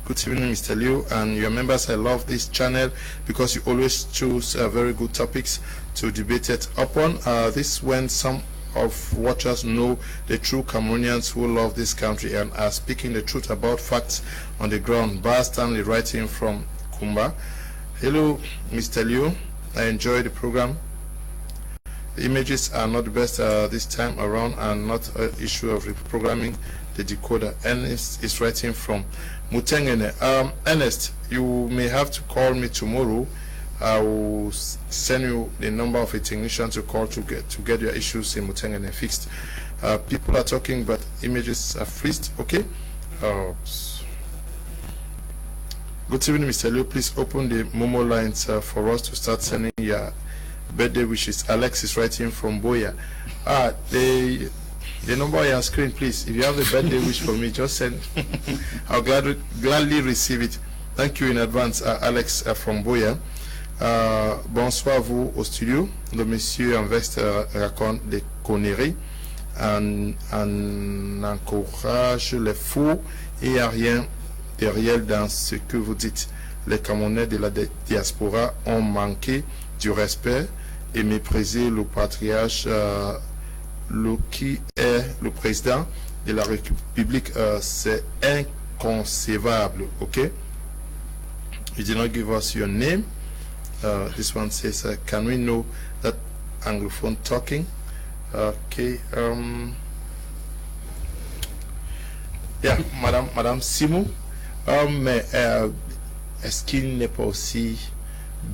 [SPEAKER 1] Good evening, Mr. Liu, and your members. I love this channel because you always choose very good topics to debate it upon. This when some of watchers know the true Cameroonians who love this country and are speaking the truth about facts on the ground. Bar Stanley writing from Kumba. Hello, Mr. Liu. I enjoy the program. The images are not the best this time around and not an issue of reprogramming the decoder. Ernest is writing from Mutengene. Ernest, you may have to call me tomorrow. I will send you the number of a technician to call to get your issues in Mutengene fixed. People are talking, but images are freezed. Okay. Good evening, Mr. Liu. Please open the Momo lines for us to start sending your birthday wishes. Alex is writing from Boya. The number on your screen, please. If you have a birthday wish for me, just send. I'll gladly receive it. Thank you in advance, Alex from Boya. Bonsoir à vous au studio. Le monsieur en veste raconte des conneries en encourage les fous et il n'y a rien de réel dans ce que vous dites. Les Camerounais de la diaspora ont manqué du respect et méprisé le patriarche qui est le président de la République. C'est inconcevable. Okay, you did not give us your name. This one says, can we know that Anglophone talking? Okay. Yeah, Madame Simon. Mais est-ce qu'il n'est pas aussi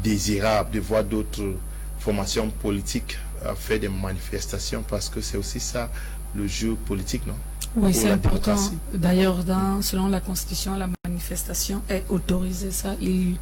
[SPEAKER 1] désirable de voir d'autres formations politiques faire des manifestations, parce que c'est aussi ça le jeu politique, non?
[SPEAKER 2] Oui, c'est important. D'ailleurs, selon la Constitution, la manifestation est autorisée. Ça, il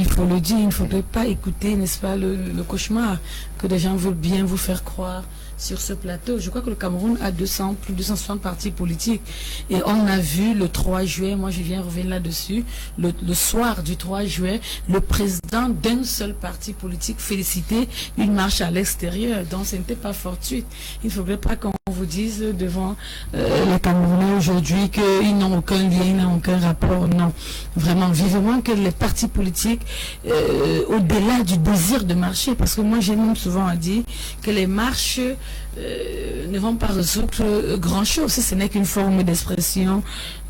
[SPEAKER 2] faut le dire. Il ne faudrait pas écouter, n'est-ce pas, le cauchemar que des gens veulent bien vous faire croire sur ce plateau. Je crois que le Cameroun a plus de 260 partis politiques. Et on a vu le 3 juillet, moi je viens revenir là-dessus, le soir du 3 juillet, le président d'un seul parti politique féliciter une marche à l'extérieur. Donc ce n'était pas fortuit. Il ne faudrait pas qu'on vous dise devant les Camerounais aujourd'hui qu'ils n'ont aucun lien, ils n'ont aucun rapport. Non. Vraiment, vivement que les partis politiques, au-delà du désir de marcher, parce que moi j'ai même souvent dit que les marches ne vont pas résoudre grand-chose. Ce n'est qu'une forme d'expression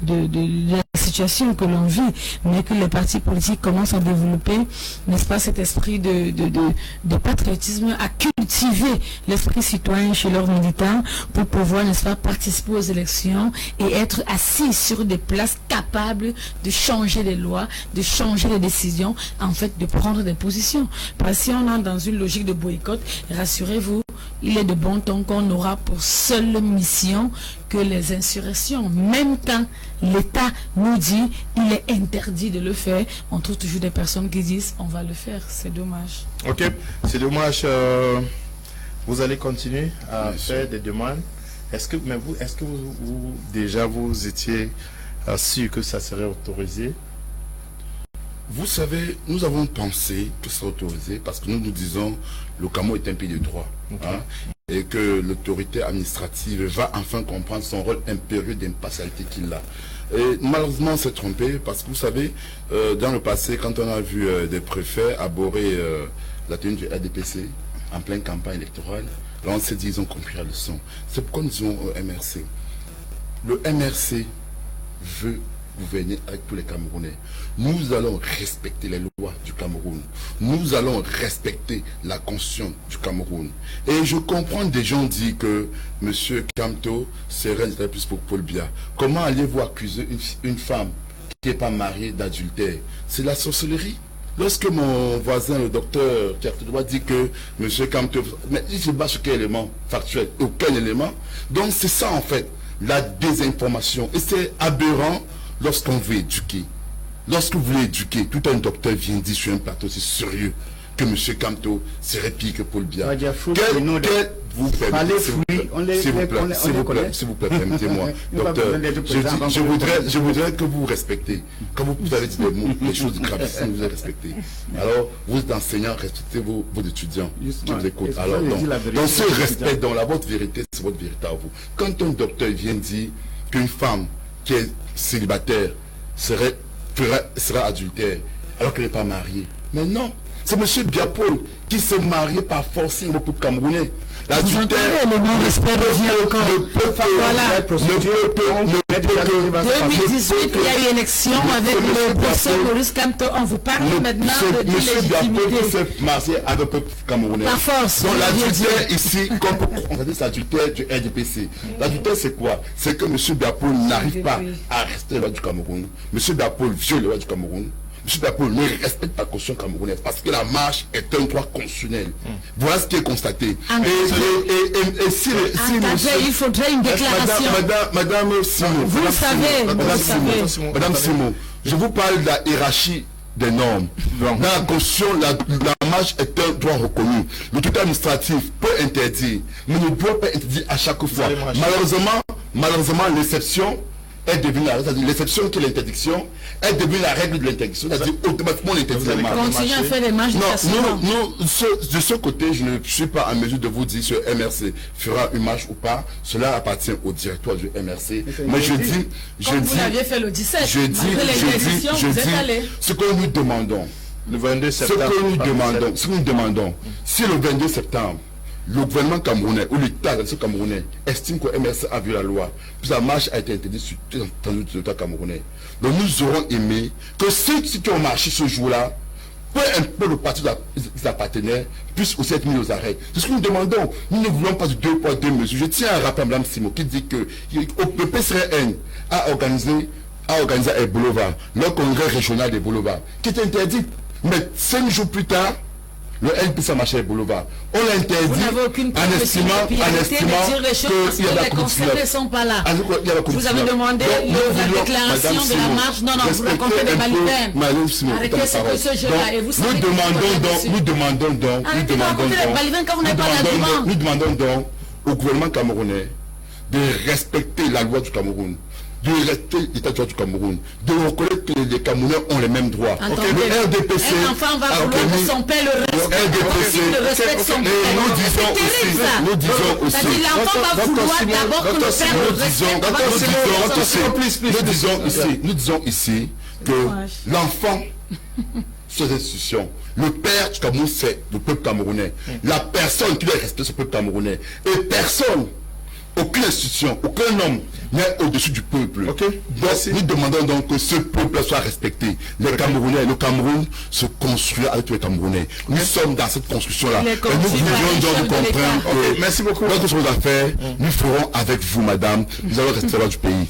[SPEAKER 2] de la situation que l'on vit, mais que les partis politiques commencent à développer, n'est-ce pas, cet esprit de patriotisme, à cultiver l'esprit citoyen chez leurs militants pour pouvoir, n'est-ce pas, participer aux élections et être assis sur des places capables de changer les lois, de changer les décisions, en fait, de prendre des positions. Parce que si on est dans une logique de boycott, rassurez-vous, il est de bon ton qu'on aura pour seule mission que les insurrections. Même quand l'État nous dit il est interdit de le faire, on trouve toujours des personnes qui disent on va le faire. C'est dommage.
[SPEAKER 1] Ok, c'est dommage. Vous allez continuer à faire des demandes. Est-ce que vous déjà vous étiez sûr que ça serait autorisé?
[SPEAKER 4] Vous savez, nous avons pensé que ce serait autorisé parce que nous nous disons le Cameroun est un pays de droit. Okay. Hein, et que l'autorité administrative va enfin comprendre son rôle impérieux d'impartialité qu'il a. Et malheureusement, on s'est trompé parce que vous savez, dans le passé, quand on a vu des préfets aborder la tenue du RDPC en pleine campagne électorale, là on s'est dit ils ont compris la leçon. C'est pourquoi nous avons au MRC. Le MRC veut gouverner avec tous les Camerounais. Nous allons respecter les lois du Cameroun. Nous allons respecter la constitution du Cameroun. Et je comprends des gens disent que M. Kamto serait un plus pour Paul Biya. Comment allez-vous accuser une femme qui n'est pas mariée d'adultère? C'est la sorcellerie. Lorsque mon voisin, le docteur Kertodoua, dit que M. Kamto... Mais il se base sur quel élément factuel? Aucun élément. Donc c'est ça en fait, la désinformation. Et c'est aberrant lorsqu'on veut éduquer. Lorsque vous voulez éduquer, tout un docteur vient dire sur un plateau, c'est sérieux, que M. Kamto serait pire que Paul Biya. Vous s'il vous plaît, permettez-moi, docteur, je voudrais que vous respectez. Quand vous avez dit des mots, les choses gravissimes, vous avez respecté. Alors, vous enseignants, respectez vos étudiants qui vous écoutent. Alors, dans ce respect, dans la votre vérité, c'est votre vérité à vous. Quand un docteur vient dire qu'une femme qui est célibataire sera adultère alors qu'elle n'est pas mariée, mais non, c'est M. Biapol qui s'est marié par force au peuple camerounais. L'adultère,
[SPEAKER 6] le non-respect revient encore. Voilà. 2018, il y a eu une élection avec le professeur Maurice Kamto. On vous parle maintenant de légitimité.
[SPEAKER 4] Qui s'est marié avec le peuple camerounais.
[SPEAKER 6] Par force.
[SPEAKER 4] Donc l'adultère ici, comme on dit, c'est l'adultère du RDPC. L'adultère, c'est quoi? C'est que M. Biapol n'arrive pas à rester la loi du Cameroun. M. Biapol viole la loi du Cameroun. M. Biapol ne respecte pas la constitution camerounaise parce que la marche est un droit constitutionnel. Voilà ce qui est constaté. Et si
[SPEAKER 6] il faudrait une déclaration.
[SPEAKER 4] Madame Simon,
[SPEAKER 6] vous savez.
[SPEAKER 4] Madame Simon, je vous parle de la hiérarchie des normes. Dans la constitution, la marche est un droit reconnu. L'autorité administrative peut interdire, mais ne doit pas interdire à chaque fois. Malheureusement, l'exception est devenue l'exception qui est l'interdiction est devenue la règle de l'interdiction, c'est-à-dire automatiquement l'interdit des marches.
[SPEAKER 6] Continuez à faire les marches.
[SPEAKER 4] Non, de ce côté, je ne suis pas en mesure de vous dire si le MRC fera une marche ou pas. Cela appartient au directoire du MRC. Mais je dis,
[SPEAKER 6] vous l'aviez fait le 17.
[SPEAKER 4] Je dis, ce que nous demandons,
[SPEAKER 1] le 22 septembre,
[SPEAKER 4] ce que nous demandons, si le 22 septembre, le gouvernement camerounais ou l'État camerounais estime que le MRC a vu la loi, puis la marche a été interdite sur tout le territoire camerounais. Donc nous aurons aimé que ceux qui ont marché ce jour-là, peu importe le parti des partenaires, puissent aussi être mis aux arrêts. C'est ce que nous demandons. Nous ne voulons pas de 2 poids 2 mesures. Je tiens à rappeler à Mme Simon qui dit que le PCRN a organisé à Boulevard, le congrès régional des Boulevards, qui est interdit. Mais 5 jours plus tard, le LPC a marché à Boulevard. On l'a interdit en estimant qu'il y a la
[SPEAKER 6] concernés sont pas là. Vous avez demandé la déclaration de la marche. Non, vous racontez des balivernes. Arrêtez ce jeu-là. Et vous savez
[SPEAKER 4] nous demandons donc au gouvernement camerounais de respecter la loi du Cameroun, de respecter l'état de droit du Cameroun, de reconnaître que les Camerounais ont les mêmes droits.
[SPEAKER 6] Le
[SPEAKER 4] RDPC,
[SPEAKER 6] un enfant va vouloir que son père le respecte son père.
[SPEAKER 4] Nous disons aussi,
[SPEAKER 6] l'enfant va vouloir d'abord que le père le respecte.
[SPEAKER 4] Nous disons ici que l'enfant, ces institutions, le père du Cameroun, c'est le peuple camerounais. La personne qui doit respecter ce peuple camerounais. Et personne, aucune institution, aucun homme n'est au-dessus du peuple. Donc, nous demandons donc que ce peuple soit respecté. Les Camerounais, le Cameroun se construit avec tous les Camerounais. Nous sommes dans cette construction-là. Et nous voulons donc comprendre que
[SPEAKER 1] merci beaucoup.
[SPEAKER 4] Notre chose à faire, nous ferons avec vous, madame. Nous allons rester là du pays.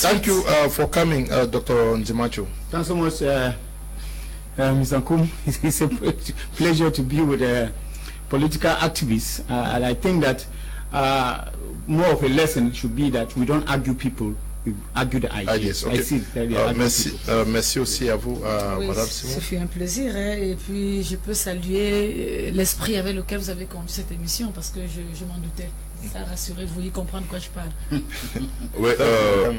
[SPEAKER 1] Thank you for coming, Dr. Nzimacho.
[SPEAKER 3] Thanks so much, Mr. Nkum. It's a pleasure to be with political activists, and I think that more of a lesson should be that we don't argue people, we argue the ideas.
[SPEAKER 1] Okay.
[SPEAKER 3] I see that
[SPEAKER 1] merci aussi à vous, Madame Simon.
[SPEAKER 2] Ce fut un plaisir, et puis je peux saluer l'esprit avec lequel vous avez conduit cette émission, parce que je m'en doutais. Ça rassurez, vous voulez comprendre de quoi je parle.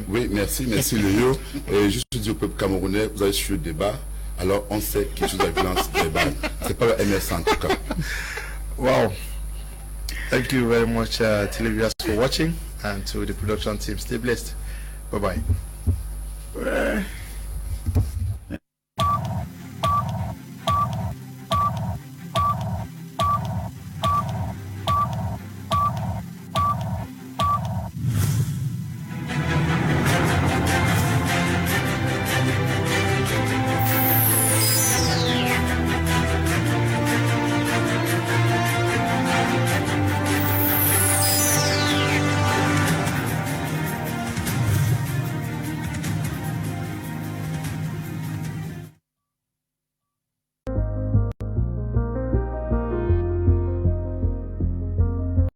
[SPEAKER 4] Oui, merci Léo. Et juste dire au peuple camerounais, vous avez suivi le débat, alors on sait quelque chose de la violence débat. C'est pas le MS en tout cas.
[SPEAKER 1] Wow. Thank you very much, televiewers, for watching. and to the production team. Stay blessed. Bye-bye.